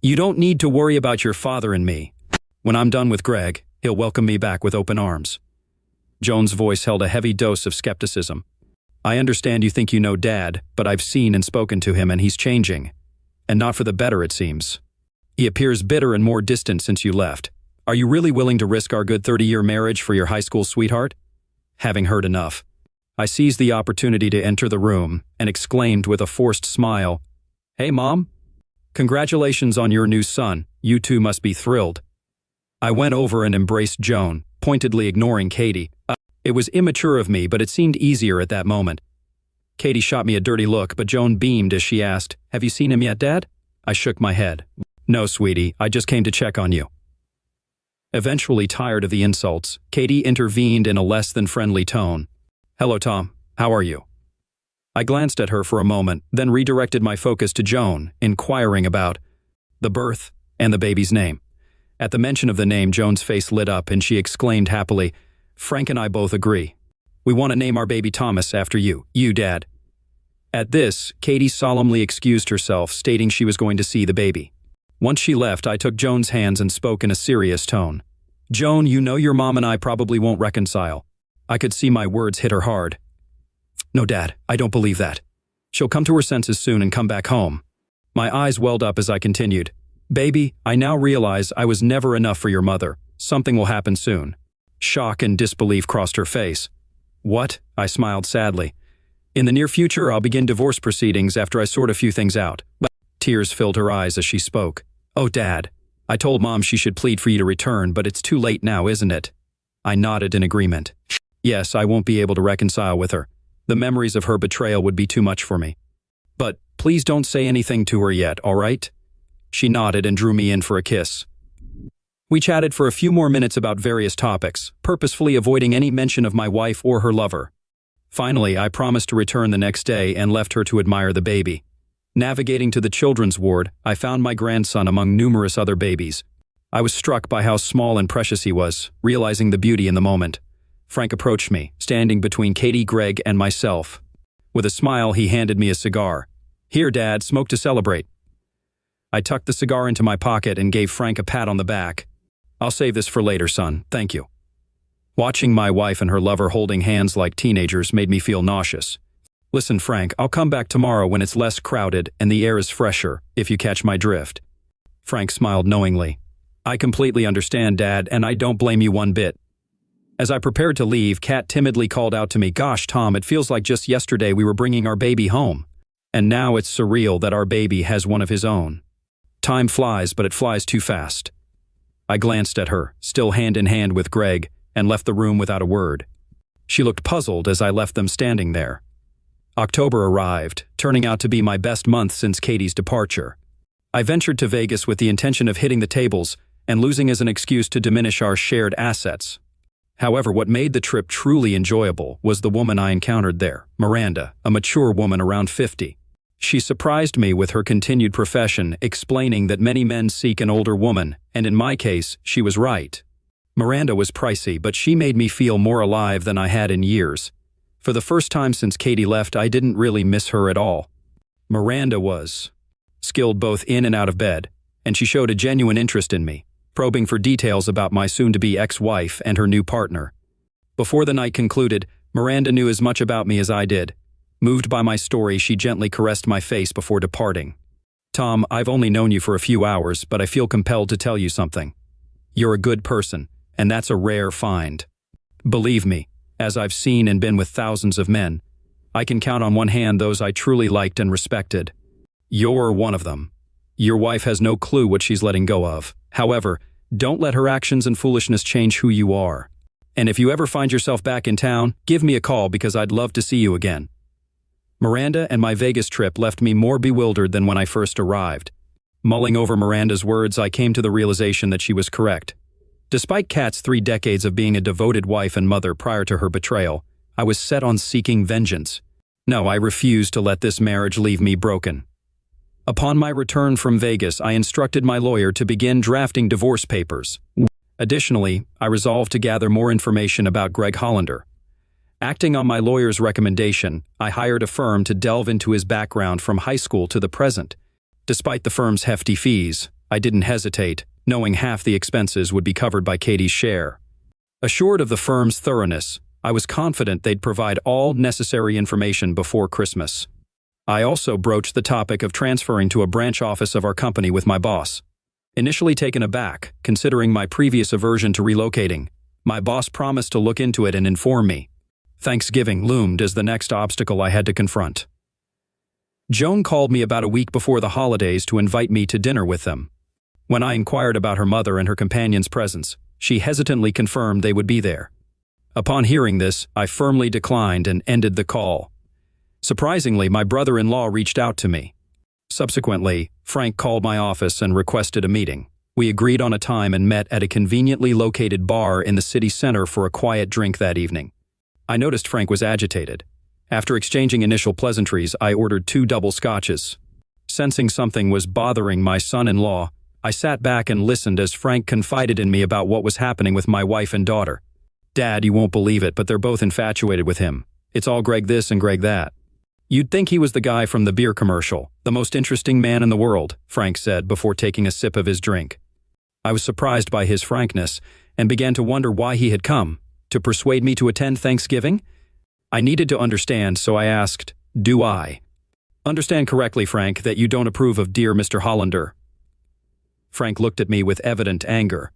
You don't need to worry about your father and me. When I'm done with Greg, he'll welcome me back with open arms. Joan's voice held a heavy dose of skepticism. I understand you think you know Dad, but I've seen and spoken to him and he's changing. And not for the better, it seems. He appears bitter and more distant since you left. Are you really willing to risk our good 30-year marriage for your high school sweetheart? Having heard enough, I seized the opportunity to enter the room and exclaimed with a forced smile, Hey, Mom. Congratulations on your new son. You two must be thrilled. I went over and embraced Joan, pointedly ignoring Katie. It was immature of me, but it seemed easier at that moment. Katie shot me a dirty look, but Joan beamed as she asked, Have you seen him yet, Dad? I shook my head. No, sweetie, I just came to check on you. Eventually tired of the insults, Katie intervened in a less than friendly tone. Hello, Tom. How are you? I glanced at her for a moment, then redirected my focus to Joan, inquiring about the birth and the baby's name. At the mention of the name, Joan's face lit up and she exclaimed happily, Frank and I both agree. We want to name our baby Thomas after you, Dad. At this, Katie solemnly excused herself, stating she was going to see the baby. Once she left, I took Joan's hands and spoke in a serious tone. Joan, you know your mom and I probably won't reconcile. I could see my words hit her hard. No, Dad, I don't believe that. She'll come to her senses soon and come back home. My eyes welled up as I continued. Baby, I now realize I was never enough for your mother. Something will happen soon. Shock and disbelief crossed her face. What? I smiled sadly. In the near future, I'll begin divorce proceedings after I sort a few things out. Tears filled her eyes as she spoke. Oh, Dad, I told Mom she should plead for you to return, but it's too late now, isn't it? I nodded in agreement. Yes, I won't be able to reconcile with her. The memories of her betrayal would be too much for me. But please don't say anything to her yet, all right? She nodded and drew me in for a kiss. We chatted for a few more minutes about various topics, purposefully avoiding any mention of my wife or her lover. Finally, I promised to return the next day and left her to admire the baby. Navigating to the children's ward, I found my grandson among numerous other babies. I was struck by how small and precious he was, realizing the beauty in the moment. Frank approached me, standing between Katie, Greg, and myself. With a smile, he handed me a cigar. Here, Dad, smoke to celebrate. I tucked the cigar into my pocket and gave Frank a pat on the back. I'll save this for later, son, thank you. Watching my wife and her lover holding hands like teenagers made me feel nauseous. Listen, Frank, I'll come back tomorrow when it's less crowded and the air is fresher, if you catch my drift. Frank smiled knowingly. I completely understand, Dad, and I don't blame you one bit. As I prepared to leave, Kat timidly called out to me, Gosh, Tom, it feels like just yesterday we were bringing our baby home. And now it's surreal that our baby has one of his own. Time flies, but it flies too fast. I glanced at her, still hand in hand with Greg, and left the room without a word. She looked puzzled as I left them standing there. October arrived, turning out to be my best month since Katie's departure. I ventured to Vegas with the intention of hitting the tables and losing as an excuse to diminish our shared assets. However, what made the trip truly enjoyable was the woman I encountered there, Miranda, a mature woman around 50. She surprised me with her continued profession, explaining that many men seek an older woman, and in my case, she was right. Miranda was pricey, but she made me feel more alive than I had in years. For the first time since Katie left, I didn't really miss her at all. Miranda was skilled both in and out of bed, and she showed a genuine interest in me, probing for details about my soon-to-be ex-wife and her new partner. Before the night concluded, Miranda knew as much about me as I did. Moved by my story, she gently caressed my face before departing. Tom, I've only known you for a few hours, but I feel compelled to tell you something. You're a good person, and that's a rare find. Believe me, as I've seen and been with thousands of men, I can count on one hand those I truly liked and respected. You're one of them. Your wife has no clue what she's letting go of. However, don't let her actions and foolishness change who you are. And if you ever find yourself back in town, give me a call because I'd love to see you again. Miranda and my Vegas trip left me more bewildered than when I first arrived. Mulling over Miranda's words, I came to the realization that she was correct. Despite Kat's 3 decades of being a devoted wife and mother prior to her betrayal, I was set on seeking vengeance. No, I refused to let this marriage leave me broken. Upon my return from Vegas, I instructed my lawyer to begin drafting divorce papers. Additionally, I resolved to gather more information about Greg Hollander. Acting on my lawyer's recommendation, I hired a firm to delve into his background from high school to the present. Despite the firm's hefty fees, I didn't hesitate, knowing half the expenses would be covered by Katie's share. Assured of the firm's thoroughness, I was confident they'd provide all necessary information before Christmas. I also broached the topic of transferring to a branch office of our company with my boss. Initially taken aback, considering my previous aversion to relocating, my boss promised to look into it and inform me. Thanksgiving loomed as the next obstacle I had to confront. Joan called me about a week before the holidays to invite me to dinner with them. When I inquired about her mother and her companion's presence, she hesitantly confirmed they would be there. Upon hearing this, I firmly declined and ended the call. Surprisingly, my brother-in-law reached out to me. Subsequently, Frank called my office and requested a meeting. We agreed on a time and met at a conveniently located bar in the city center for a quiet drink that evening. I noticed Frank was agitated. After exchanging initial pleasantries, I ordered 2 double scotches. Sensing something was bothering my son-in-law, I sat back and listened as Frank confided in me about what was happening with my wife and daughter. Dad, you won't believe it, but they're both infatuated with him. It's all Greg this and Greg that. You'd think he was the guy from the beer commercial, the most interesting man in the world, Frank said before taking a sip of his drink. I was surprised by his frankness and began to wonder why he had come. To persuade me to attend Thanksgiving? I needed to understand, so I asked, do I understand correctly, Frank, that you don't approve of dear Mr. Hollander? Frank looked at me with evident anger.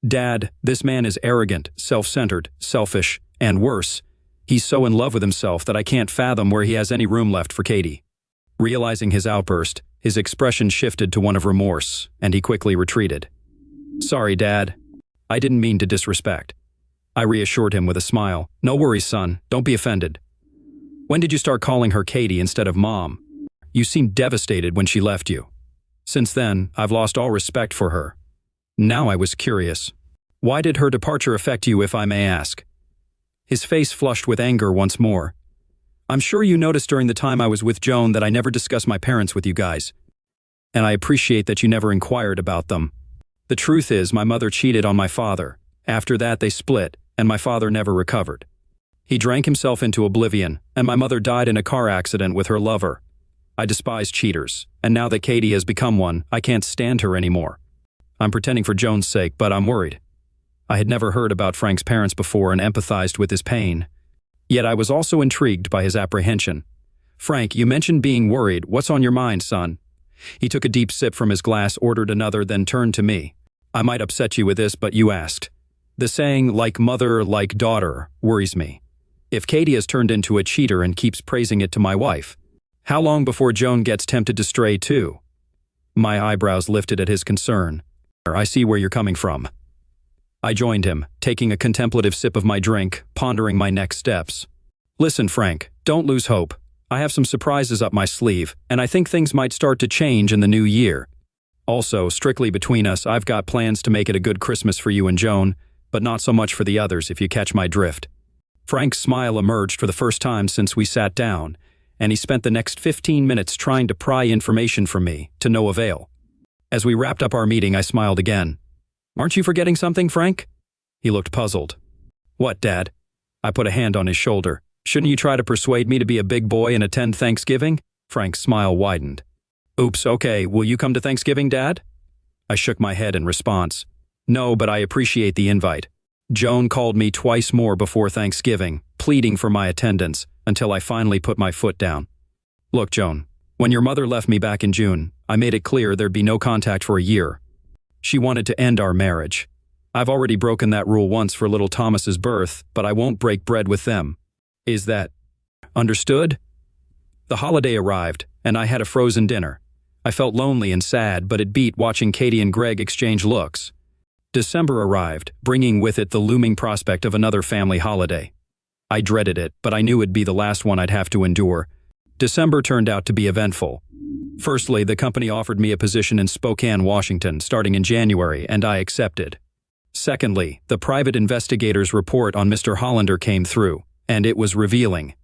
Dad, this man is arrogant, self-centered, selfish, and worse. He's so in love with himself that I can't fathom where he has any room left for Katie. Realizing his outburst, his expression shifted to one of remorse, and he quickly retreated. Sorry, Dad. I didn't mean to disrespect. I reassured him with a smile. No worries, son. Don't be offended. When did you start calling her Katie instead of Mom? You seemed devastated when she left you. Since then, I've lost all respect for her. Now I was curious. Why did her departure affect you, if I may ask? His face flushed with anger once more. I'm sure you noticed during the time I was with Joan that I never discussed my parents with you guys. And I appreciate that you never inquired about them. The truth is, my mother cheated on my father. After that, they split, and my father never recovered. He drank himself into oblivion, and my mother died in a car accident with her lover. I despise cheaters, and now that Katie has become one, I can't stand her anymore. I'm pretending for Joan's sake, but I'm worried. I had never heard about Frank's parents before and empathized with his pain. Yet I was also intrigued by his apprehension. Frank, you mentioned being worried. What's on your mind, son? He took a deep sip from his glass, ordered another, then turned to me. I might upset you with this, but you asked. The saying, like mother, like daughter, worries me. If Katie has turned into a cheater and keeps praising it to my wife, how long before Joan gets tempted to stray too? My eyebrows lifted at his concern. I see where you're coming from. I joined him, taking a contemplative sip of my drink, pondering my next steps. Listen, Frank, don't lose hope. I have some surprises up my sleeve, and I think things might start to change in the new year. Also, strictly between us, I've got plans to make it a good Christmas for you and Joan, but not so much for the others, if you catch my drift. Frank's smile emerged for the first time since we sat down, and he spent the next 15 minutes trying to pry information from me, to no avail. As we wrapped up our meeting, I smiled again. Aren't you forgetting something, Frank? He looked puzzled. What, Dad? I put a hand on his shoulder. Shouldn't you try to persuade me to be a big boy and attend Thanksgiving? Frank's smile widened. Oops, okay, will you come to Thanksgiving, Dad? I shook my head in response. No, but I appreciate the invite. Joan called me twice more before Thanksgiving, pleading for my attendance, until I finally put my foot down. Look, Joan, when your mother left me back in June, I made it clear there'd be no contact for a year. She wanted to end our marriage. I've already broken that rule once for little Thomas's birth, but I won't break bread with them. Is that understood? The holiday arrived, and I had a frozen dinner. I felt lonely and sad, but it beat watching Katie and Greg exchange looks. December arrived, bringing with it the looming prospect of another family holiday. I dreaded it, but I knew it'd be the last one I'd have to endure. December turned out to be eventful. Firstly, the company offered me a position in Spokane, Washington, starting in January, and I accepted. Secondly, the private investigator's report on Mr. Hollander came through, and it was revealing.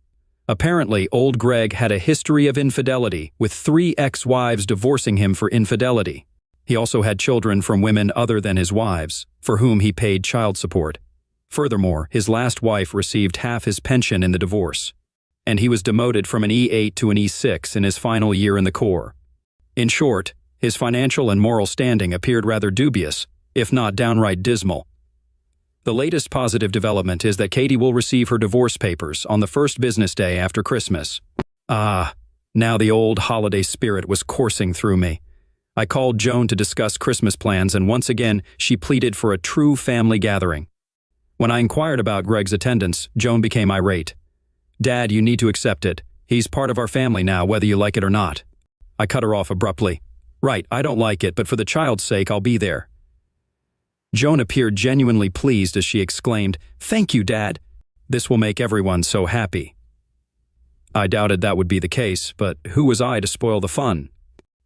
Apparently, old Greg had a history of infidelity, with 3 ex-wives divorcing him for infidelity. He also had children from women other than his wives, for whom he paid child support. Furthermore, his last wife received half his pension in the divorce, and he was demoted from an E8 to an E6 in his final year in the Corps. In short, his financial and moral standing appeared rather dubious, if not downright dismal. The latest positive development is that Katie will receive her divorce papers on the first business day after Christmas. Ah, now the old holiday spirit was coursing through me. I called Joan to discuss Christmas plans, and once again, she pleaded for a true family gathering. When I inquired about Greg's attendance, Joan became irate. Dad, you need to accept it. He's part of our family now, whether you like it or not. I cut her off abruptly. Right, I don't like it, but for the child's sake, I'll be there. Joan appeared genuinely pleased as she exclaimed, Thank you, Dad. This will make everyone so happy. I doubted that would be the case, but who was I to spoil the fun?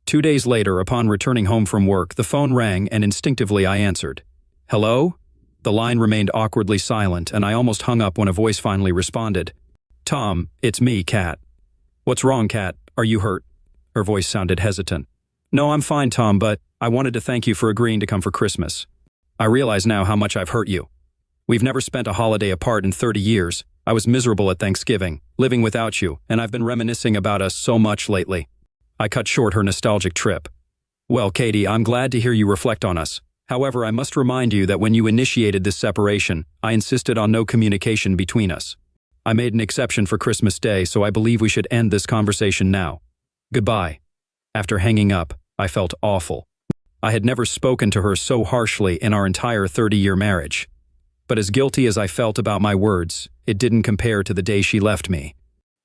2 days later, upon returning home from work, the phone rang and instinctively I answered. Hello? The line remained awkwardly silent, and I almost hung up when a voice finally responded. Tom, it's me, Kat. What's wrong, Kat? Are you hurt? Her voice sounded hesitant. No, I'm fine, Tom, but I wanted to thank you for agreeing to come for Christmas. I realize now how much I've hurt you. We've never spent a holiday apart in 30 years. I was miserable at Thanksgiving, living without you, and I've been reminiscing about us so much lately. I cut short her nostalgic trip. Well, Katie, I'm glad to hear you reflect on us. However, I must remind you that when you initiated this separation, I insisted on no communication between us. I made an exception for Christmas Day, so I believe we should end this conversation now. Goodbye. After hanging up, I felt awful. I had never spoken to her so harshly in our entire 30-year marriage. But as guilty as I felt about my words, it didn't compare to the day she left me.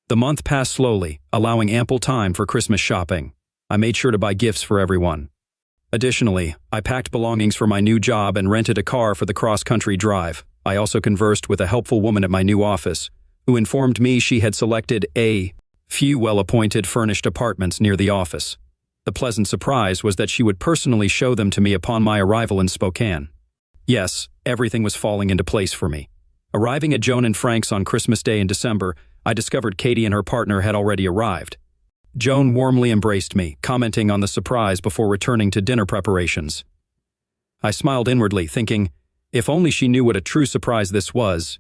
The month passed slowly, allowing ample time for Christmas shopping. I made sure to buy gifts for everyone. Additionally, I packed belongings for my new job and rented a car for the cross-country drive. I also conversed with a helpful woman at my new office, who informed me she had selected a few well-appointed furnished apartments near the office. The pleasant surprise was that she would personally show them to me upon my arrival in Spokane. Yes, everything was falling into place for me. Arriving at Joan and Frank's on Christmas Day in December, I discovered Katie and her partner had already arrived. Joan warmly embraced me, commenting on the surprise before returning to dinner preparations. I smiled inwardly, thinking, if only she knew what a true surprise this was.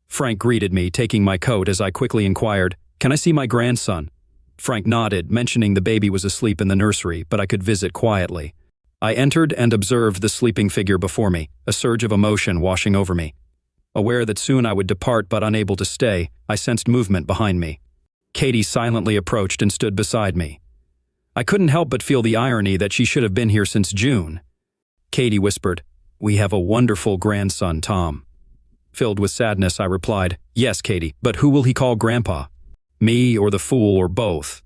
Frank greeted me, taking my coat as I quickly inquired, "Can I see my grandson?" Frank nodded, mentioning the baby was asleep in the nursery, but I could visit quietly. I entered and observed the sleeping figure before me, a surge of emotion washing over me. Aware that soon I would depart but unable to stay, I sensed movement behind me. Katie silently approached and stood beside me. I couldn't help but feel the irony that she should have been here since June. Katie whispered, "We have a wonderful grandson, Tom." Filled with sadness, I replied, "Yes, Katie, but who will he call Grandpa? Me or the fool or both?"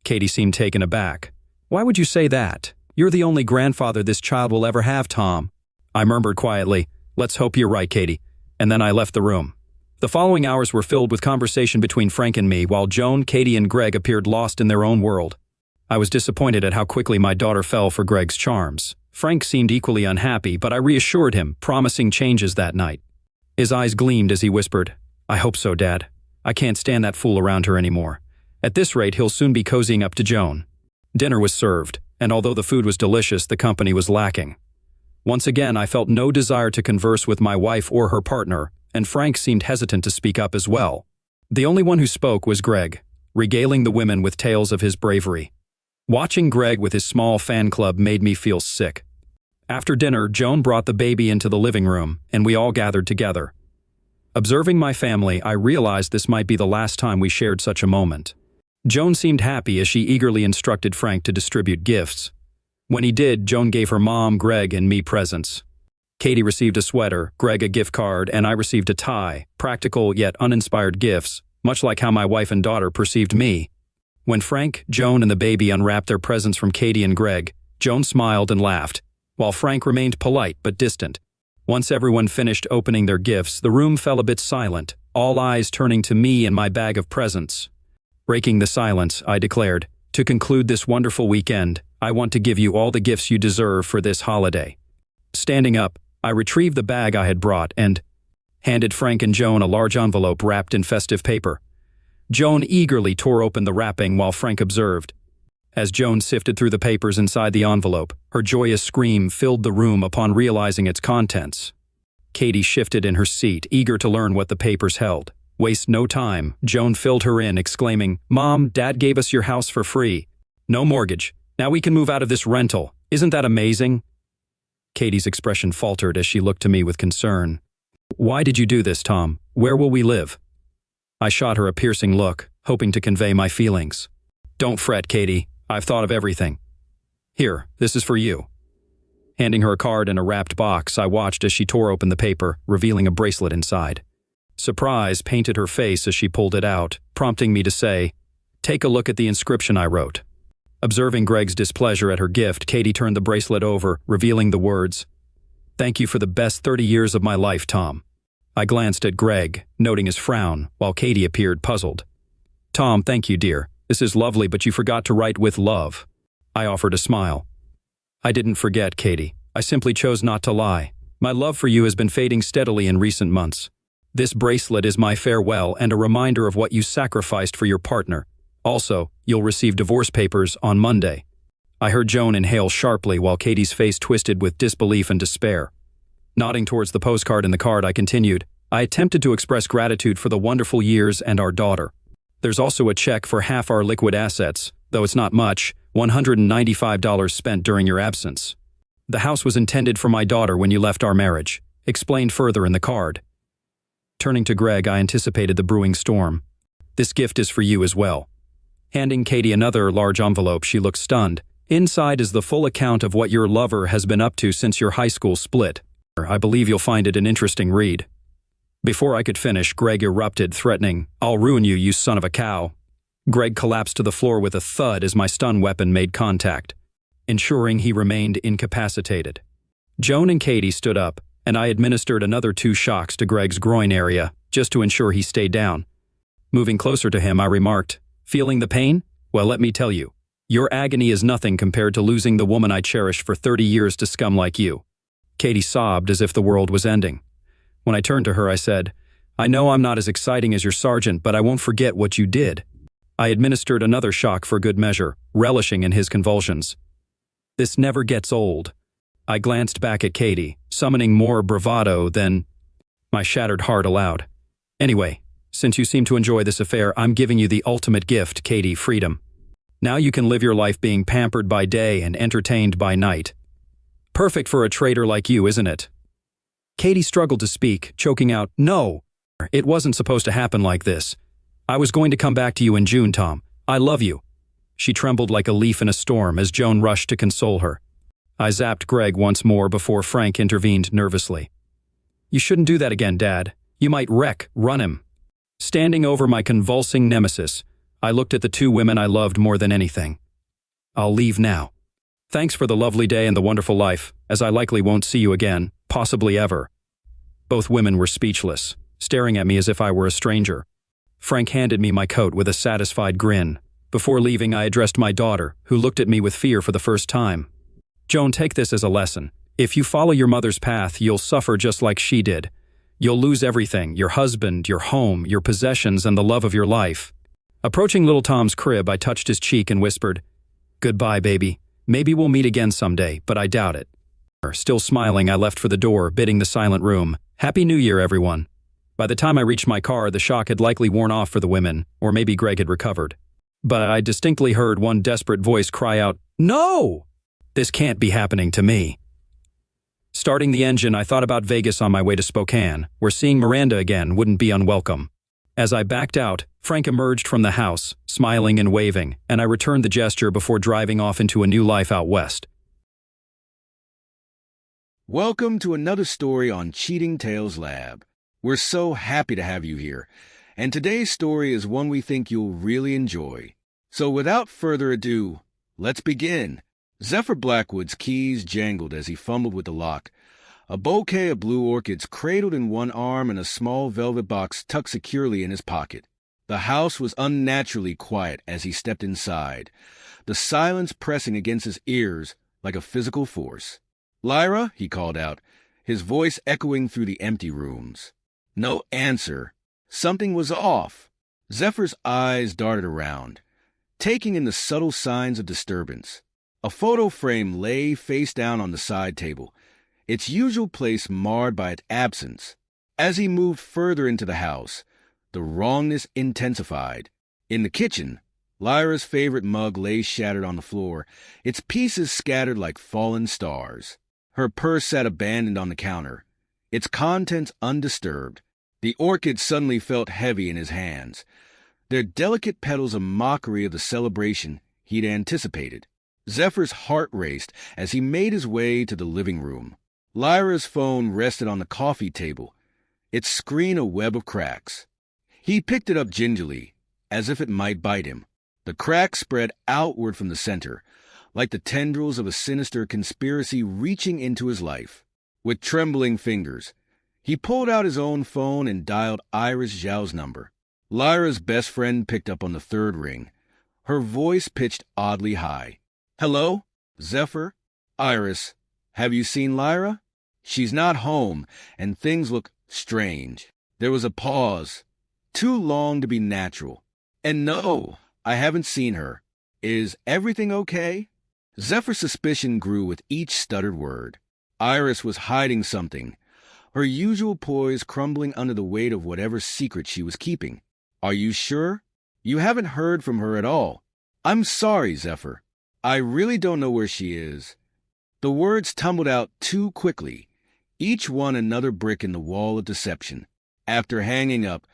Katie seemed taken aback. "Why would you say that? You're the only grandfather this child will ever have, Tom." I murmured quietly, "Let's hope you're right, Katie," and then I left the room. The following hours were filled with conversation between Frank and me, while Joan, Katie, and Greg appeared lost in their own world. I was disappointed at how quickly my daughter fell for Greg's charms. Frank seemed equally unhappy, but I reassured him, promising changes that night. His eyes gleamed as he whispered, "I hope so, Dad. I can't stand that fool around her anymore. At this rate, he'll soon be cozying up to Joan." Dinner was served, and although the food was delicious, the company was lacking. Once again, I felt no desire to converse with my wife or her partner, and Frank seemed hesitant to speak up as well. The only one who spoke was Greg, regaling the women with tales of his bravery. Watching Greg with his small fan club made me feel sick. After dinner, Joan brought the baby into the living room, and we all gathered together. Observing my family, I realized this might be the last time we shared such a moment. Joan seemed happy as she eagerly instructed Frank to distribute gifts. When he did, Joan gave her mom, Greg, and me presents. Katie received a sweater, Greg a gift card, and I received a tie, practical yet uninspired gifts, much like how my wife and daughter perceived me. When Frank, Joan, and the baby unwrapped their presents from Katie and Greg, Joan smiled and laughed, while Frank remained polite but distant. Once everyone finished opening their gifts, the room fell a bit silent, all eyes turning to me and my bag of presents. Breaking the silence, I declared, "To conclude this wonderful weekend, I want to give you all the gifts you deserve for this holiday." Standing up, I retrieved the bag I had brought and handed Frank and Joan a large envelope wrapped in festive paper. Joan eagerly tore open the wrapping while Frank observed. As Joan sifted through the papers inside the envelope, her joyous scream filled the room upon realizing its contents. Katie shifted in her seat, eager to learn what the papers held. Waste no time, Joan filled her in, exclaiming, "Mom, Dad gave us your house for free. No mortgage. Now we can move out of this rental. Isn't that amazing?" Katie's expression faltered as she looked to me with concern. "Why did you do this, Tom? Where will we live?" I shot her a piercing look, hoping to convey my feelings. "Don't fret, Katie. I've thought of everything. Here, this is for you." Handing her a card in a wrapped box, I watched as she tore open the paper, revealing a bracelet inside. Surprise painted her face as she pulled it out, prompting me to say, "Take a look at the inscription I wrote." Observing Greg's displeasure at her gift, Katie turned the bracelet over, revealing the words, "Thank you for the best 30 years of my life, Tom." I glanced at Greg, noting his frown, while Katie appeared puzzled. "Tom, thank you, dear. This is lovely, but you forgot to write 'with love.'" I offered a smile. "I didn't forget, Katie. I simply chose not to lie. My love for you has been fading steadily in recent months. This bracelet is my farewell and a reminder of what you sacrificed for your partner. Also, you'll receive divorce papers on Monday." I heard Joan inhale sharply while Katie's face twisted with disbelief and despair. Nodding towards the postcard in the card, I continued, "I attempted to express gratitude for the wonderful years and our daughter. There's also a check for half our liquid assets, though it's not much, $195 spent during your absence. The house was intended for my daughter when you left our marriage," explained further in the card. Turning to Greg, I anticipated the brewing storm. "This gift is for you as well." Handing Katie another large envelope, she looked stunned. "Inside is the full account of what your lover has been up to since your high school split. I believe you'll find it an interesting read." Before I could finish, Greg erupted, threatening, "I'll ruin you, you son of a cow." Greg collapsed to the floor with a thud as my stun weapon made contact. ensuring he remained incapacitated. Joan and Katie stood up, and I administered another 2 shocks to Greg's groin area, just to ensure he stayed down. Moving closer to him, I remarked, "Feeling the pain? Well, let me tell you. Your agony is nothing compared to losing the woman I cherished for 30 years to scum like you." Katie sobbed as if the world was ending. When I turned to her, I said, "I know I'm not as exciting as your sergeant, but I won't forget what you did." I administered another shock for good measure, relishing in his convulsions. "This never gets old." I glanced back at Katie, summoning more bravado than my shattered heart allowed. "Anyway, since you seem to enjoy this affair, I'm giving you the ultimate gift, Katie, freedom. Now you can live your life being pampered by day and entertained by night. Perfect for a traitor like you, isn't it?" Katie struggled to speak, choking out, "No, it wasn't supposed to happen like this. I was going to come back to you in June, Tom. I love you." She trembled like a leaf in a storm as Joan rushed to console her. I zapped Greg once more before Frank intervened nervously. "You shouldn't do that again, Dad. You might run him." Standing over my convulsing nemesis, I looked at the 2 women I loved more than anything. "I'll leave now. Thanks for the lovely day and the wonderful life, as I likely won't see you again, possibly ever." Both women were speechless, staring at me as if I were a stranger. Frank handed me my coat with a satisfied grin. Before leaving, I addressed my daughter, who looked at me with fear for the first time. "Joan, take this as a lesson. If you follow your mother's path, you'll suffer just like she did. You'll lose everything, your husband, your home, your possessions, and the love of your life." Approaching little Tom's crib, I touched his cheek and whispered, "Goodbye, baby. Maybe we'll meet again someday, but I doubt it." Still smiling, I left for the door, bidding the silent room, "Happy New Year, everyone." By the time I reached my car, the shock had likely worn off for the women, or maybe Greg had recovered. But I distinctly heard one desperate voice cry out, "No! This can't be happening to me." Starting the engine, I thought about Vegas on my way to Spokane, where seeing Miranda again wouldn't be unwelcome. As I backed out, Frank emerged from the house, smiling and waving, and I returned the gesture before driving off into a new life out west. Welcome to another story on Cheating Tales Lab. We're so happy to have you here, and today's story is one we think you'll really enjoy. So without further ado, let's begin. Zephyr Blackwood's keys jangled as he fumbled with the lock. A bouquet of blue orchids cradled in one arm and a small velvet box tucked securely in his pocket. The house was unnaturally quiet as he stepped inside, the silence pressing against his ears like a physical force. "Lyra," he called out, his voice echoing through the empty rooms. No answer. Something was off. Zephyr's eyes darted around, taking in the subtle signs of disturbance. A photo frame lay face down on the side table, its usual place marred by its absence. As he moved further into the house, the wrongness intensified. In the kitchen, Lyra's favorite mug lay shattered on the floor, its pieces scattered like fallen stars. Her purse sat abandoned on the counter, its contents undisturbed. The orchids suddenly felt heavy in his hands, their delicate petals a mockery of the celebration he'd anticipated. Zephyr's heart raced as he made his way to the living room. Lyra's phone rested on the coffee table, its screen a web of cracks. He picked it up gingerly, as if it might bite him. The cracks spread outward from the center, like the tendrils of a sinister conspiracy reaching into his life. With trembling fingers, he pulled out his own phone and dialed Iris Zhao's number. Lyra's best friend picked up on the third ring, her voice pitched oddly high. "Hello? Zephyr? Iris, have you seen Lyra? She's not home, and things look strange." There was a pause, too long to be natural. "And no, I haven't seen her. Is everything okay?" Zephyr's suspicion grew with each stuttered word. Iris was hiding something, her usual poise crumbling under the weight of whatever secret she was keeping. "Are you sure? You haven't heard from her at all?" "I'm sorry, Zephyr. I really don't know where she is." The words tumbled out too quickly, each one another brick in the wall of deception. After hanging up,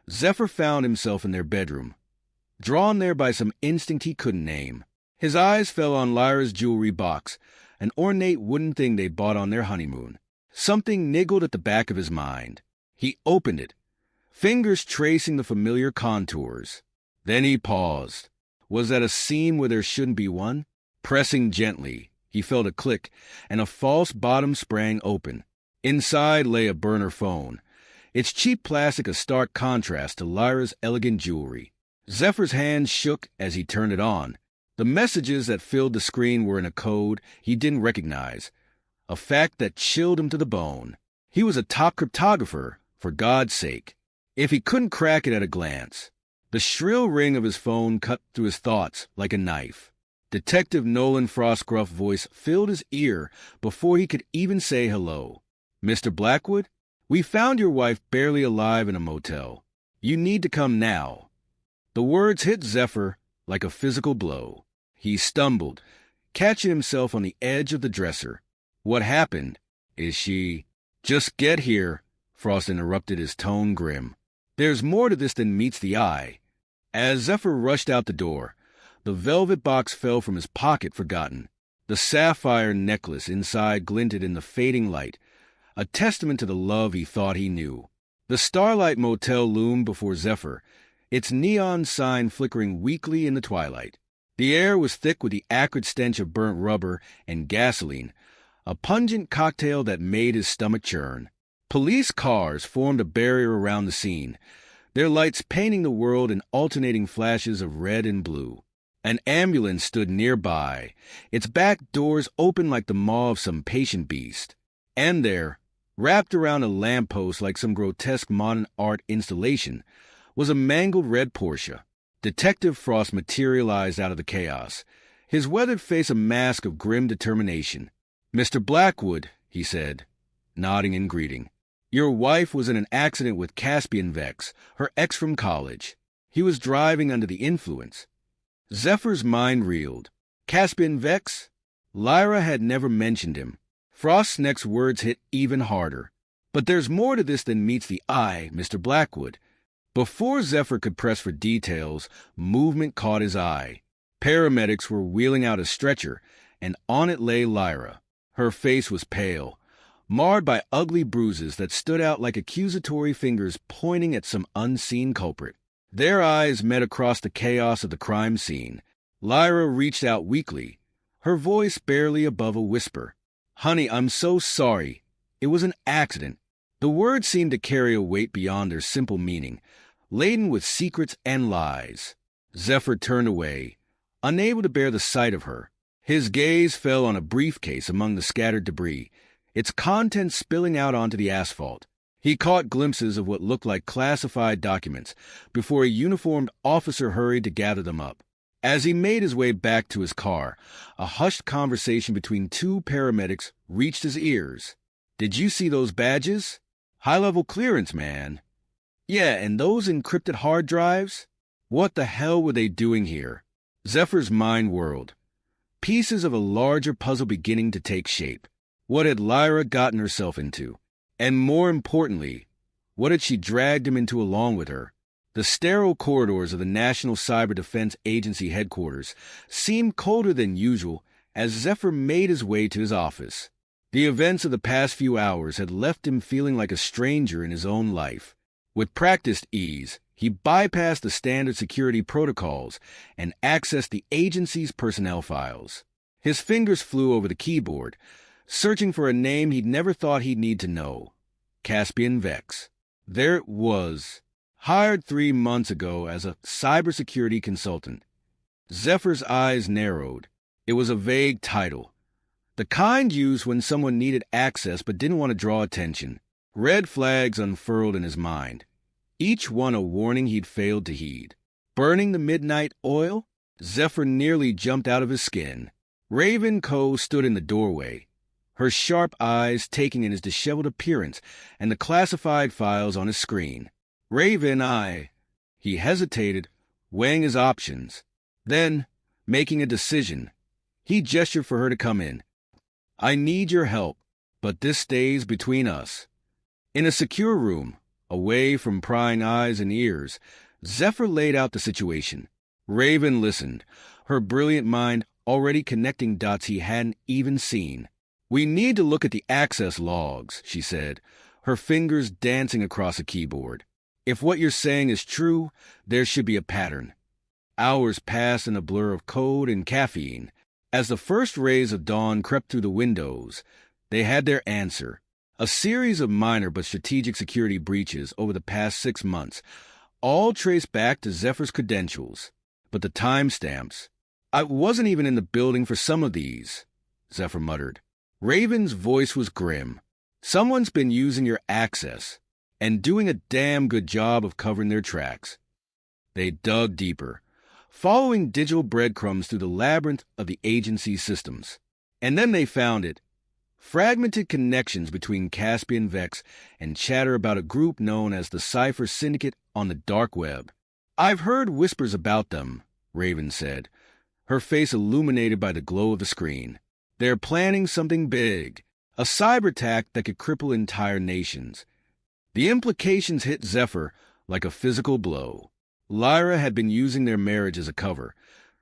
Zephyr found himself in their bedroom, drawn there by some instinct he couldn't name. His eyes fell on Lyra's jewelry box, an ornate wooden thing they bought on their honeymoon. Something niggled at the back of his mind. He opened it, fingers tracing the familiar contours. Then he paused. Was that a seam where there shouldn't be one? Pressing gently, he felt a click, and a false bottom sprang open. Inside lay a burner phone, its cheap plastic a stark contrast to Lyra's elegant jewelry. Zephyr's hand shook as he turned it on. The messages that filled the screen were in a code he didn't recognize, a fact that chilled him to the bone. He was a top cryptographer, for God's sake. If he couldn't crack it at a glance. The shrill ring of his phone cut through his thoughts like a knife. Detective Nolan Frost's gruff voice filled his ear before he could even say hello. "Mr. Blackwood, we found your wife barely alive in a motel. You need to come now." The words hit Zephyr like a physical blow. He stumbled, catching himself on the edge of the dresser. "What happened? Is she—" "Just get here," Frost interrupted, his tone grim. "There's more to this than meets the eye." As Zephyr rushed out the door, the velvet box fell from his pocket forgotten. The sapphire necklace inside glinted in the fading light, a testament to the love he thought he knew. The Starlight Motel loomed before Zephyr, its neon sign flickering weakly in the twilight. The air was thick with the acrid stench of burnt rubber and gasoline, a pungent cocktail that made his stomach churn. Police cars formed a barrier around the scene, their lights painting the world in alternating flashes of red and blue. An ambulance stood nearby, its back doors open like the maw of some patient beast. And there, wrapped around a lamppost like some grotesque modern art installation, was a mangled red Porsche. Detective Frost materialized out of the chaos, his weathered face a mask of grim determination. "Mr. Blackwood," he said, nodding in greeting. "Your wife was in an accident with Caspian Vex, her ex from college. He was driving under the influence." Zephyr's mind reeled. Caspian Vex? Lyra had never mentioned him. Frost's next words hit even harder. "But there's more to this than meets the eye, Mr. Blackwood." Before Zephyr could press for details, movement caught his eye. Paramedics were wheeling out a stretcher, and on it lay Lyra. Her face was pale, marred by ugly bruises that stood out like accusatory fingers pointing at some unseen culprit. Their eyes met across the chaos of the crime scene. Lyra reached out weakly, her voice barely above a whisper. "Honey, I'm so sorry. It was an accident." The words seemed to carry a weight beyond their simple meaning, laden with secrets and lies. Zephyr turned away, unable to bear the sight of her. His gaze fell on a briefcase among the scattered debris, its contents spilling out onto the asphalt. He caught glimpses of what looked like classified documents before a uniformed officer hurried to gather them up. As he made his way back to his car, a hushed conversation between two paramedics reached his ears. "Did you see those badges? High-level clearance, man." "Yeah, and those encrypted hard drives? What the hell were they doing here?" Zephyr's mind whirled, pieces of a larger puzzle beginning to take shape. What had Lyra gotten herself into? And more importantly, what had she dragged him into along with her? The sterile corridors of the National Cyber Defense Agency headquarters seemed colder than usual as Zephyr made his way to his office. The events of the past few hours had left him feeling like a stranger in his own life. With practiced ease, he bypassed the standard security protocols and accessed the agency's personnel files. His fingers flew over the keyboard, searching for a name he'd never thought he'd need to know. Caspian Vex. There it was. Hired 3 months ago as a cybersecurity consultant. Zephyr's eyes narrowed. It was a vague title, the kind used when someone needed access but didn't want to draw attention. Red flags unfurled in his mind, each one a warning he'd failed to heed. Burning the midnight oil? Zephyr nearly jumped out of his skin. Raven Coe stood in the doorway, her sharp eyes taking in his disheveled appearance and the classified files on his screen. "Raven, He hesitated, weighing his options. Then, making a decision, he gestured for her to come in. "I need your help, but this stays between us." In a secure room, away from prying eyes and ears, Zephyr laid out the situation. Raven listened, her brilliant mind already connecting dots he hadn't even seen. "We need to look at the access logs," she said, her fingers dancing across a keyboard. "If what you're saying is true, there should be a pattern." Hours passed in a blur of code and caffeine. As the first rays of dawn crept through the windows, they had their answer. A series of minor but strategic security breaches over the past 6 months, all traced back to Zephyr's credentials. But the timestamps. I wasn't even in the building for some of these, Zephyr muttered. Raven's voice was grim. Someone's been using your access and doing a damn good job of covering their tracks. They dug deeper, following digital breadcrumbs through the labyrinth of the agency's systems. And then they found it. Fragmented connections between Caspian Vex and chatter about a group known as the Cypher Syndicate on the dark web. I've heard whispers about them, Raven said, her face illuminated by the glow of the screen. They're planning something big, a cyber attack that could cripple entire nations. The implications hit Zephyr like a physical blow. Lyra had been using their marriage as a cover,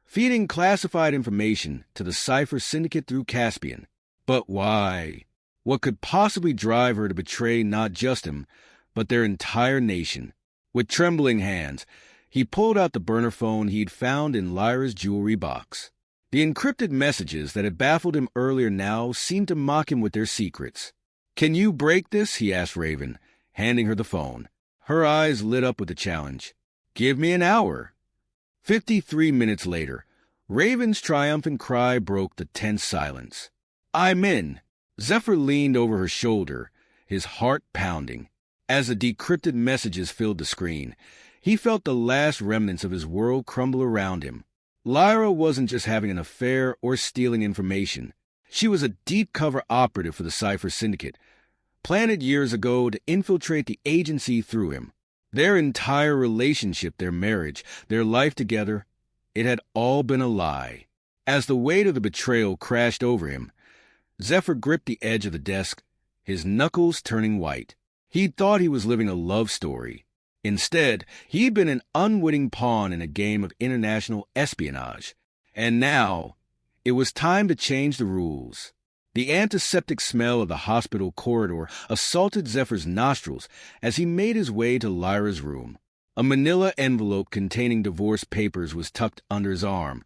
feeding classified information to the Cypher Syndicate through Caspian. But why? What could possibly drive her to betray not just him, but their entire nation? With trembling hands, he pulled out the burner phone he'd found in Lyra's jewelry box. The encrypted messages that had baffled him earlier now seemed to mock him with their secrets. "Can you break this?" he asked Raven, handing her the phone. Her eyes lit up with a challenge. "Give me an hour." 53 minutes later, Raven's triumphant cry broke the tense silence. "I'm in." Zephyr leaned over her shoulder, his heart pounding. As the decrypted messages filled the screen, he felt the last remnants of his world crumble around him. Lyra wasn't just having an affair or stealing information. She was a deep-cover operative for the Cypher Syndicate, planted years ago to infiltrate the agency through him. Their entire relationship, their marriage, their life together, it had all been a lie. As the weight of the betrayal crashed over him, Zephyr gripped the edge of the desk, his knuckles turning white. He'd thought he was living a love story. Instead, he'd been an unwitting pawn in a game of international espionage. And now, it was time to change the rules. The antiseptic smell of the hospital corridor assaulted Zephyr's nostrils as he made his way to Lyra's room. A manila envelope containing divorce papers was tucked under his arm,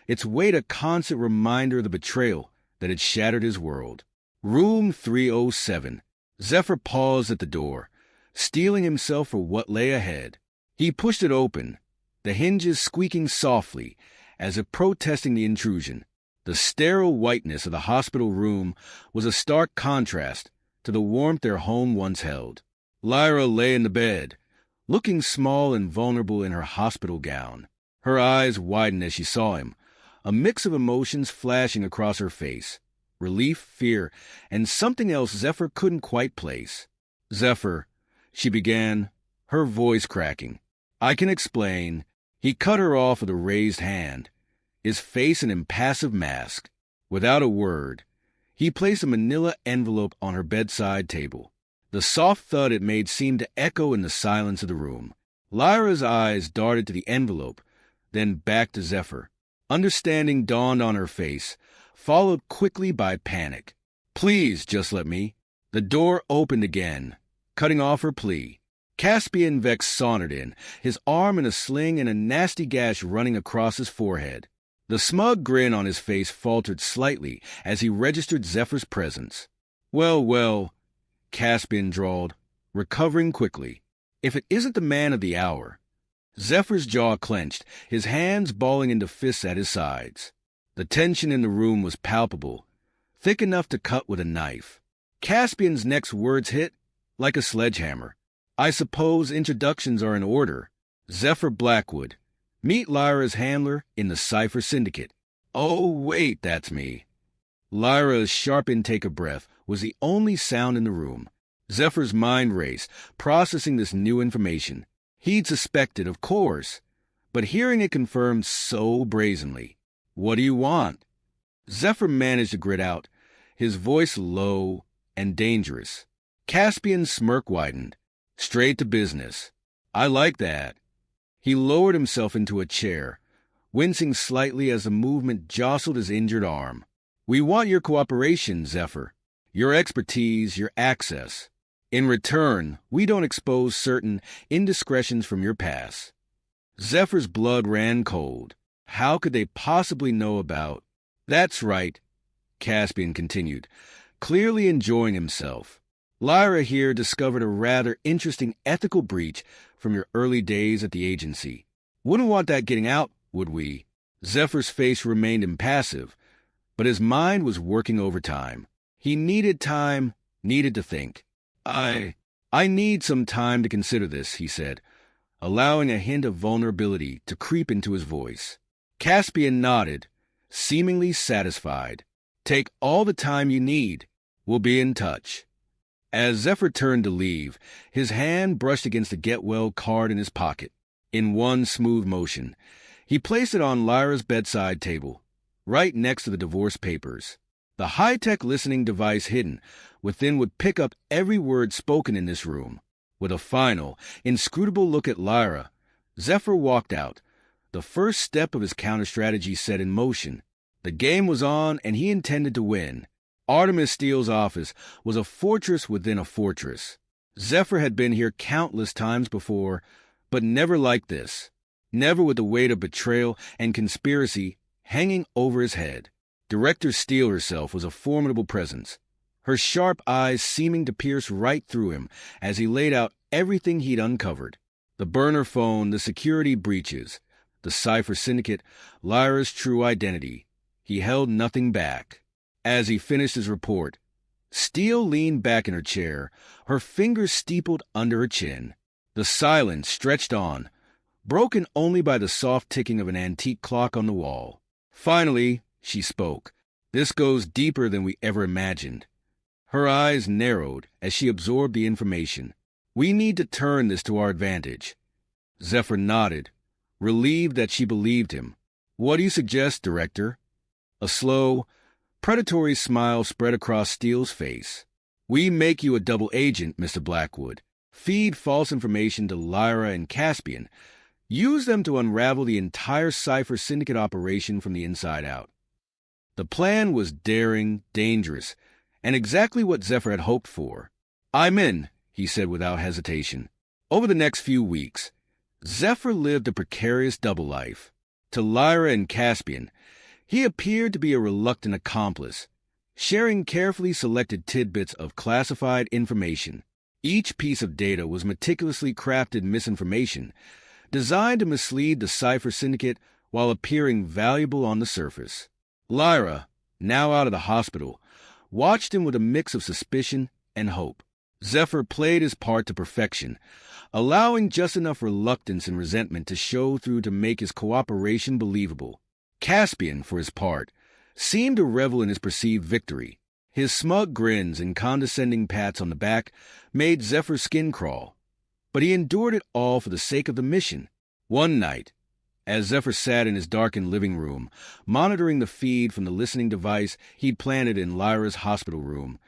its weight a constant reminder of the betrayal that had shattered his world. Room 307. Zephyr paused at the door, steeling himself for what lay ahead. He pushed it open, the hinges squeaking softly as if protesting the intrusion. The sterile whiteness of the hospital room was a stark contrast to the warmth their home once held. Lyra lay in the bed, looking small and vulnerable in her hospital gown. Her eyes widened as she saw him, a mix of emotions flashing across her face. Relief, fear, and something else Zephyr couldn't quite place. "Zephyr," she began, her voice cracking. "I can explain." He cut her off with a raised hand, his face an impassive mask. Without a word, he placed a manila envelope on her bedside table. The soft thud it made seemed to echo in the silence of the room. Lyra's eyes darted to the envelope, then back to Zephyr. Understanding dawned on her face, followed quickly by panic. "Please, just let me." The door opened again, cutting off her plea. Caspian Vex sauntered in, his arm in a sling and a nasty gash running across his forehead. The smug grin on his face faltered slightly as he registered Zephyr's presence. Well, Caspian drawled, recovering quickly. "If it isn't the man of the hour." Zephyr's jaw clenched, his hands balling into fists at his sides. The tension in the room was palpable, thick enough to cut with a knife. Caspian's next words hit like a sledgehammer. "I suppose introductions are in order. Zephyr Blackwood. Meet Lyra's handler in the Cypher Syndicate." "Oh, wait, that's me." Lyra's sharp intake of breath was the only sound in the room. Zephyr's mind raced, processing this new information. He'd suspected, of course, but hearing it confirmed so brazenly. "What do you want?" Zephyr managed to grit out, his voice low and dangerous. Caspian's smirk widened. "Straight to business. I like that." He lowered himself into a chair, wincing slightly as the movement jostled his injured arm. "We want your cooperation, Zephyr. Your expertise, your access. In return, we don't expose certain indiscretions from your past." Zephyr's blood ran cold. How could they possibly know about That's right, Caspian continued, clearly enjoying himself. Lyra here discovered a rather interesting ethical breach from your early days at the agency. Wouldn't want that getting out, would we? Zephyr's face remained impassive, but his mind was working overtime. He needed time, needed to think. I need some time to consider this, he said, allowing a hint of vulnerability to creep into his voice. Caspian nodded, seemingly satisfied. Take all the time you need. We'll be in touch. As Zephyr turned to leave, his hand brushed against the get-well card in his pocket. In one smooth motion, he placed it on Lyra's bedside table, right next to the divorce papers. The high-tech listening device hidden within would pick up every word spoken in this room. With a final, inscrutable look at Lyra, Zephyr walked out, the first step of his counter-strategy set in motion. The game was on, and he intended to win. Artemis Steele's office was a fortress within a fortress. Zephyr had been here countless times before, but never like this. Never with the weight of betrayal and conspiracy hanging over his head. Director Steele herself was a formidable presence, her sharp eyes seeming to pierce right through him as he laid out everything he'd uncovered. The burner phone, the security breaches, the cipher syndicate, Lyra's true identity. He held nothing back. As he finished his report, Steele leaned back in her chair, her fingers steepled under her chin. The silence stretched on, broken only by the soft ticking of an antique clock on the wall. Finally, she spoke. This goes deeper than we ever imagined. Her eyes narrowed as she absorbed the information. We need to turn this to our advantage. Zephyr nodded, relieved that she believed him. What do you suggest, Director? A slow, predatory smile spread across Steele's face. We make you a double agent, Mr. Blackwood. Feed false information to Lyra and Caspian. Use them to unravel the entire Cipher Syndicate operation from the inside out. The plan was daring, dangerous, and exactly what Zephyr had hoped for. I'm in, he said without hesitation. Over the next few weeks, Zephyr lived a precarious double life. To Lyra and Caspian, he appeared to be a reluctant accomplice, sharing carefully selected tidbits of classified information. Each piece of data was meticulously crafted misinformation, designed to mislead the Cipher Syndicate while appearing valuable on the surface. Lyra, now out of the hospital, watched him with a mix of suspicion and hope. Zephyr played his part to perfection, allowing just enough reluctance and resentment to show through to make his cooperation believable. Caspian, for his part, seemed to revel in his perceived victory. His smug grins and condescending pats on the back made Zephyr's skin crawl, but he endured it all for the sake of the mission. One night, as Zephyr sat in his darkened living room, monitoring the feed from the listening device he'd planted in Lyra's hospital room,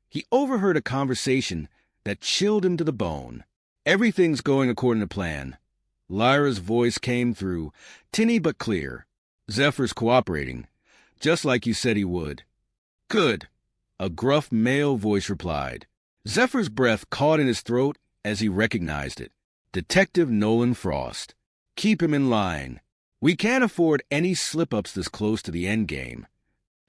he overheard a conversation that chilled him to the bone. Everything's going according to plan. Lyra's voice came through, tinny but clear. Zephyr's cooperating, just like you said he would. Good, a gruff male voice replied. Zephyr's breath caught in his throat as he recognized it. Detective Nolan Frost. Keep him in line. We can't afford any slip-ups this close to the endgame.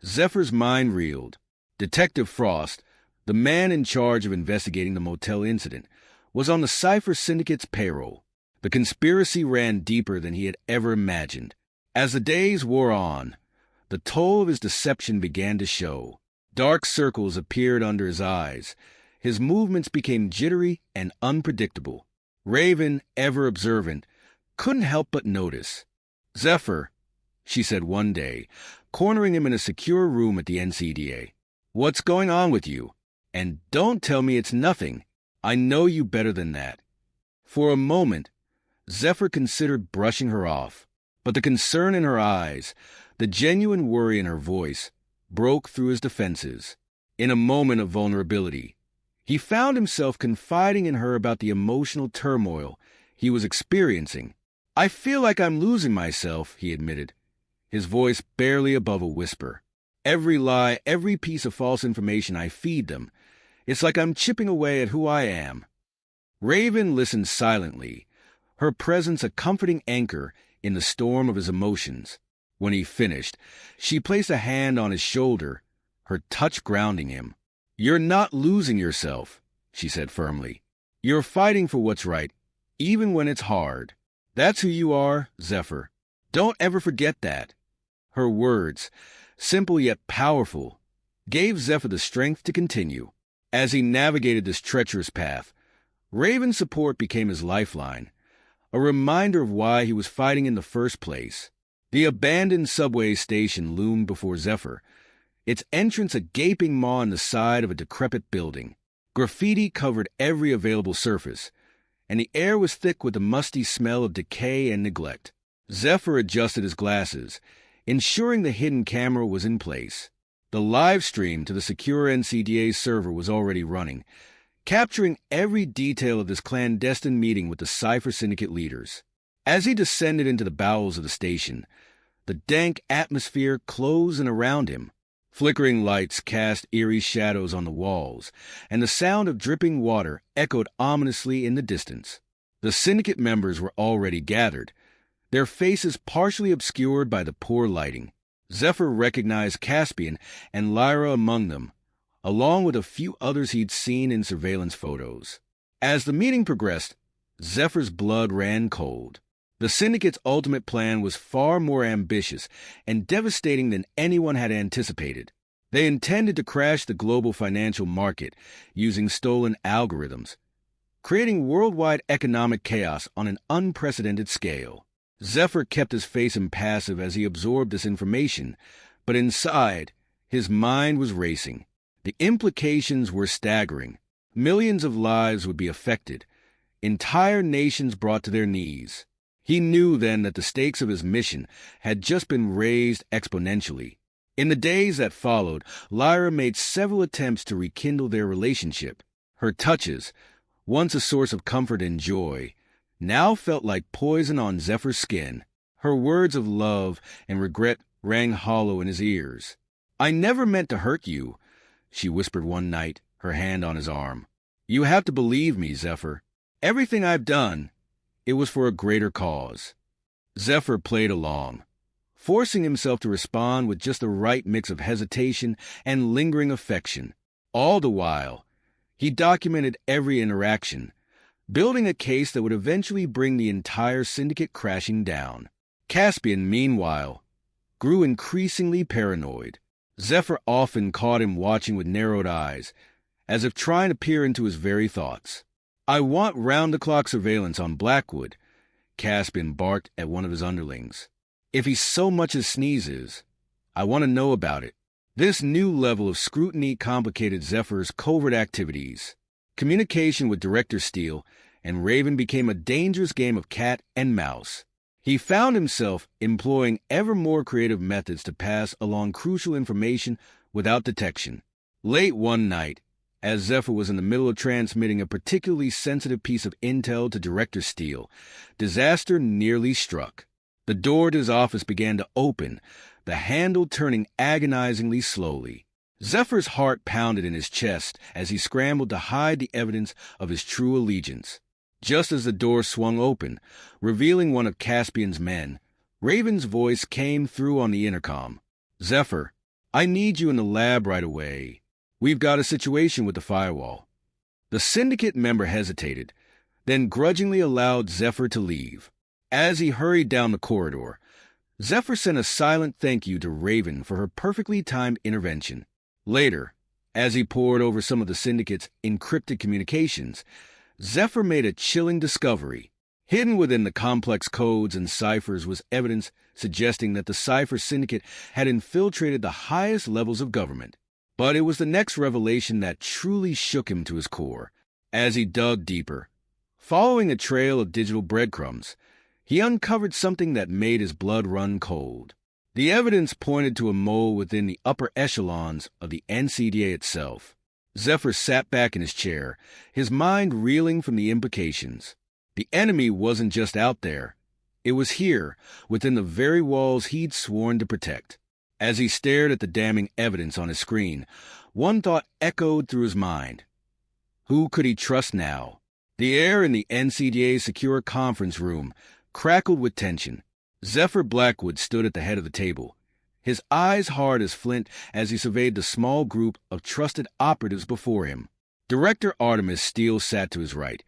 Zephyr's mind reeled. Detective Frost, the man in charge of investigating the motel incident, was on the Cipher Syndicate's payroll. The conspiracy ran deeper than he had ever imagined. As the days wore on, the toll of his deception began to show. Dark circles appeared under his eyes. His movements became jittery and unpredictable. Raven, ever observant, couldn't help but notice. Zephyr, she said one day, cornering him in a secure room at the NCDA. What's going on with you? And don't tell me it's nothing. I know you better than that. For a moment, Zephyr considered brushing her off, but the concern in her eyes, the genuine worry in her voice, broke through his defenses. In a moment of vulnerability, he found himself confiding in her about the emotional turmoil he was experiencing. I feel like I'm losing myself, he admitted, his voice barely above a whisper. Every lie, every piece of false information I feed them, it's like I'm chipping away at who I am. Raven listened silently, her presence a comforting anchor in the storm of his emotions. When he finished, she placed a hand on his shoulder, her touch grounding him. "You're not losing yourself," she said firmly. "You're fighting for what's right, even when it's hard. That's who you are, Zephyr. Don't ever forget that." Her words, simple yet powerful, gave Zephyr the strength to continue. As he navigated this treacherous path, Raven's support became his lifeline, a reminder of why he was fighting in the first place. The abandoned subway station loomed before Zephyr, its entrance a gaping maw in the side of a decrepit building. Graffiti covered every available surface, and the air was thick with the musty smell of decay and neglect. Zephyr adjusted his glasses, ensuring the hidden camera was in place. The live stream to the secure NCDA server was already running, capturing every detail of this clandestine meeting with the Cypher Syndicate leaders. As he descended into the bowels of the station, the dank atmosphere closed in around him. Flickering lights cast eerie shadows on the walls, and the sound of dripping water echoed ominously in the distance. The syndicate members were already gathered, their faces partially obscured by the poor lighting. Zephyr recognized Caspian and Lyra among them, along with a few others he'd seen in surveillance photos. As the meeting progressed, Zephyr's blood ran cold. The Syndicate's ultimate plan was far more ambitious and devastating than anyone had anticipated. They intended to crash the global financial market using stolen algorithms, creating worldwide economic chaos on an unprecedented scale. Zephyr kept his face impassive as he absorbed this information, but inside, his mind was racing. The implications were staggering. Millions of lives would be affected, entire nations brought to their knees. He knew then that the stakes of his mission had just been raised exponentially. In the days that followed, Lyra made several attempts to rekindle their relationship. Her touches, once a source of comfort and joy, now felt like poison on Zephyr's skin. Her words of love and regret rang hollow in his ears. "I never meant to hurt you," she whispered one night, her hand on his arm. "You have to believe me, Zephyr. Everything I've done, it was for a greater cause." Zephyr played along, forcing himself to respond with just the right mix of hesitation and lingering affection. All the while, he documented every interaction, building a case that would eventually bring the entire syndicate crashing down. Caspian, meanwhile, grew increasingly paranoid. Zephyr often caught him watching with narrowed eyes, as if trying to peer into his very thoughts. "I want round-the-clock surveillance on Blackwood," Caspian barked at one of his underlings. "If he so much as sneezes, I want to know about it." This new level of scrutiny complicated Zephyr's covert activities. Communication with Director Steele and Raven became a dangerous game of cat and mouse. He found himself employing ever more creative methods to pass along crucial information without detection. Late one night, as Zephyr was in the middle of transmitting a particularly sensitive piece of intel to Director Steele, disaster nearly struck. The door to his office began to open, the handle turning agonizingly slowly. Zephyr's heart pounded in his chest as he scrambled to hide the evidence of his true allegiance. Just as the door swung open, revealing one of Caspian's men, Raven's voice came through on the intercom. "Zephyr, I need you in the lab right away. We've got a situation with the firewall." The syndicate member hesitated, then grudgingly allowed Zephyr to leave. As he hurried down the corridor, Zephyr sent a silent thank you to Raven for her perfectly timed intervention. Later, as he pored over some of the syndicate's encrypted communications, Zephyr made a chilling discovery. Hidden within the complex codes and ciphers was evidence suggesting that the Cypher Syndicate had infiltrated the highest levels of government. But it was the next revelation that truly shook him to his core. As he dug deeper, following a trail of digital breadcrumbs, he uncovered something that made his blood run cold. The evidence pointed to a mole within the upper echelons of the NCDA itself. Zephyr sat back in his chair, his mind reeling from the implications. The enemy wasn't just out there. It was here, within the very walls he'd sworn to protect. As he stared at the damning evidence on his screen, one thought echoed through his mind. Who could he trust now? The air in the NCDA's secure conference room crackled with tension. Zephyr Blackwood stood at the head of the table, his eyes hard as flint as he surveyed the small group of trusted operatives before him. Director Artemis Steele sat to his right,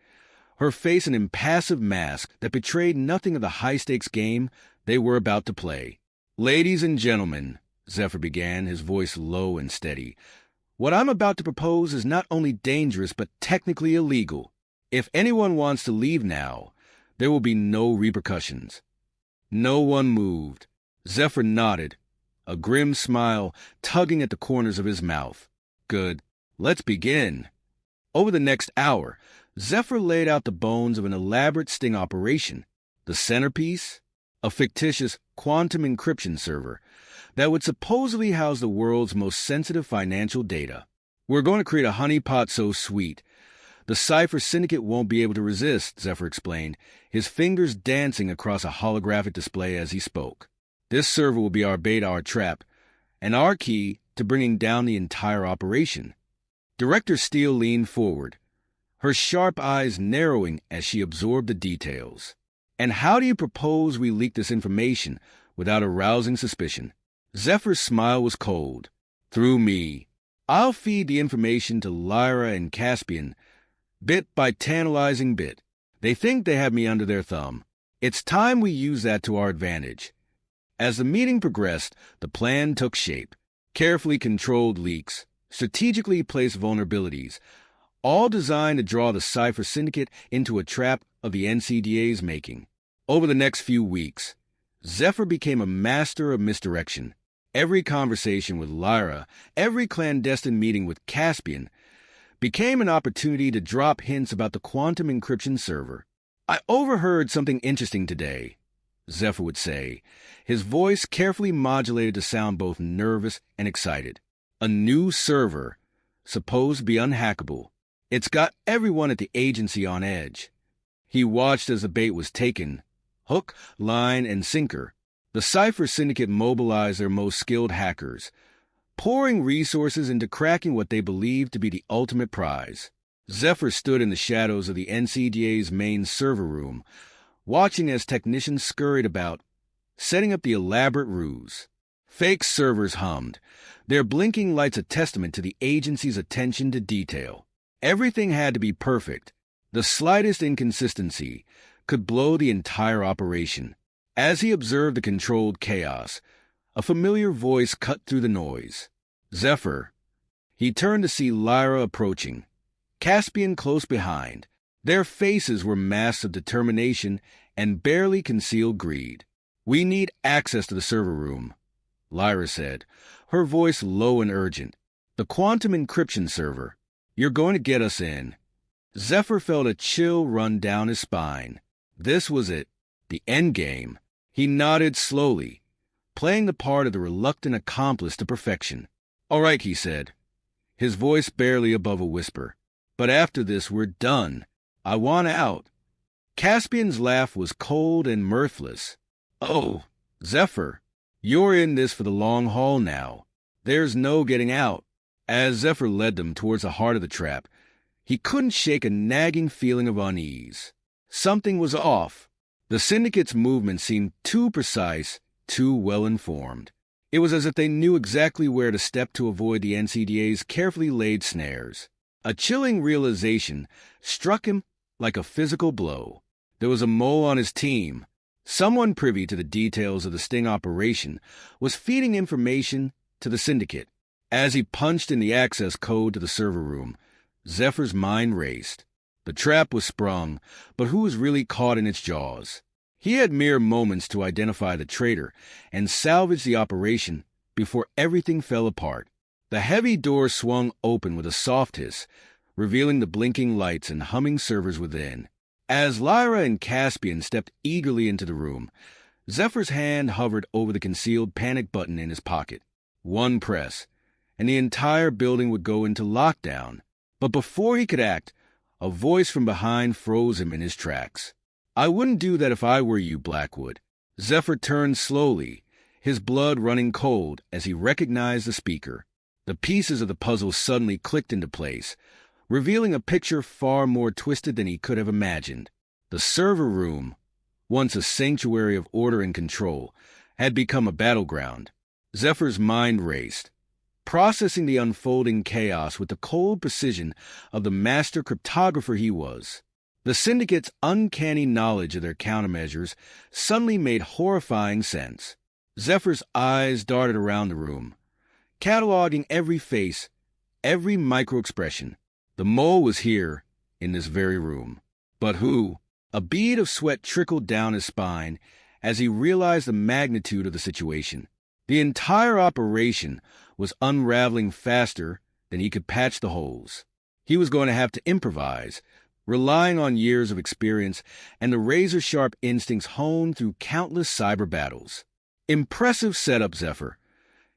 her face an impassive mask that betrayed nothing of the high-stakes game they were about to play. "Ladies and gentlemen," Zephyr began, his voice low and steady, "what I'm about to propose is not only dangerous but technically illegal. If anyone wants to leave now, there will be no repercussions." No one moved. Zephyr nodded, a grim smile tugging at the corners of his mouth. "Good. Let's begin." Over the next hour, Zephyr laid out the bones of an elaborate sting operation. The centerpiece? A fictitious quantum encryption server that would supposedly house the world's most sensitive financial data. "We're going to create a honeypot so sweet the Cypher Syndicate won't be able to resist," Zephyr explained, his fingers dancing across a holographic display as he spoke. "This server will be our bait, our trap, and our key to bringing down the entire operation." Director Steele leaned forward, her sharp eyes narrowing as she absorbed the details. "And how do you propose we leak this information without arousing suspicion?" Zephyr's smile was cold. "Through me. I'll feed the information to Lyra and Caspian, bit by tantalizing bit. They think they have me under their thumb. It's time we use that to our advantage." As the meeting progressed, the plan took shape. Carefully controlled leaks, strategically placed vulnerabilities, all designed to draw the Cypher Syndicate into a trap of the NCDA's making. Over the next few weeks, Zephyr became a master of misdirection. Every conversation with Lyra, every clandestine meeting with Caspian, became an opportunity to drop hints about the quantum encryption server. "I overheard something interesting today," Zephyr would say, his voice carefully modulated to sound both nervous and excited. "A new server, supposed to be unhackable. It's got everyone at the agency on edge." He watched as the bait was taken, hook, line, and sinker. The Cypher Syndicate mobilized their most skilled hackers, pouring resources into cracking what they believed to be the ultimate prize. Zephyr stood in the shadows of the NCDA's main server room, watching as technicians scurried about, setting up the elaborate ruse. Fake servers hummed, their blinking lights a testament to the agency's attention to detail. Everything had to be perfect. The slightest inconsistency could blow the entire operation. As he observed the controlled chaos, a familiar voice cut through the noise. "Zephyr." He turned to see Lyra approaching, Caspian close behind. Their faces were masks of determination and barely concealed greed. "We need access to the server room," Lyra said, her voice low and urgent. "The quantum encryption server. You're going to get us in." Zephyr felt a chill run down his spine. This was it, the endgame. He nodded slowly, playing the part of the reluctant accomplice to perfection. "All right," he said, his voice barely above a whisper. "But after this, we're done. I want out." Caspian's laugh was cold and mirthless. "Oh, Zephyr, you're in this for the long haul now. There's no getting out." As Zephyr led them towards the heart of the trap, he couldn't shake a nagging feeling of unease. Something was off. The Syndicate's movement seemed too precise, too well-informed. It was as if they knew exactly where to step to avoid the NCDA's carefully laid snares. A chilling realization struck him like a physical blow. There was a mole on his team. Someone privy to the details of the sting operation was feeding information to the Syndicate. As he punched in the access code to the server room, Zephyr's mind raced. The trap was sprung, but who was really caught in its jaws? He had mere moments to identify the traitor and salvage the operation before everything fell apart. The heavy door swung open with a soft hiss, revealing the blinking lights and humming servers within. As Lyra and Caspian stepped eagerly into the room, Zephyr's hand hovered over the concealed panic button in his pocket. One press, and the entire building would go into lockdown. But before he could act, a voice from behind froze him in his tracks. "I wouldn't do that if I were you, Blackwood." Zephyr turned slowly, his blood running cold as he recognized the speaker. The pieces of the puzzle suddenly clicked into place, revealing a picture far more twisted than he could have imagined. The server room once a sanctuary of order and control, had become a battleground. Zephyr's mind raced, processing the unfolding chaos with the cold precision of the master cryptographer he was. The syndicate's uncanny knowledge of their countermeasures suddenly made horrifying sense. Zephyr's eyes darted around the room, cataloging every face, every micro-expression. The mole was here, in this very room. But who? A bead of sweat trickled down his spine as he realized the magnitude of the situation. The entire operation was unraveling faster than he could patch the holes. He was going to have to improvise, relying on years of experience and the razor-sharp instincts honed through countless cyber battles. Impressive setup, Zephyr.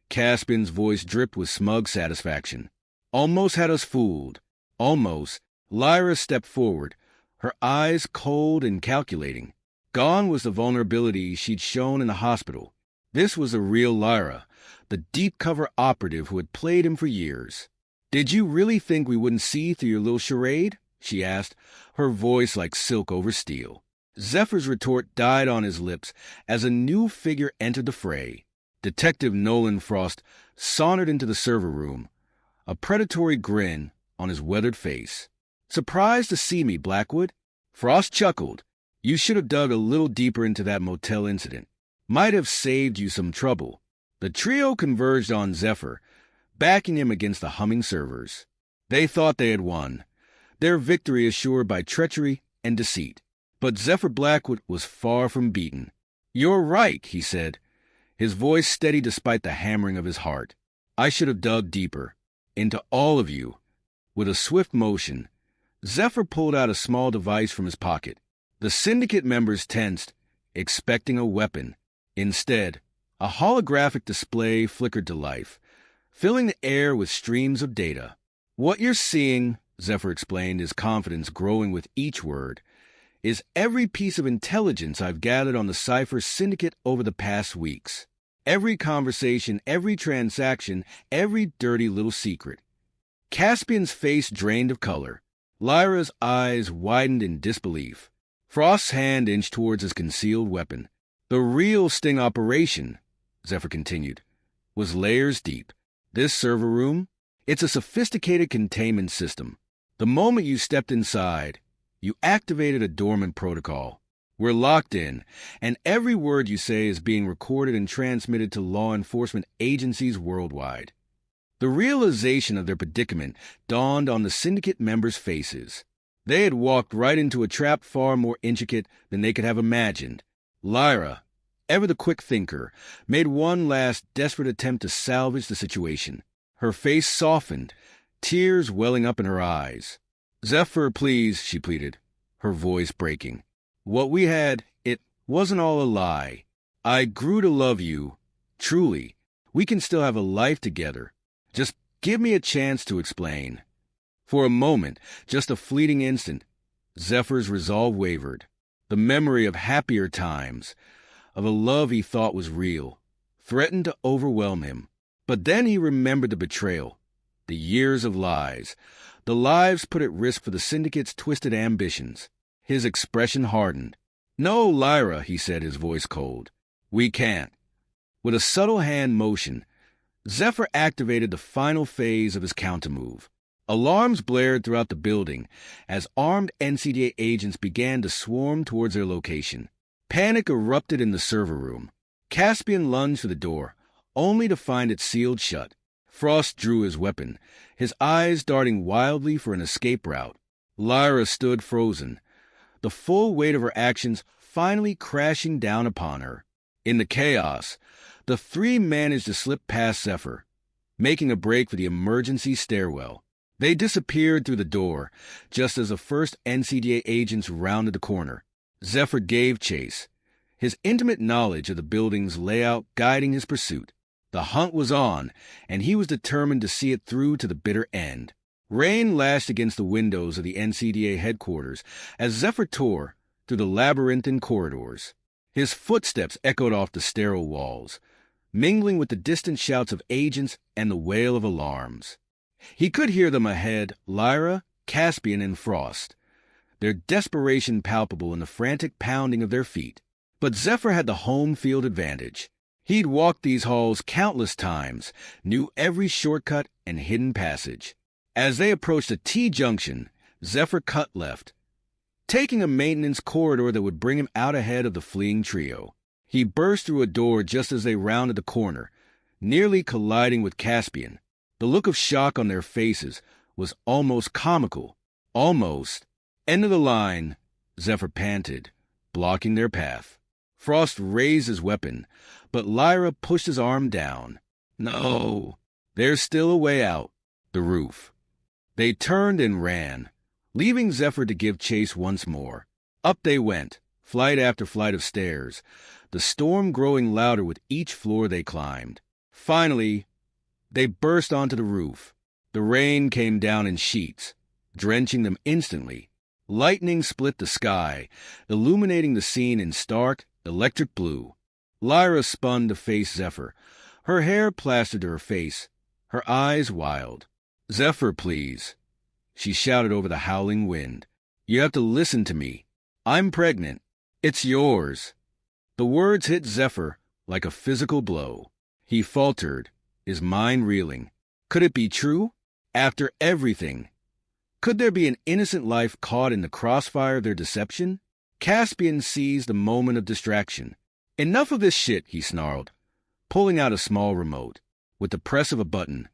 Caspian's voice dripped with smug satisfaction. Almost had us fooled. Almost. Lyra stepped forward, her eyes cold and calculating. Gone was the vulnerability she'd shown in the hospital. This was the real Lyra, the deep-cover operative who had played him for years. "Did you really think we wouldn't see through your little charade?" she asked, her voice like silk over steel. Zephyr's retort died on his lips as a new figure entered the fray. Detective Nolan Frost sauntered into the server room, a predatory grin on his weathered face. "Surprised to see me, Blackwood?" Frost chuckled. "You should have dug a little deeper into that motel incident. Might have saved you some trouble." The trio converged on Zephyr, backing him against the humming servers. They thought they had won, their victory assured by treachery and deceit. But Zephyr Blackwood was far from beaten. "You're right," he said, his voice steady despite the hammering of his heart. "I should have dug deeper, into all of you." With a swift motion, Zephyr pulled out a small device from his pocket. The syndicate members tensed, expecting a weapon. Instead, a holographic display flickered to life, filling the air with streams of data. "What you're seeing," Zephyr explained, his confidence growing with each word, "is every piece of intelligence I've gathered on the Cypher Syndicate over the past weeks. Every conversation, every transaction, every dirty little secret." Caspian's face drained of color. Lyra's eyes widened in disbelief. Frost's hand inched towards his concealed weapon. "The real sting operation," Zephyr continued, "was layers deep. This server room, it's a sophisticated containment system. The moment you stepped inside, you activated a dormant protocol. We're locked in, and every word you say is being recorded and transmitted to law enforcement agencies worldwide." The realization of their predicament dawned on the syndicate members' faces. They had walked right into a trap far more intricate than they could have imagined. Lyra, ever the quick thinker, made one last desperate attempt to salvage the situation. Her face softened, tears welling up in her eyes. "Zephyr, please," she pleaded, her voice breaking. "What we had, it wasn't all a lie. I grew to love you. Truly, we can still have a life together. Just give me a chance to explain." For a moment, just a fleeting instant, Zephyr's resolve wavered. The memory of happier times, of a love he thought was real, threatened to overwhelm him. But then he remembered the betrayal, the years of lies, the lives put at risk for the syndicate's twisted ambitions. His expression hardened. "No, Lyra," he said, his voice cold. "We can't." With a subtle hand motion, Zephyr activated the final phase of his countermove. Alarms blared throughout the building as armed NCDA agents began to swarm towards their location. Panic erupted in the server room. Caspian lunged for the door, only to find it sealed shut. Frost drew his weapon, his eyes darting wildly for an escape route. Lyra stood frozen, the full weight of her actions finally crashing down upon her. In the chaos, the three managed to slip past Zephyr, making a break for the emergency stairwell. They disappeared through the door, just as the first NCDA agents rounded the corner. Zephyr gave chase, his intimate knowledge of the building's layout guiding his pursuit. The hunt was on, and he was determined to see it through to the bitter end. Rain lashed against the windows of the NCDA headquarters as Zephyr tore through the labyrinthine corridors. His footsteps echoed off the sterile walls, mingling with the distant shouts of agents and the wail of alarms. He could hear them ahead, Lyra, Caspian, and Frost. their desperation palpable in the frantic pounding of their feet. But Zephyr had the home field advantage. He'd walked these halls countless times, knew every shortcut and hidden passage. As they approached a T-junction, Zephyr cut left, taking a maintenance corridor that would bring him out ahead of the fleeing trio. He burst through a door just as they rounded the corner, nearly colliding with Caspian. The look of shock on their faces was almost comical. Almost. End of the line, Zephyr panted, blocking their path. Frost raised his weapon, but Lyra pushed his arm down. No, there's still a way out. The roof. They turned and ran, leaving Zephyr to give chase once more. Up they went, flight after flight of stairs, the storm growing louder with each floor they climbed. Finally, they burst onto the roof. The rain came down in sheets, drenching them instantly. Lightning split the sky, illuminating the scene in stark, electric blue. Lyra spun to face Zephyr, her hair plastered to her face, her eyes wild. "Zephyr, please," she shouted over the howling wind. "You have to listen to me. I'm pregnant. It's yours." The words hit Zephyr like a physical blow. He faltered, his mind reeling. Could it be true? After everything, could there be an innocent life caught in the crossfire of their deception? Caspian seized a moment of distraction. "Enough of this shit," he snarled, pulling out a small remote. With the press of a button,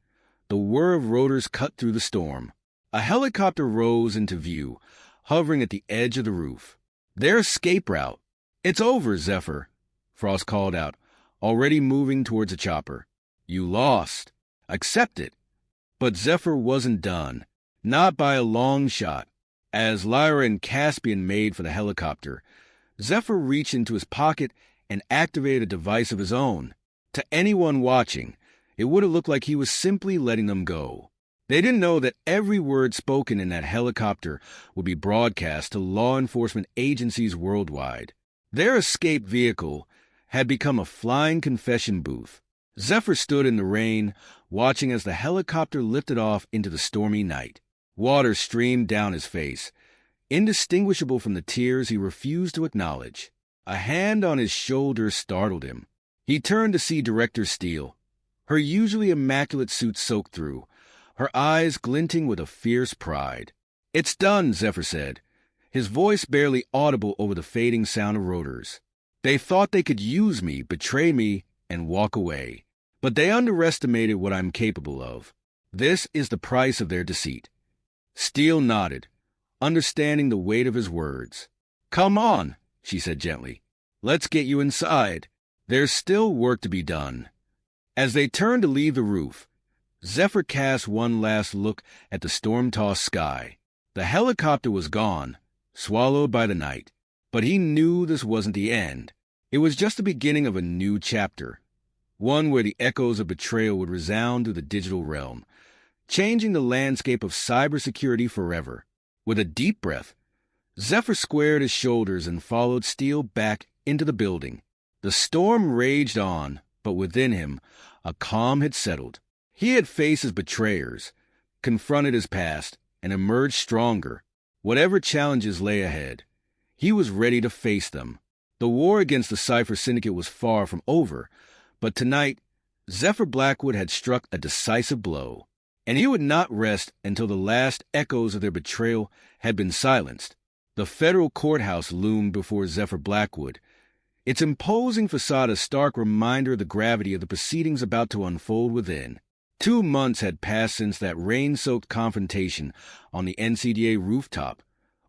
the whir of rotors cut through the storm. A helicopter rose into view, hovering at the edge of the roof. Their escape route. "It's over, Zephyr," Frost called out, already moving towards a chopper. "You lost. Accept it." But Zephyr wasn't done. Not by a long shot. As Lyra and Caspian made for the helicopter, Zephyr reached into his pocket and activated a device of his own. To anyone watching, it would have looked like he was simply letting them go. They didn't know that every word spoken in that helicopter would be broadcast to law enforcement agencies worldwide. Their escape vehicle had become a flying confession booth. Zephyr stood in the rain, watching as the helicopter lifted off into the stormy night. Water streamed down his face, indistinguishable from the tears he refused to acknowledge. A hand on his shoulder startled him. He turned to see Director Steele, her usually immaculate suit soaked through, her eyes glinting with a fierce pride. "It's done," Zephyr said, his voice barely audible over the fading sound of rotors. "They thought they could use me, betray me, and walk away. But they underestimated what I'm capable of. This is the price of their deceit." Steele nodded, understanding the weight of his words. "Come on," she said gently. "Let's get you inside. There's still work to be done." As they turned to leave the roof, Zephyr cast one last look at the storm-tossed sky. The helicopter was gone, swallowed by the night. But he knew this wasn't the end. It was just the beginning of a new chapter, one where the echoes of betrayal would resound through the digital realm, changing the landscape of cybersecurity forever. With a deep breath, Zephyr squared his shoulders and followed Steele back into the building. The storm raged on, but within him, a calm had settled. He had faced his betrayers, confronted his past, and emerged stronger. Whatever challenges lay ahead, he was ready to face them. The war against the Cypher Syndicate was far from over, but tonight, Zephyr Blackwood had struck a decisive blow, and he would not rest until the last echoes of their betrayal had been silenced. The federal courthouse loomed before Zephyr Blackwood, its imposing facade a stark reminder of the gravity of the proceedings about to unfold within. 2 months had passed since that rain-soaked confrontation on the NCDA rooftop,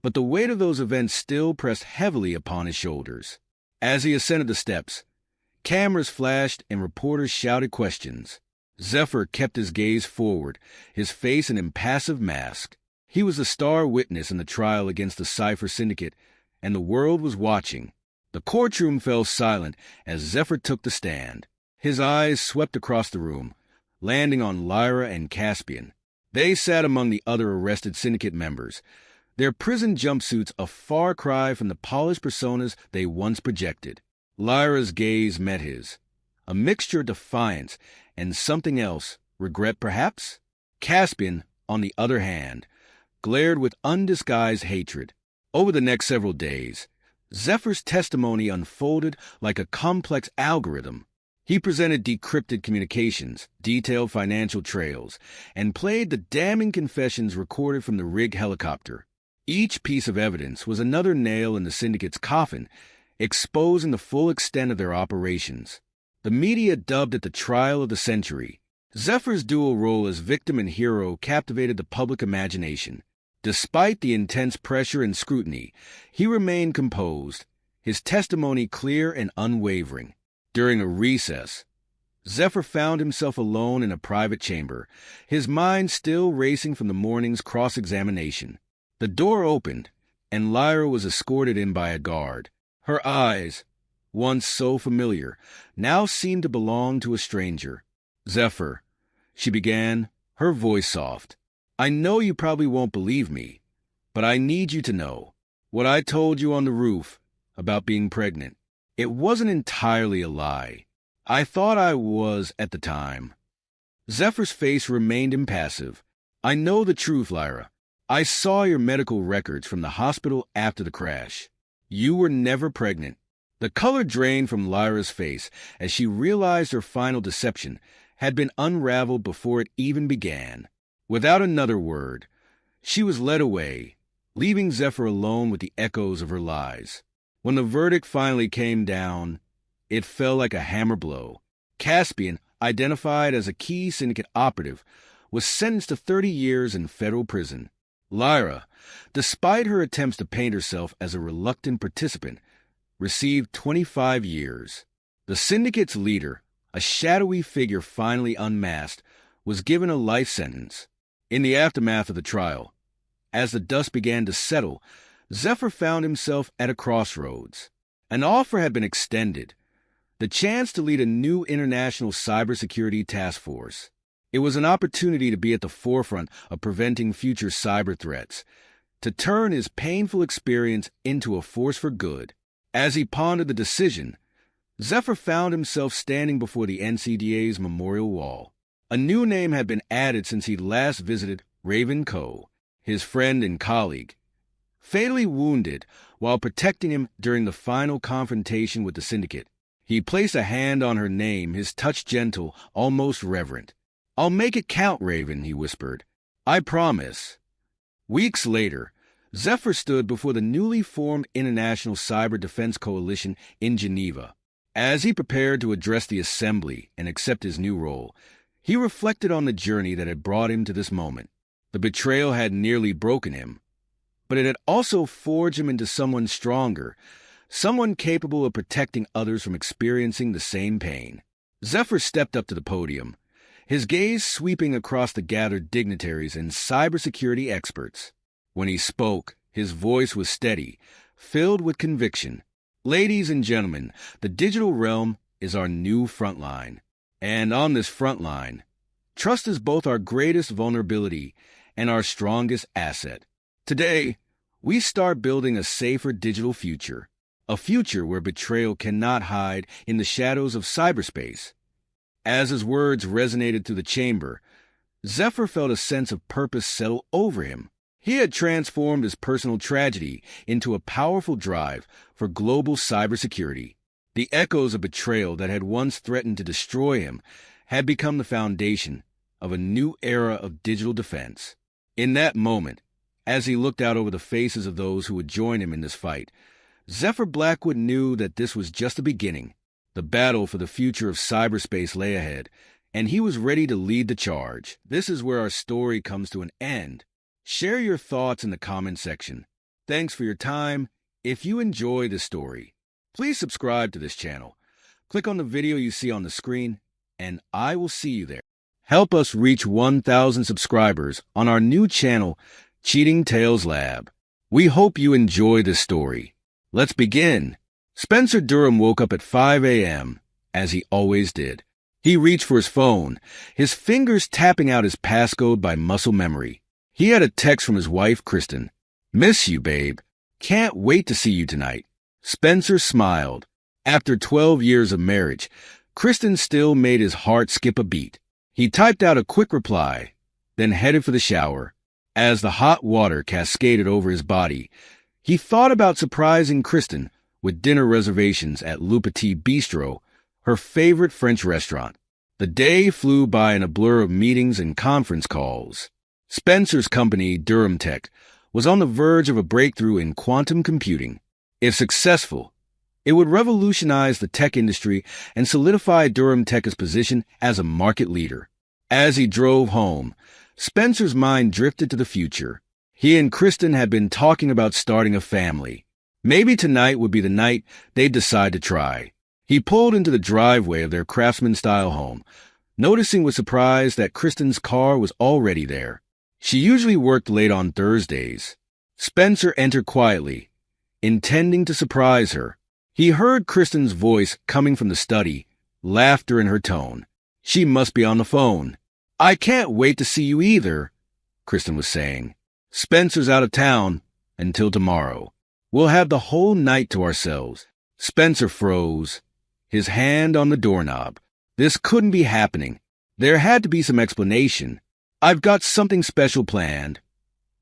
but the weight of those events still pressed heavily upon his shoulders. As he ascended the steps, cameras flashed and reporters shouted questions. Zephyr kept his gaze forward, his face an impassive mask. He was the star witness in the trial against the Cypher Syndicate, and the world was watching. The courtroom fell silent as Zephyr took the stand. His eyes swept across the room, landing on Lyra and Caspian. They sat among the other arrested syndicate members, their prison jumpsuits a far cry from the polished personas they once projected. Lyra's gaze met his, a mixture of defiance and something else, regret perhaps? Caspian, on the other hand, glared with undisguised hatred. Over the next several days, Zephyr's testimony unfolded like a complex algorithm. He presented decrypted communications, detailed financial trails, and played the damning confessions recorded from the rig helicopter. Each piece of evidence was another nail in the syndicate's coffin, exposing the full extent of their operations. The media dubbed it the trial of the century. Zephyr's dual role as victim and hero captivated the public imagination. Despite the intense pressure and scrutiny, he remained composed, his testimony clear and unwavering. During a recess, Zephyr found himself alone in a private chamber, his mind still racing from the morning's cross-examination. The door opened, and Lyra was escorted in by a guard. Her eyes, once so familiar, now seemed to belong to a stranger. "Zephyr," she began, her voice soft, "I know you probably won't believe me, but I need you to know. What I told you on the roof about being pregnant, it wasn't entirely a lie. I thought I was at the time." Zephyr's face remained impassive. "I know the truth, Lyra. I saw your medical records from the hospital after the crash. You were never pregnant." The color drained from Lyra's face as she realized her final deception had been unraveled before it even began. Without another word, she was led away, leaving Zephyr alone with the echoes of her lies. When the verdict finally came down, it fell like a hammer blow. Caspian, identified as a key syndicate operative, was sentenced to 30 years in federal prison. Lyra, despite her attempts to paint herself as a reluctant participant, received 25 years. The syndicate's leader, a shadowy figure finally unmasked, was given a life sentence. In the aftermath of the trial, as the dust began to settle, Zephyr found himself at a crossroads. An offer had been extended, the chance to lead a new international cybersecurity task force. It was an opportunity to be at the forefront of preventing future cyber threats, to turn his painful experience into a force for good. As he pondered the decision, Zephyr found himself standing before the NCDA's memorial wall. A new name had been added since he last visited Raven Coe, his friend and colleague. Fatally wounded while protecting him during the final confrontation with the syndicate, he placed a hand on her name, his touch gentle, almost reverent. "I'll make it count, Raven," he whispered. "I promise." Weeks later, Zephyr stood before the newly formed International Cyber Defense Coalition in Geneva. As he prepared to address the assembly and accept his new role, he reflected on the journey that had brought him to this moment. The betrayal had nearly broken him, but it had also forged him into someone stronger, someone capable of protecting others from experiencing the same pain. Zephyr stepped up to the podium, his gaze sweeping across the gathered dignitaries and cybersecurity experts. When he spoke, his voice was steady, filled with conviction. "Ladies and gentlemen, the digital realm is our new front line. And on this front line, trust is both our greatest vulnerability and our strongest asset. Today, we start building a safer digital future, a future where betrayal cannot hide in the shadows of cyberspace." As his words resonated through the chamber, Zephyr felt a sense of purpose settle over him. He had transformed his personal tragedy into a powerful drive for global cybersecurity. The echoes of betrayal that had once threatened to destroy him had become the foundation of a new era of digital defense. In that moment, as he looked out over the faces of those who would join him in this fight, Zephyr Blackwood knew that this was just the beginning. The battle for the future of cyberspace lay ahead, and he was ready to lead the charge. This is where our story comes to an end. Share your thoughts in the comment section. Thanks for your time. If you enjoy this story, please subscribe to this channel. Click on the video you see on the screen, and I will see you there. Help us reach 1,000 subscribers on our new channel, Cheating Tales Lab. We hope you enjoy this story. Let's begin. Spencer Durham woke up at 5 a.m., as he always did. He reached for his phone, his fingers tapping out his passcode by muscle memory. He had a text from his wife, Kristen. "Miss you, babe. Can't wait to see you tonight." Spencer smiled. After 12 years of marriage, Kristen still made his heart skip a beat. He typed out a quick reply, then headed for the shower. As the hot water cascaded over his body, He thought about surprising Kristen with dinner reservations at Le Petit Bistro, her favorite French restaurant. The day flew by in a blur of meetings and conference calls. Spencer's company, Durham Tech, was on the verge of a breakthrough in quantum computing. If successful, it would revolutionize the tech industry and solidify Durham Tech's position as a market leader. As he drove home, Spencer's mind drifted to the future. He and Kristen had been talking about starting a family. Maybe tonight would be the night they'd decide to try. He pulled into the driveway of their craftsman-style home, noticing with surprise that Kristen's car was already there. She usually worked late on Thursdays. Spencer entered quietly, intending to surprise her. He heard Kristen's voice coming from the study, laughter in her tone. She must be on the phone. "I can't wait to see you either," Kristen was saying. "Spencer's out of town until tomorrow. We'll have the whole night to ourselves." Spencer froze, his hand on the doorknob. This couldn't be happening. There had to be some explanation. "I've got something special planned,"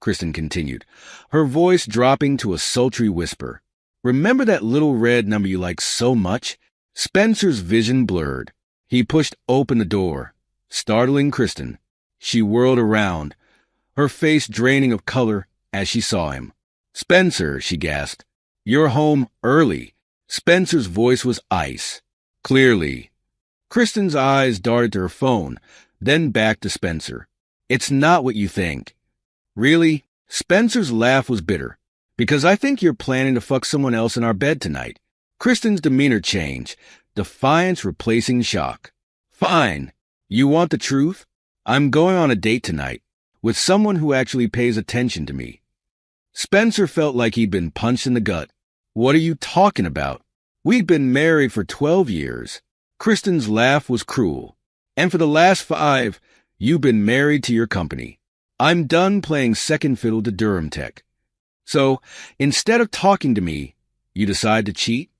Kristen continued, her voice dropping to a sultry whisper. "Remember that little red number you like so much?" Spencer's vision blurred. He pushed open the door, startling Kristen. She whirled around, her face draining of color as she saw him. "Spencer," she gasped, "you're home early." Spencer's voice was ice. "Clearly." Kristen's eyes darted to her phone, then back to Spencer. "It's not what you think." "Really?" Spencer's laugh was bitter. "Because I think you're planning to fuck someone else in our bed tonight." Kristen's demeanor changed, defiance replacing shock. "Fine. You want the truth? I'm going on a date tonight with someone who actually pays attention to me." Spencer felt like he'd been punched in the gut. "What are you talking about? We'd been married for 12 years. Kristen's laugh was cruel. "And for the last 5, you've been married to your company. I'm done playing second fiddle to Durham Tech. So, instead of talking to me, you decide to cheat?"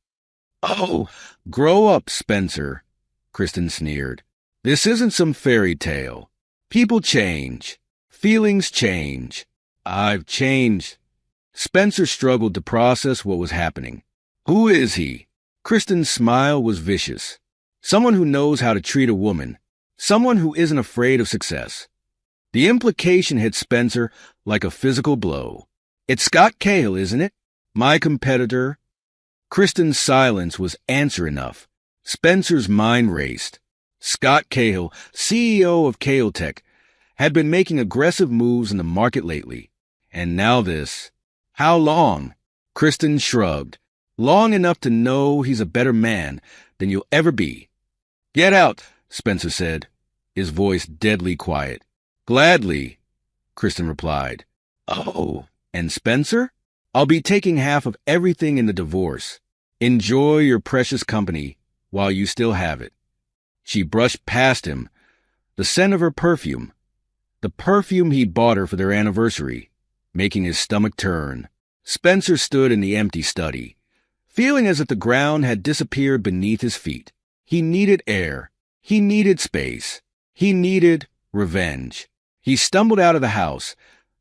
"Oh, grow up, Spencer," Kristen sneered. "This isn't some fairy tale. People change. Feelings change. I've changed." Spencer struggled to process what was happening. "Who is he?" Kristen's smile was vicious. "Someone who knows how to treat a woman. Someone who isn't afraid of success." The implication hit Spencer like a physical blow. "It's Scott Cahill, isn't it? My competitor?" Kristen's silence was answer enough. Spencer's mind raced. Scott Cahill, CEO of Cahill Tech, had been making aggressive moves in the market lately. And now this. "How long?" Kristen shrugged. "Long enough to know he's a better man than you'll ever be." "Get out," Spencer said, his voice deadly quiet. "Gladly," Kristen replied. "Oh, and Spencer? I'll be taking half of everything in the divorce. Enjoy your precious company while you still have it." She brushed past him, the scent of her perfume, the perfume he bought her for their anniversary, making his stomach turn. Spencer stood in the empty study, feeling as if the ground had disappeared beneath his feet. He needed air. He needed space. He needed revenge. He stumbled out of the house,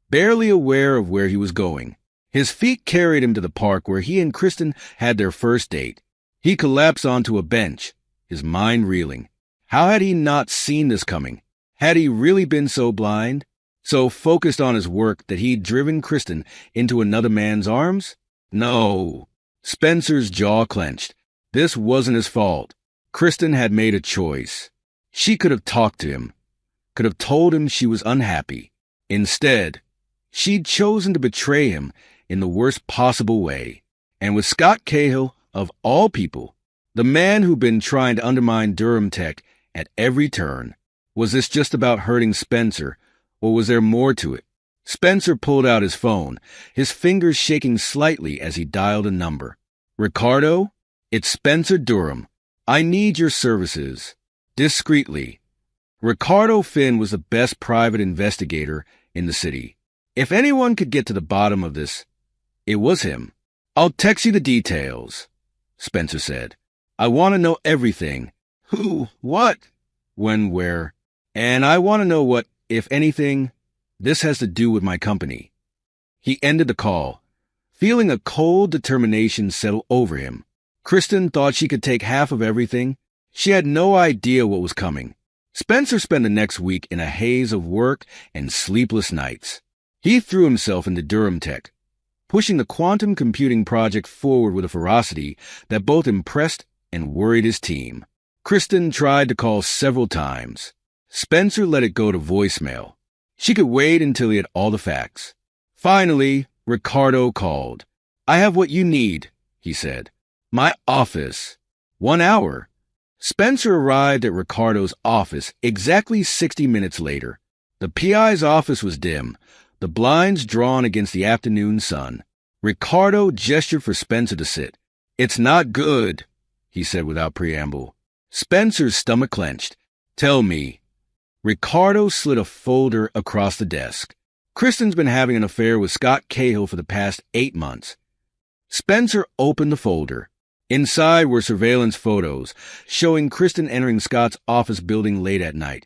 barely aware of where he was going. His feet carried him to the park where he and Kristen had their first date. He collapsed onto a bench, his mind reeling. How had he not seen this coming? Had he really been so blind, so focused on his work that he'd driven Kristen into another man's arms? No. Spencer's jaw clenched. This wasn't his fault. Kristen had made a choice. She could have talked to him, could have told him she was unhappy. Instead, she'd chosen to betray him in the worst possible way. And with Scott Cahill, of all people, the man who'd been trying to undermine Durham Tech at every turn, was this just about hurting Spencer, or was there more to it? Spencer pulled out his phone, his fingers shaking slightly as he dialed a number. "Ricardo, it's Spencer Durham. I need your services." Discreetly. Ricardo Finn was the best private investigator in the city. If anyone could get to the bottom of this, it was him. "I'll text you the details," Spencer said. "I want to know everything. Who, what, when, where. And I want to know what, if anything, this has to do with my company." He ended the call, feeling a cold determination settle over him. Kristen thought she could take half of everything. She had no idea what was coming. Spencer spent the next week in a haze of work and sleepless nights. He threw himself into Durham Tech, pushing the quantum computing project forward with a ferocity that both impressed and worried his team. Kristen tried to call several times. Spencer let it go to voicemail. She could wait until he had all the facts. Finally, Ricardo called. "I have what you need," he said. "My office." 1 hour. Spencer arrived at Ricardo's office exactly 60 minutes later. The PI's office was dim, the blinds drawn against the afternoon sun. Ricardo gestured for Spencer to sit. "It's not good," he said without preamble. Spencer's stomach clenched. "Tell me." Ricardo slid a folder across the desk. "Kristen's been having an affair with Scott Cahill for the past 8 months. Spencer opened the folder. Inside were surveillance photos showing Kristen entering Scott's office building late at night,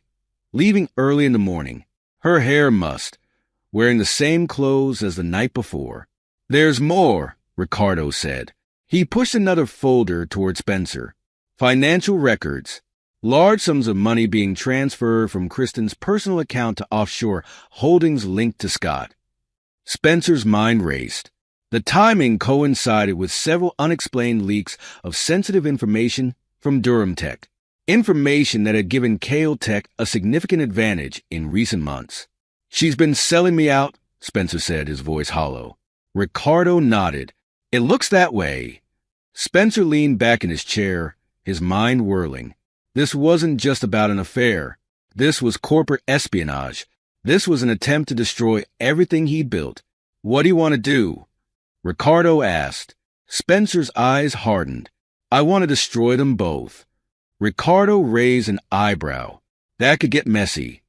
leaving early in the morning, her hair mussed, wearing the same clothes as the night before. "There's more," Ricardo said. He pushed another folder toward Spencer. Financial records. Large sums of money being transferred from Kristen's personal account to offshore holdings linked to Scott. Spencer's mind raced. The timing coincided with several unexplained leaks of sensitive information from Durham Tech, information that had given Cahill Tech a significant advantage in recent months. "She's been selling me out," Spencer said, his voice hollow. Ricardo nodded. "It looks that way." Spencer leaned back in his chair, his mind whirling. This wasn't just about an affair. This was corporate espionage. This was an attempt to destroy everything he built. "What do you want to do?" Ricardo asked. Spencer's eyes hardened. "I want to destroy them both." Ricardo raised an eyebrow. "That could get messy."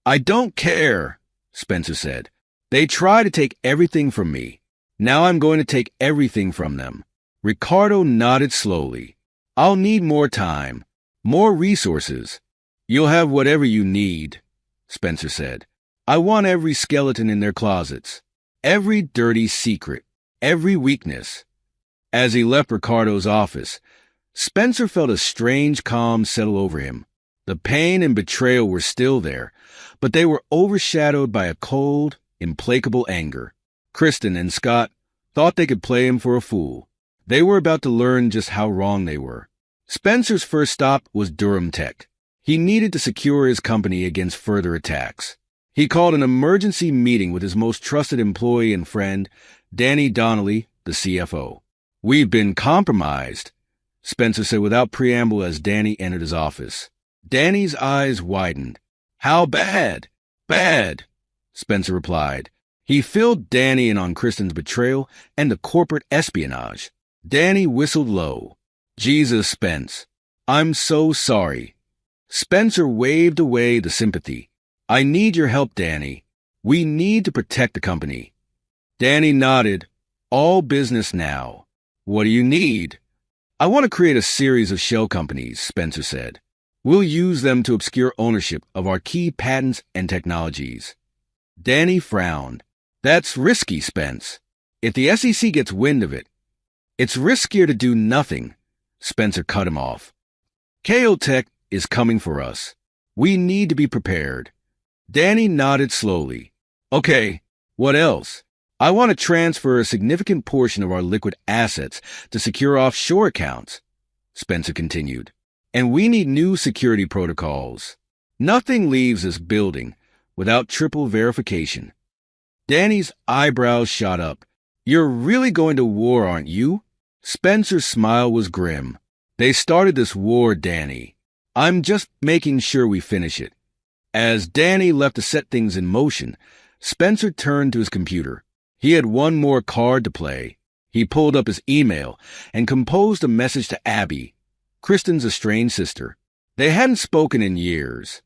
"I don't care," Spencer said. "They try to take everything from me. Now I'm going to take everything from them." Ricardo nodded slowly. "I'll need more time, more resources." "You'll have whatever you need," Spencer said. "I want every skeleton in their closets, every dirty secret, every weakness." As he left Ricardo's office, Spencer felt a strange calm settle over him. The pain and betrayal were still there, but they were overshadowed by a cold, implacable anger. Kristen and Scott thought they could play him for a fool. They were about to learn just how wrong they were. Spencer's first stop was Durham Tech. He needed to secure his company against further attacks. He called an emergency meeting with his most trusted employee and friend, Danny Donnelly, the CFO. "We've been compromised," Spencer said without preamble as Danny entered his office. Danny's eyes widened. "How bad?" "Bad," Spencer replied. He filled Danny in on Kristen's betrayal and the corporate espionage. Danny whistled low. "Jesus, Spence. I'm so sorry." Spencer waved away the sympathy. "I need your help, Danny. We need to protect the company." Danny nodded. "All business now. What do you need?" "I want to create a series of shell companies," Spencer said. "We'll use them to obscure ownership of our key patents and technologies." Danny frowned. "That's risky, Spence. If the SEC gets wind of it, it's riskier to do nothing." Spencer cut him off. "Cahill Tech is coming for us. We need to be prepared." Danny nodded slowly. "Okay, what else?" "I want to transfer a significant portion of our liquid assets to secure offshore accounts," Spencer continued. "And we need new security protocols. Nothing leaves this building without triple verification." Danny's eyebrows shot up. "You're really going to war, aren't you?" Spencer's smile was grim. "They started this war, Danny. I'm just making sure we finish it." As Danny left to set things in motion, Spencer turned to his computer. He had one more card to play. He pulled up his email and composed a message to Abby, Kristen's estranged sister. They hadn't spoken in years.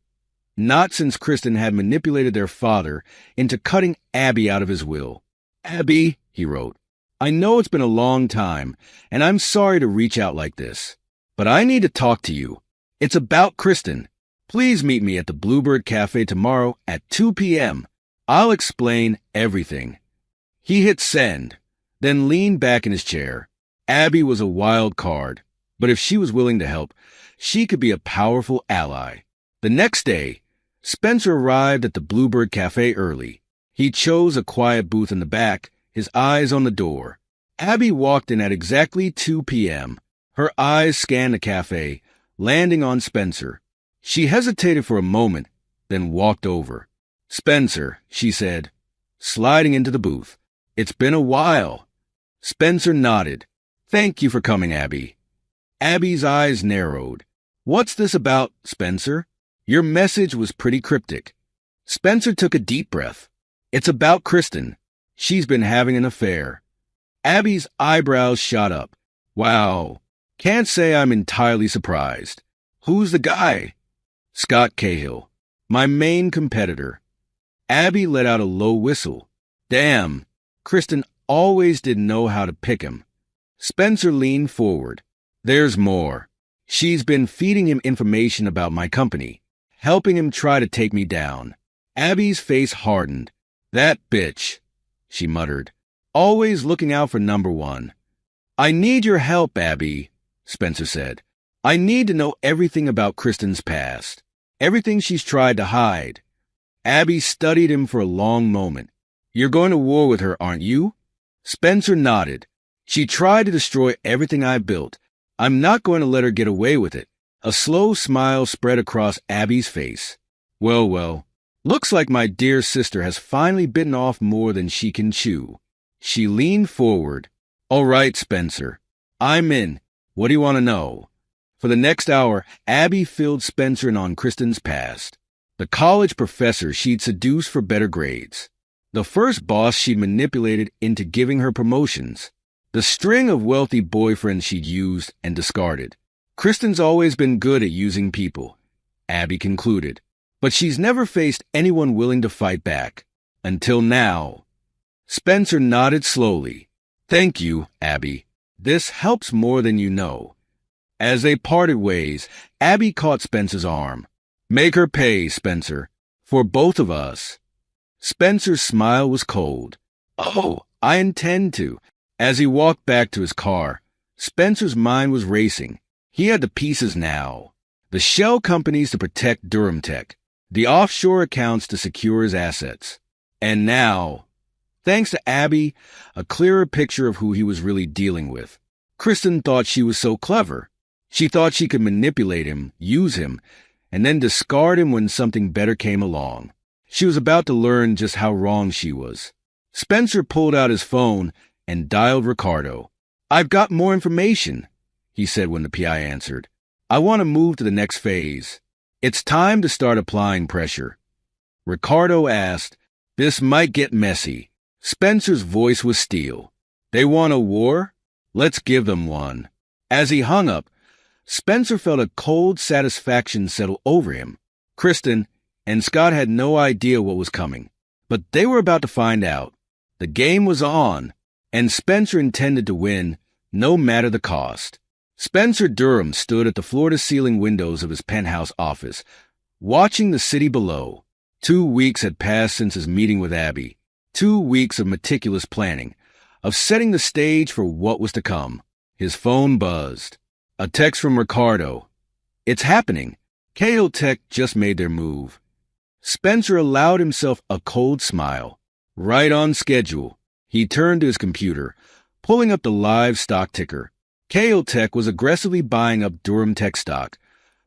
Not since Kristen had manipulated their father into cutting Abby out of his will. "Abby," he wrote, "I know it's been a long time, and I'm sorry to reach out like this, but I need to talk to you. It's about Kristen. Please meet me at the Bluebird Cafe tomorrow at 2 p.m. I'll explain everything." He hit send. then leaned back in his chair. Abby was a wild card, but if she was willing to help, she could be a powerful ally. The next day, Spencer arrived at the Bluebird Cafe early. He chose a quiet booth in the back, his eyes on the door. Abby walked in at exactly 2 p.m. Her eyes scanned the cafe, landing on Spencer. She hesitated for a moment, then walked over. "Spencer," she said, sliding into the booth. "It's been a while." Spencer nodded. "Thank you for coming, Abby." Abby's eyes narrowed. "What's this about, Spencer? Your message was pretty cryptic." Spencer took a deep breath. "It's about Kristen. She's been having an affair." Abby's eyebrows shot up. "Wow. Can't say I'm entirely surprised. Who's the guy?" "Scott Cahill, my main competitor." Abby let out a low whistle. Damn, Kristen always didn't know how to pick him. Spencer leaned forward. "There's more. She's been feeding him information about my company, helping him try to take me down." Abby's face hardened. "That bitch," she muttered, "always looking out for number one." "I need your help, Abby," Spencer said. "I need to know everything about Kristen's past, everything she's tried to hide." Abby studied him for a long moment. "You're going to war with her, aren't you?" Spencer nodded. "She tried to destroy everything I built. I'm not going to let her get away with it." A slow smile spread across Abby's face. Well, looks like my dear sister has finally bitten off more than she can chew." She leaned forward. "All right, Spencer. I'm in. What do you want to know?" For the next hour, Abby filled Spencer in on Kristen's past. The college professor she'd seduced for better grades. The first boss she'd manipulated into giving her promotions. The string of wealthy boyfriends she'd used and discarded. Kristen's always been good at using people, Abby concluded. But she's never faced anyone willing to fight back. Until now. Spencer nodded slowly. "Thank you, Abby. This helps more than you know." As they parted ways, Abby caught Spencer's arm. "Make her pay, Spencer. For both of us." Spencer's smile was cold. "Oh, I intend to." As he walked back to his car, Spencer's mind was racing. He had the pieces now. The shell companies to protect Durham Tech. The offshore accounts to secure his assets. And now, thanks to Abby, a clearer picture of who he was really dealing with. Kristen thought she was so clever. She thought she could manipulate him, use him, and then discard him when something better came along. She was about to learn just how wrong she was. Spencer pulled out his phone and dialed Ricardo. "I've got more information," he said when the PI answered. "I want to move to the next phase. It's time to start applying pressure." Ricardo asked, "This might get messy." Spencer's voice was steel. "They want a war? Let's give them one." As he hung up, Spencer felt a cold satisfaction settle over him. Kristen and Scott had no idea what was coming, but they were about to find out. The game was on, and Spencer intended to win, no matter the cost. Spencer Durham stood at the floor-to-ceiling windows of his penthouse office, watching the city below. 2 weeks had passed since his meeting with Abby. 2 weeks of meticulous planning, of setting the stage for what was to come. His phone buzzed. A text from Ricardo. "It's happening. Cahill Tech just made their move." Spencer allowed himself a cold smile. Right on schedule. He turned to his computer, pulling up the live stock ticker. Cahill Tech was aggressively buying up Durham Tech stock,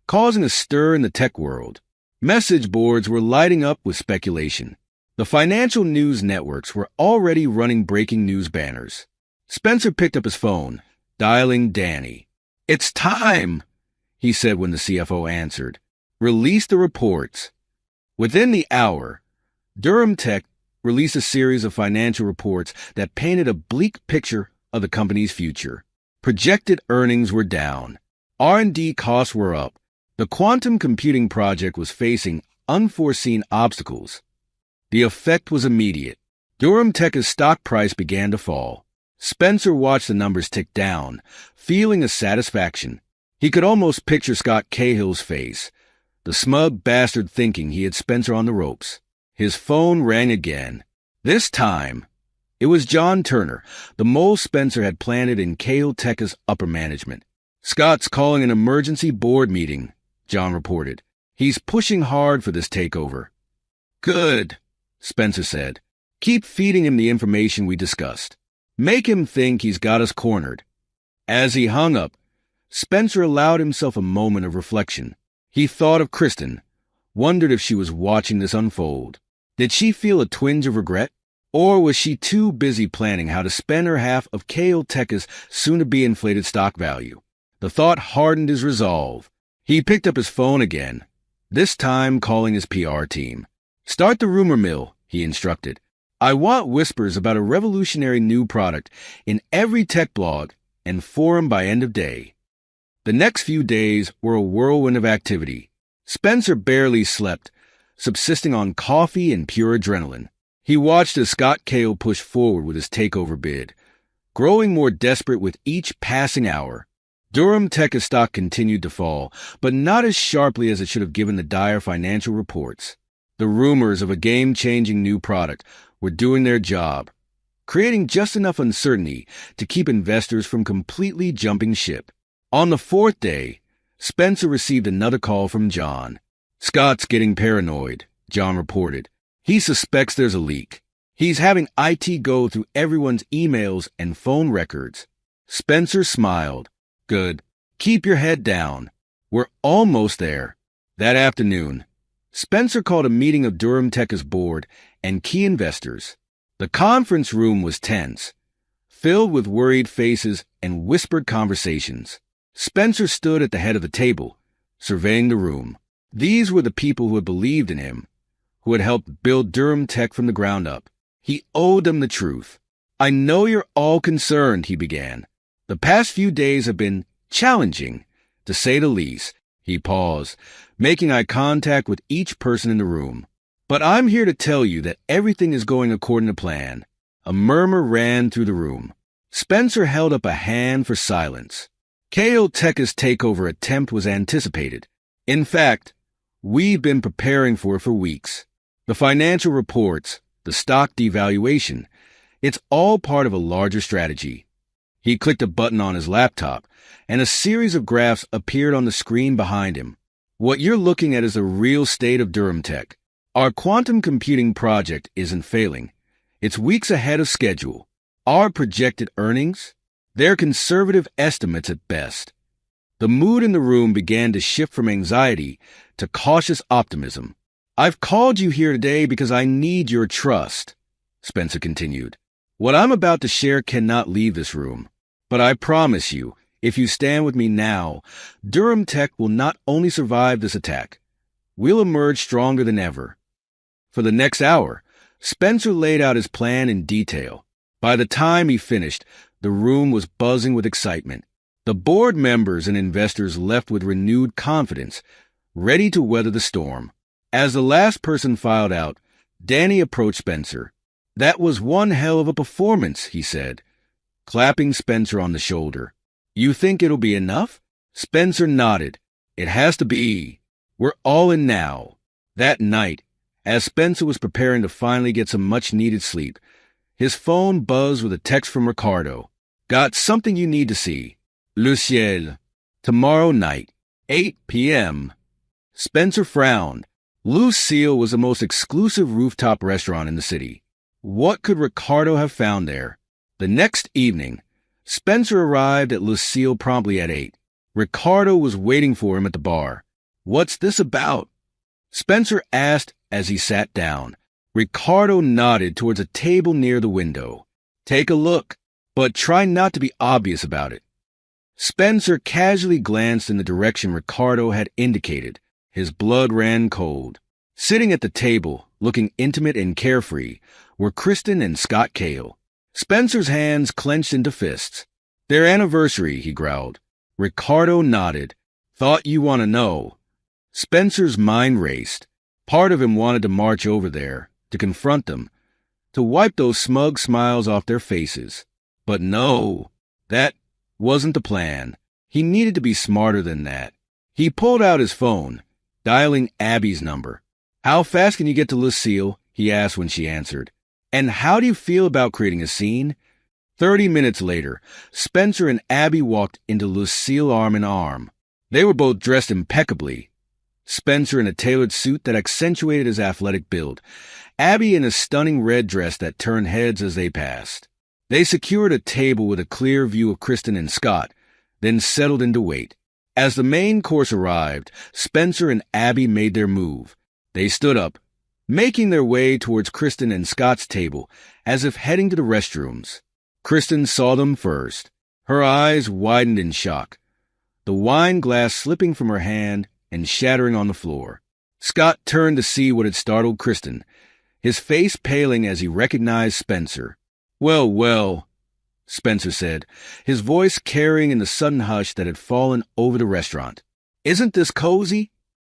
causing a stir in the tech world. Message boards were lighting up with speculation. The financial news networks were already running breaking news banners. Spencer picked up his phone, dialing Danny. "It's time," he said when the CFO answered. "Release the reports." Within the hour, Durham Tech released a series of financial reports that painted a bleak picture of the company's future. Projected earnings were down. R&D costs were up. The quantum computing project was facing unforeseen obstacles. The effect was immediate. Durham Tech's stock price began to fall. Spencer watched the numbers tick down, feeling a satisfaction. He could almost picture Scott Cahill's face, the smug bastard thinking he had Spencer on the ropes. His phone rang again. This time, It was John Turner, the mole Spencer had planted in Teca's upper management. "Scott's calling an emergency board meeting," John reported. "He's pushing hard for this takeover." "Good," Spencer said. "Keep feeding him the information we discussed. Make him think he's got us cornered." As he hung up, Spencer allowed himself a moment of reflection. He thought of Kristen, wondered if she was watching this unfold. Did she feel a twinge of regret? Or was she too busy planning how to spend her half of Teca's soon-to-be inflated stock value? The thought hardened his resolve. He picked up his phone again, this time calling his PR team. "Start the rumor mill," he instructed. "I want whispers about a revolutionary new product in every tech blog and forum by end of day." The next few days were a whirlwind of activity. Spencer barely slept, subsisting on coffee and pure adrenaline. He watched as Scott Kale pushed forward with his takeover bid, growing more desperate with each passing hour. Durham Teca's stock continued to fall, but not as sharply as it should have given the dire financial reports. The rumors of a game-changing new product were doing their job, creating just enough uncertainty to keep investors from completely jumping ship. On the fourth day, Spencer received another call from John. "Scott's getting paranoid," John reported. "He suspects there's a leak. He's having IT go through everyone's emails and phone records." Spencer smiled. "Good. Keep your head down. We're almost there." That afternoon, Spencer called a meeting of Durham Teca's board and key investors. The conference room was tense, filled with worried faces and whispered conversations. Spencer stood at the head of the table, surveying the room. These were the people who had believed in him, who had helped build Durham Tech from the ground up. He owed them the truth. "I know you're all concerned," he began. "The past few days have been challenging, to say the least." He paused, making eye contact with each person in the room. "But I'm here to tell you that everything is going according to plan." A murmur ran through the room. Spencer held up a hand for silence. Teca's takeover attempt was anticipated. In fact, we've been preparing for it for weeks. The financial reports, the stock devaluation, it's all part of a larger strategy. He clicked a button on his laptop, and a series of graphs appeared on the screen behind him. "What you're looking at is the real state of Durham Tech. Our quantum computing project isn't failing. It's weeks ahead of schedule. Our projected earnings? They're conservative estimates at best." The mood in the room began to shift from anxiety to cautious optimism. "I've called you here today because I need your trust," Spencer continued. "What I'm about to share cannot leave this room. But I promise you, if you stand with me now, Durham Tech will not only survive this attack, we'll emerge stronger than ever." For the next hour, Spencer laid out his plan in detail. By the time he finished, the room was buzzing with excitement. The board members and investors left with renewed confidence, ready to weather the storm. As the last person filed out, Danny approached Spencer. "That was one hell of a performance," he said, clapping Spencer on the shoulder. "You think it'll be enough?" Spencer nodded. "It has to be. We're all in now." That night, as Spencer was preparing to finally get some much-needed sleep, his phone buzzed with a text from Ricardo. "Got something you need to see. Le Ciel. Tomorrow night, 8 p.m. Spencer frowned. Lucille was the most exclusive rooftop restaurant in the city. What could Ricardo have found there? The next evening, Spencer arrived at Lucille promptly at 8. Ricardo was waiting for him at the bar. "What's this about?" Spencer asked as he sat down. Ricardo nodded towards a table near the window. "Take a look, but try not to be obvious about it." Spencer casually glanced in the direction Ricardo had indicated. His blood ran cold. Sitting at the table, looking intimate and carefree, were Kristen and Scott Kale. Spencer's hands clenched into fists. "Their anniversary," he growled. Ricardo nodded. "Thought you want to know." Spencer's mind raced. Part of him wanted to march over there, to confront them, to wipe those smug smiles off their faces. But no, that wasn't the plan. He needed to be smarter than that. He pulled out his phone, dialing Abby's number. "How fast can you get to Lucille?" he asked when she answered. And how do you feel about creating a scene? 30 minutes later, Spencer and Abby walked into Lucille arm in arm. They were both dressed impeccably. Spencer in a tailored suit that accentuated his athletic build, Abby in a stunning red dress that turned heads as they passed. They secured a table with a clear view of Kristen and Scott, then settled in to wait. As the main course arrived, Spencer and Abby made their move. They stood up, making their way towards Kristen and Scott's table, as if heading to the restrooms. Kristen saw them first. Her eyes widened in shock, the wine glass slipping from her hand and shattering on the floor. Scott turned to see what had startled Kristen, his face paling as he recognized Spencer. "Well, well," Spencer said, his voice carrying in the sudden hush that had fallen over the restaurant. "Isn't this cozy?"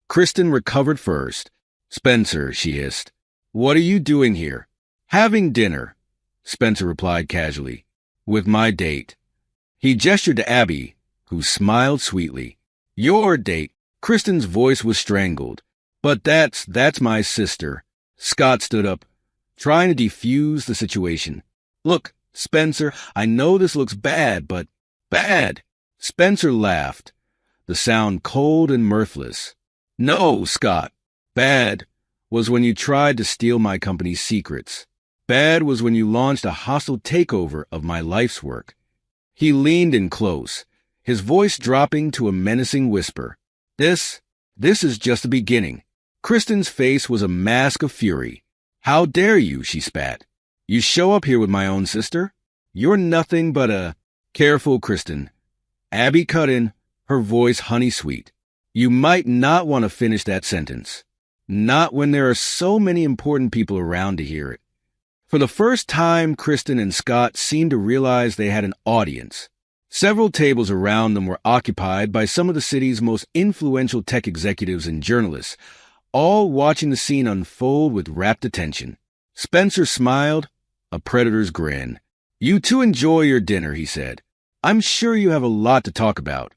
Kristen recovered first. "Spencer," she hissed, "what are you doing here?" "Having dinner," Spencer replied casually, "with my date." He gestured to Abby, who smiled sweetly. "Your date?" Kristen's voice was strangled. "But that's my sister." Scott stood up, trying to defuse the situation. "Look, Spencer, I know this looks bad, but bad." Spencer laughed, the sound cold and mirthless. "No, Scott. Bad was when you tried to steal my company's secrets. Bad was when you launched a hostile takeover of my life's work." He leaned in close, his voice dropping to a menacing whisper. This is just the beginning." Kristen's face was a mask of fury. "How dare you?" she spat. "You show up here with my own sister? You're nothing but a—" "Careful, Kristen." Abby cut in, her voice honey-sweet. "You might not want to finish that sentence. Not when there are so many important people around to hear it." For the first time, Kristen and Scott seemed to realize they had an audience. Several tables around them were occupied by some of the city's most influential tech executives and journalists, all watching the scene unfold with rapt attention. Spencer smiled, a predator's grin. "You two enjoy your dinner," he said. "I'm sure you have a lot to talk about."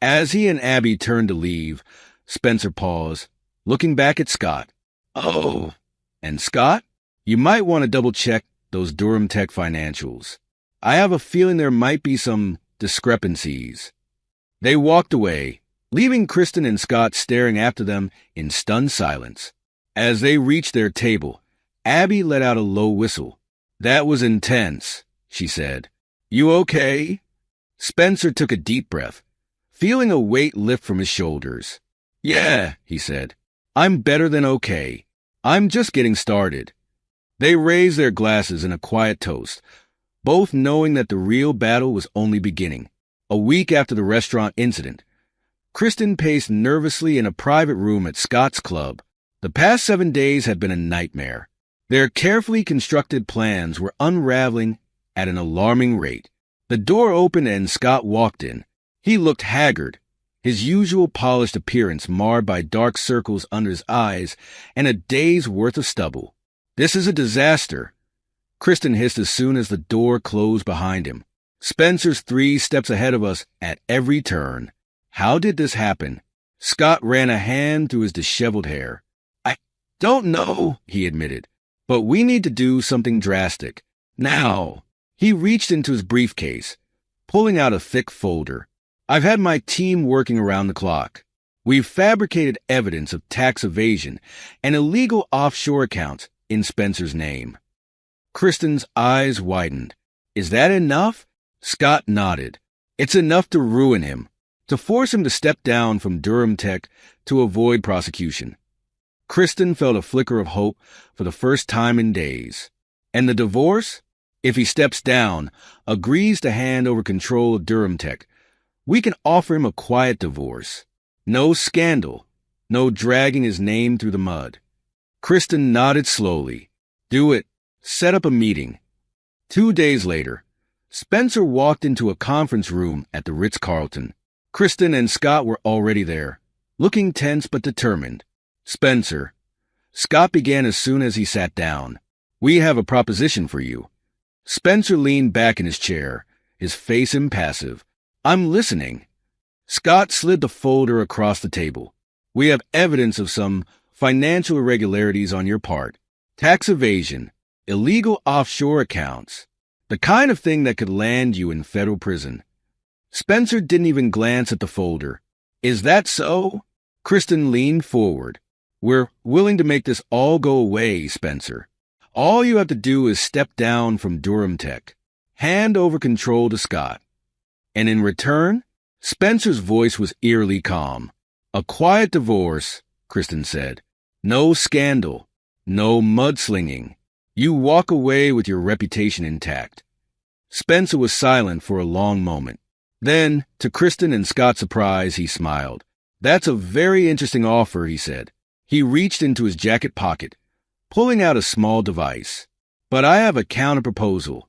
As he and Abby turned to leave, Spencer paused, looking back at Scott. "Oh, and Scott, you might want to double-check those Durham Tech financials. I have a feeling there might be some discrepancies." They walked away, leaving Kristen and Scott staring after them in stunned silence. As they reached their table, Abby let out a low whistle. "That was intense," she said. "You okay?" Spencer took a deep breath, feeling a weight lift from his shoulders. "Yeah," he said. "I'm better than okay. I'm just getting started." They raised their glasses in a quiet toast, both knowing that the real battle was only beginning. A week after the restaurant incident, Kristen paced nervously in a private room at Scott's club. The past 7 days had been a nightmare. Their carefully constructed plans were unraveling at an alarming rate. The door opened and Scott walked in. He looked haggard, his usual polished appearance marred by dark circles under his eyes and a day's worth of stubble. "This is a disaster," Kristen hissed as soon as the door closed behind him. "Spencer's 3 steps ahead of us at every turn. How did this happen?" Scott ran a hand through his disheveled hair. "I don't know," he admitted, "but we need to do something drastic. Now." He reached into his briefcase, pulling out a thick folder. "I've had my team working around the clock. We've fabricated evidence of tax evasion and illegal offshore accounts in Spencer's name." Kristen's eyes widened. "Is that enough?" Scott nodded. "It's enough to ruin him, to force him to step down from Durham Tech to avoid prosecution." Kristen felt a flicker of hope for the first time in days. "And the divorce? If he steps down, agrees to hand over control of Durham Tech, we can offer him a quiet divorce. No scandal, no dragging his name through the mud." Kristen nodded slowly. "Do it. Set up a meeting." 2 days later, Spencer walked into a conference room at the Ritz-Carlton. Kristen and Scott were already there, looking tense but determined. "Spencer," Scott began as soon as he sat down, "we have a proposition for you." Spencer leaned back in his chair, his face impassive. "I'm listening." Scott slid the folder across the table. "We have evidence of some financial irregularities on your part. Tax evasion, illegal offshore accounts, the kind of thing that could land you in federal prison. Spencer didn't even glance at the folder. Is that so? Kristen leaned forward. We're willing to make this all go away, Spencer. All you have to do is step down from Durham Tech. Hand over control to Scott. And in return, Spencer's voice was eerily calm. A quiet divorce, Kristen said. No scandal. No mudslinging. You walk away with your reputation intact. Spencer was silent for a long moment. Then, to Kristen and Scott's surprise, he smiled. That's a very interesting offer, he said. He reached into his jacket pocket, pulling out a small device. But I have a counter-proposal.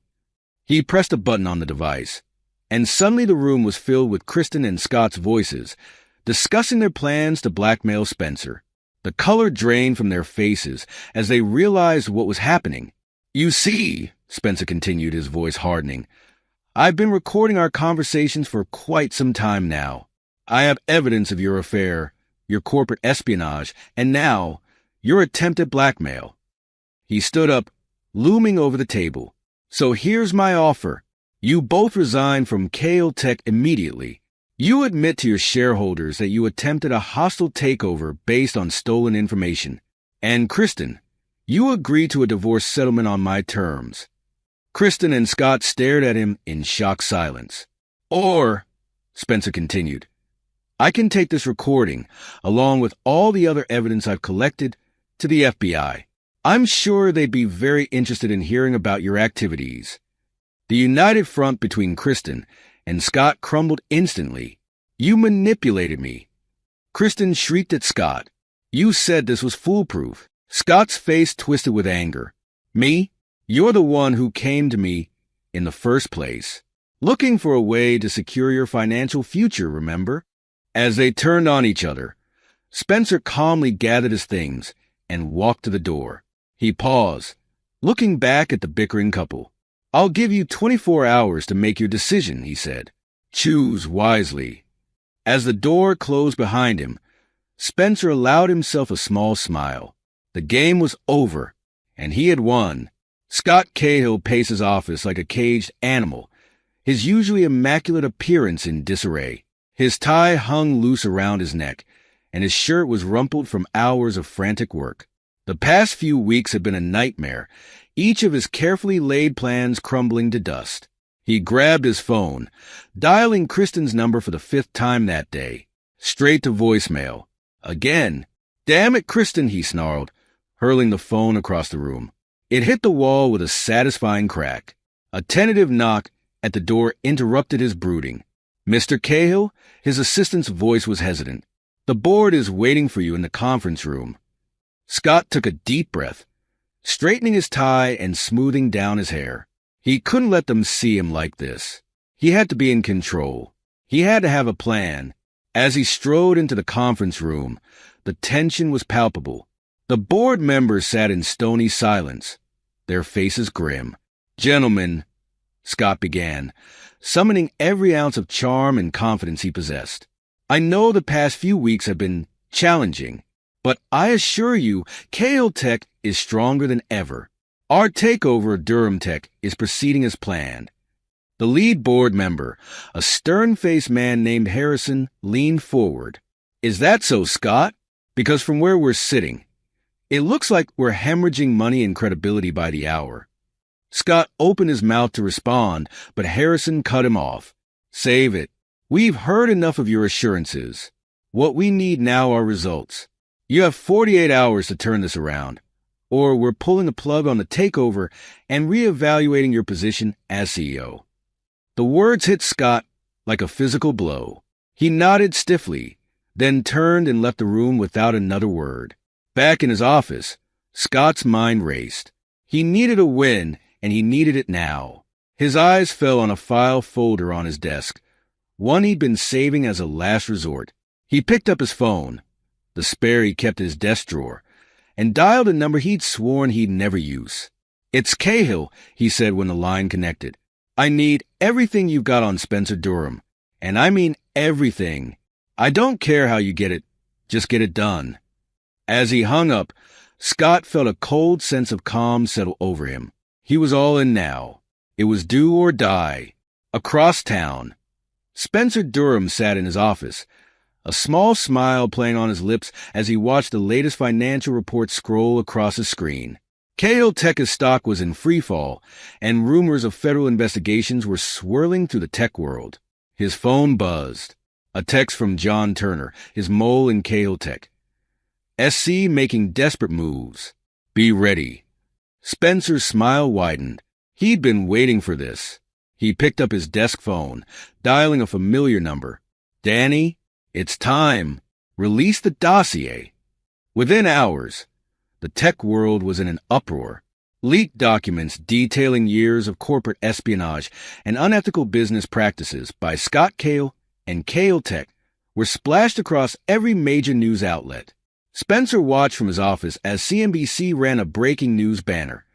He pressed a button on the device, and suddenly the room was filled with Kristen and Scott's voices, discussing their plans to blackmail Spencer. The color drained from their faces as they realized what was happening. You see, Spencer continued, his voice hardening, I've been recording our conversations for quite some time now. I have evidence of your affair, your corporate espionage, and now your attempted blackmail. He stood up, looming over the table. So here's my offer. You both resign from KL Tech immediately. You admit to your shareholders that you attempted a hostile takeover based on stolen information. And Kristen, you agree to a divorce settlement on my terms. Kristen and Scott stared at him in shocked silence. Or, Spencer continued, I can take this recording, along with all the other evidence I've collected, to the FBI. I'm sure they'd be very interested in hearing about your activities. The united front between Kristen and Scott crumbled instantly. You manipulated me. Kristen shrieked at Scott. You said this was foolproof. Scott's face twisted with anger. Me? You're the one who came to me in the first place, looking for a way to secure your financial future, remember? As they turned on each other, Spencer calmly gathered his things and walked to the door. He paused, looking back at the bickering couple. I'll give you 24 hours to make your decision, he said. Choose wisely. As the door closed behind him, Spencer allowed himself a small smile. The game was over, and he had won. Scott Cahill paced his office like a caged animal, his usually immaculate appearance in disarray. His tie hung loose around his neck, and his shirt was rumpled from hours of frantic work. The past few weeks had been a nightmare, each of his carefully laid plans crumbling to dust. He grabbed his phone, dialing Kristen's number for the 5th time that day. Straight to voicemail. Again. Damn it, Kristen, he snarled, hurling the phone across the room. It hit the wall with a satisfying crack. A tentative knock at the door interrupted his brooding. Mr. Cahill, his assistant's voice was hesitant. The board is waiting for you in the conference room. Scott took a deep breath, straightening his tie and smoothing down his hair. He couldn't let them see him like this. He had to be in control. He had to have a plan. As he strode into the conference room, the tension was palpable. The board members sat in stony silence, their faces grim. Gentlemen, Scott began, summoning every ounce of charm and confidence he possessed. I know the past few weeks have been challenging, but I assure you, KL Tech is stronger than ever. Our takeover of Durham Tech is proceeding as planned. The lead board member, a stern-faced man named Harrison, leaned forward. Is that so, Scott? Because from where we're sitting, it looks like we're hemorrhaging money and credibility by the hour. Scott opened his mouth to respond, but Harrison cut him off. Save it. We've heard enough of your assurances. What we need now are results. You have 48 hours to turn this around, or we're pulling the plug on the takeover and reevaluating your position as CEO. The words hit Scott like a physical blow. He nodded stiffly, then turned and left the room without another word. Back in his office, Scott's mind raced. He needed a win, and he needed it now. His eyes fell on a file folder on his desk, one he'd been saving as a last resort. He picked up his phone, the spare he kept in his desk drawer, and dialed a number he'd sworn he'd never use. It's Cahill, he said when the line connected. I need everything you've got on Spencer Durham, and I mean everything. I don't care how you get it, just get it done. As he hung up, Scott felt a cold sense of calm settle over him. He was all in now. It was do or die. Across town, Spencer Durham sat in his office, a small smile playing on his lips as he watched the latest financial report scroll across his screen. Cahill Tech's stock was in freefall, and rumors of federal investigations were swirling through the tech world. His phone buzzed. A text from John Turner, his mole in Cahill Tech. SC making desperate moves. Be ready. Spencer's smile widened. He'd been waiting for this. He picked up his desk phone, dialing a familiar number. Danny, it's time. Release the dossier. Within hours, the tech world was in an uproar. Leaked documents detailing years of corporate espionage and unethical business practices by Scott Cahill and Cahill Tech were splashed across every major news outlet. Spencer watched from his office as CNBC ran a breaking news banner.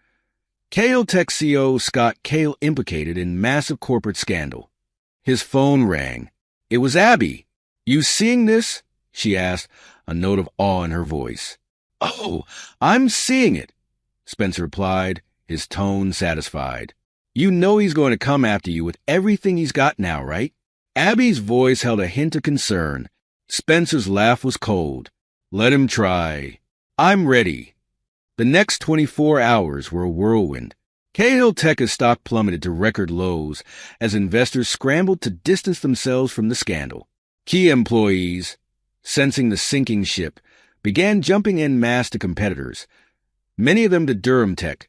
Cahill Tech CEO Scott Cahill implicated in massive corporate scandal. His phone rang. It was Abby. You seeing this? She asked, a note of awe in her voice. Oh, I'm seeing it, Spencer replied, his tone satisfied. You know he's going to come after you with everything he's got now, right? Abby's voice held a hint of concern. Spencer's laugh was cold. Let him try. I'm ready. The next 24 hours were a whirlwind. Cahill Tech's stock plummeted to record lows as investors scrambled to distance themselves from the scandal. Key employees, sensing the sinking ship, began jumping en masse to competitors, many of them to Durham Tech,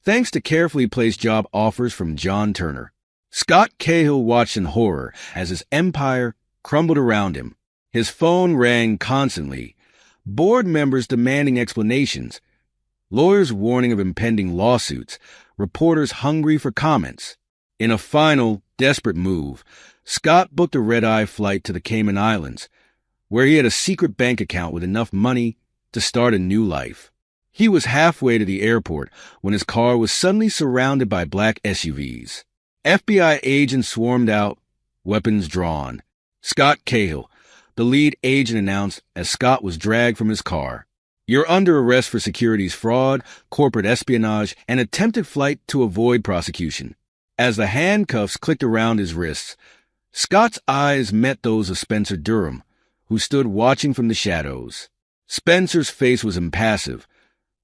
thanks to carefully placed job offers from John Turner. Scott Cahill watched in horror as his empire crumbled around him. His phone rang constantly, board members demanding explanations, lawyers warning of impending lawsuits, reporters hungry for comments. In a final, desperate move, Scott booked a red-eye flight to the Cayman Islands, where he had a secret bank account with enough money to start a new life. He was halfway to the airport when his car was suddenly surrounded by black SUVs. FBI agents swarmed out, weapons drawn. Scott Cahill, the lead agent, announced as Scott was dragged from his car. You're under arrest for securities fraud, corporate espionage, and attempted flight to avoid prosecution. As the handcuffs clicked around his wrists, Scott's eyes met those of Spencer Durham, who stood watching from the shadows. Spencer's face was impassive,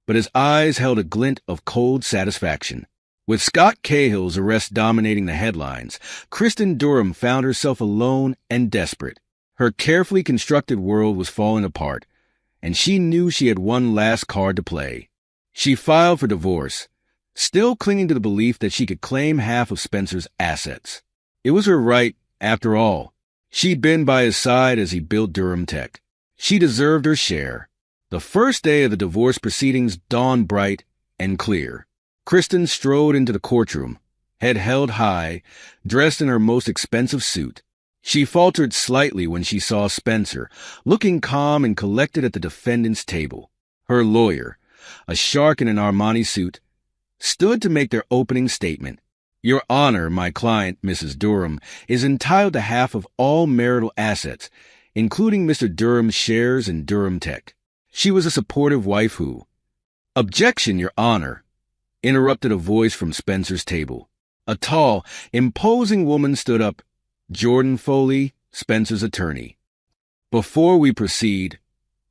but his eyes held a glint of cold satisfaction. With Scott Cahill's arrest dominating the headlines, Kristen Durham found herself alone and desperate. Her carefully constructed world was falling apart, and she knew she had one last card to play. She filed for divorce, still clinging to the belief that she could claim half of Spencer's assets. It was her right, after all. She'd been by his side as he built Durham Tech. She deserved her share. The first day of the divorce proceedings dawned bright and clear. Kristen strode into the courtroom, head held high, dressed in her most expensive suit. She faltered slightly when she saw Spencer, looking calm and collected at the defendant's table. Her lawyer, a shark in an Armani suit, stood to make their opening statement. Your Honor, my client, Mrs. Durham, is entitled to half of all marital assets, including Mr. Durham's shares in Durham Tech. She was a supportive wife who— Objection, Your Honor, interrupted a voice from Spencer's table. A tall, imposing woman stood up. Jordan Foley, Spencer's attorney. Before we proceed,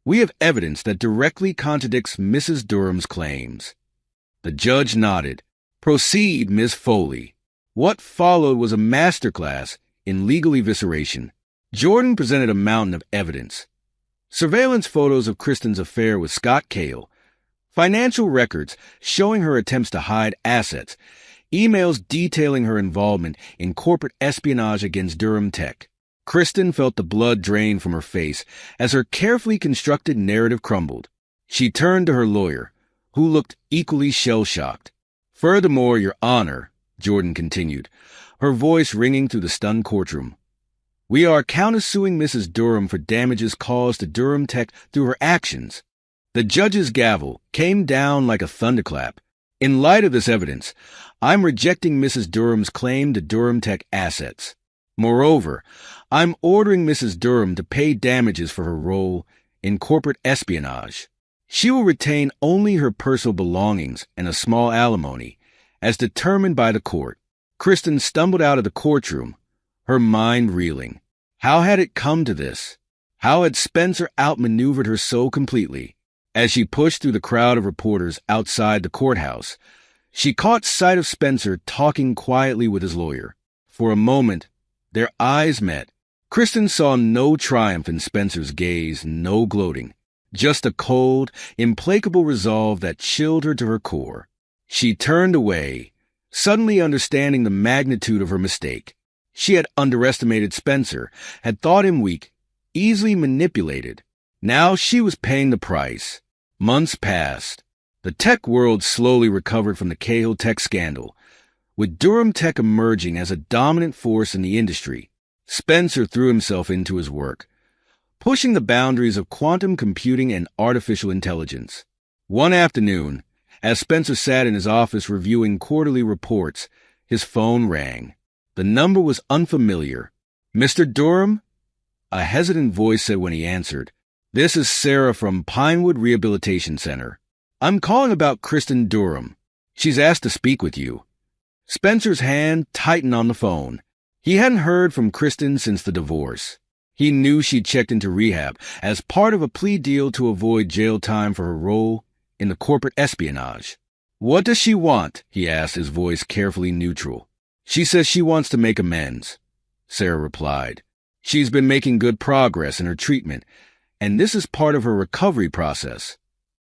we have evidence that directly contradicts Mrs. Durham's claims. The judge nodded. Proceed, Miss Foley. What followed was a masterclass in legal evisceration. Jordan presented a mountain of evidence. Surveillance photos of Kristen's affair with Scott Cahill, financial records showing her attempts to hide assets, emails detailing her involvement in corporate espionage against Durham Tech. Kristen felt the blood drain from her face as her carefully constructed narrative crumbled. She turned to her lawyer, who looked equally shell-shocked. Furthermore, Your Honor, Jordan continued, her voice ringing through the stunned courtroom, we are countersuing Mrs. Durham for damages caused to Durham Tech through her actions. The judge's gavel came down like a thunderclap. In light of this evidence, I'm rejecting Mrs. Durham's claim to Durham Tech assets. Moreover, I'm ordering Mrs. Durham to pay damages for her role in corporate espionage. She will retain only her personal belongings and a small alimony, as determined by the court. Kristen stumbled out of the courtroom, her mind reeling. How had it come to this? How had Spencer outmaneuvered her so completely? As she pushed through the crowd of reporters outside the courthouse, she caught sight of Spencer talking quietly with his lawyer. For a moment, their eyes met. Kristen saw no triumph in Spencer's gaze, no gloating, just a cold, implacable resolve that chilled her to her core. She turned away, suddenly understanding the magnitude of her mistake. She had underestimated Spencer, had thought him weak, easily manipulated. Now she was paying the price. Months passed. The tech world slowly recovered from the Cahill tech scandal, with Durham Tech emerging as a dominant force in the industry. Spencer threw himself into his work, pushing the boundaries of quantum computing and artificial intelligence. One afternoon, as Spencer sat in his office reviewing quarterly reports, his phone rang. The number was unfamiliar. "Mr. Durham?" A hesitant voice said when he answered. "This is Sarah from Pinewood Rehabilitation Center. I'm calling about Kristen Durham. She's asked to speak with you." Spencer's hand tightened on the phone. He hadn't heard from Kristen since the divorce. He knew she'd checked into rehab as part of a plea deal to avoid jail time for her role in the corporate espionage. "What does she want?" he asked, his voice carefully neutral. "She says she wants to make amends," Sarah replied. "She's been making good progress in her treatment, and this is part of her recovery process."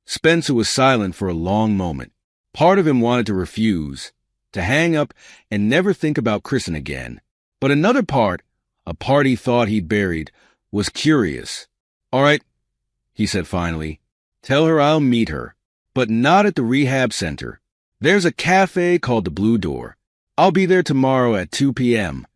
Spencer was silent for a long moment. Part of him wanted to refuse, to hang up and never think about Kristen again. But another part, a part he thought he'd buried, was curious. "All right," he said finally. "Tell her I'll meet her, but not at the rehab center. There's a cafe called the Blue Door. I'll be there tomorrow at 2 p.m.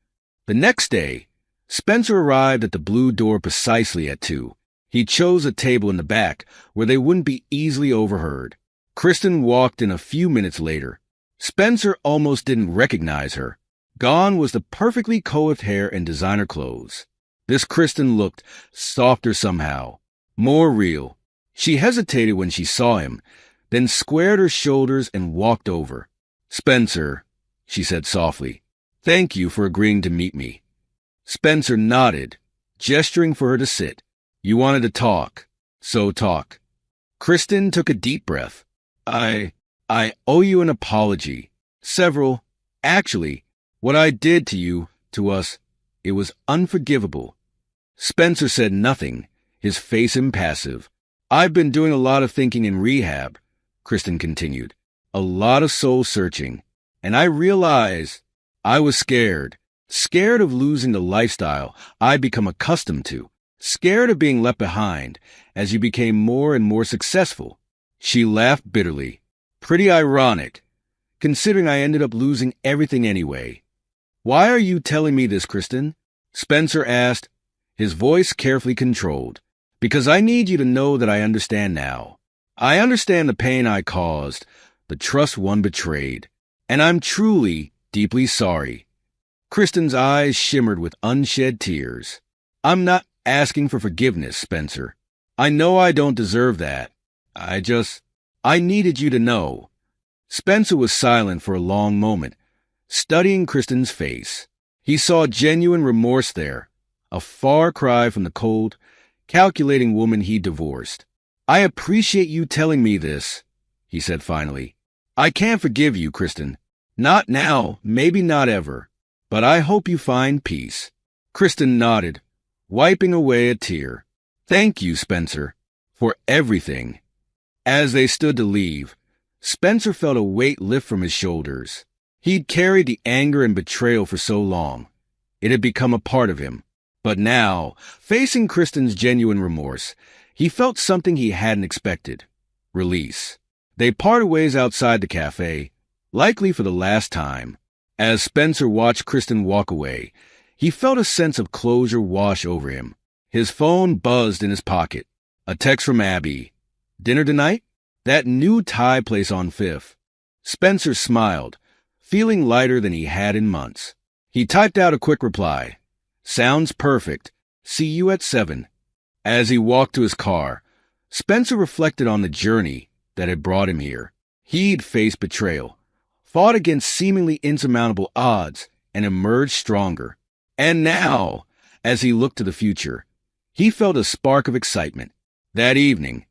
The next day, Spencer arrived at the Blue Door precisely at 2. He chose a table in the back where they wouldn't be easily overheard. Kristen walked in a few minutes later. Spencer almost didn't recognize her. Gone was the perfectly coiffed hair and designer clothes. This Kristen looked softer somehow, more real. She hesitated when she saw him, then squared her shoulders and walked over. "Spencer," she said softly, "thank you for agreeing to meet me." Spencer nodded, gesturing for her to sit. "You wanted to talk, so talk." Kristen took a deep breath. I owe you an apology. Several. Actually, what I did to you, to us, it was unforgivable." Spencer said nothing, his face impassive. "I've been doing a lot of thinking in rehab," Kristen continued. "A lot of soul searching. And I realized I was scared. Scared of losing the lifestyle I'd become accustomed to. Scared of being left behind as you became more and more successful." She laughed bitterly. "Pretty ironic, considering I ended up losing everything anyway." "Why are you telling me this, Kristen?" Spencer asked, his voice carefully controlled. "Because I need you to know that I understand now. I understand the pain I caused, the trust one betrayed, and I'm truly, deeply sorry." Kristen's eyes shimmered with unshed tears. "I'm not asking for forgiveness, Spencer. I know I don't deserve that. I needed you to know." Spencer was silent for a long moment, studying Kristen's face. He saw genuine remorse there, a far cry from the cold, calculating woman he divorced. "I appreciate you telling me this," he said finally. "I can't forgive you, Kristen. Not now, maybe not ever. But I hope you find peace." Kristen nodded, wiping away a tear. "Thank you, Spencer, for everything." As they stood to leave, Spencer felt a weight lift from his shoulders. He'd carried the anger and betrayal for so long. It had become a part of him. But now, facing Kristen's genuine remorse, he felt something he hadn't expected. Release. They parted ways outside the cafe, likely for the last time. As Spencer watched Kristen walk away, he felt a sense of closure wash over him. His phone buzzed in his pocket. A text from Abby. "Dinner tonight?" That new Thai place on Fifth. Spencer smiled, feeling lighter than he had in months. He typed out a quick reply. "Sounds perfect. See you at 7. As he walked to his car, Spencer reflected on the journey that had brought him here. He'd faced betrayal, fought against seemingly insurmountable odds, and emerged stronger. And now, as he looked to the future, he felt a spark of excitement. That evening,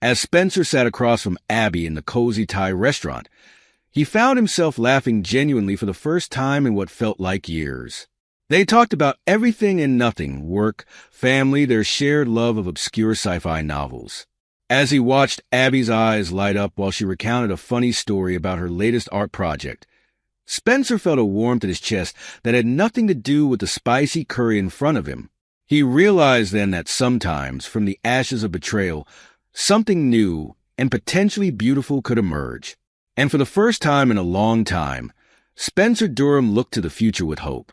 as Spencer sat across from Abby in the cozy Thai restaurant, he found himself laughing genuinely for the first time in what felt like years. They talked about everything and nothing: work, family, their shared love of obscure sci-fi novels. As he watched Abby's eyes light up while she recounted a funny story about her latest art project, Spencer felt a warmth in his chest that had nothing to do with the spicy curry in front of him. He realized then that sometimes, from the ashes of betrayal, something new and potentially beautiful could emerge. And for the first time in a long time, Spencer Durham looked to the future with hope.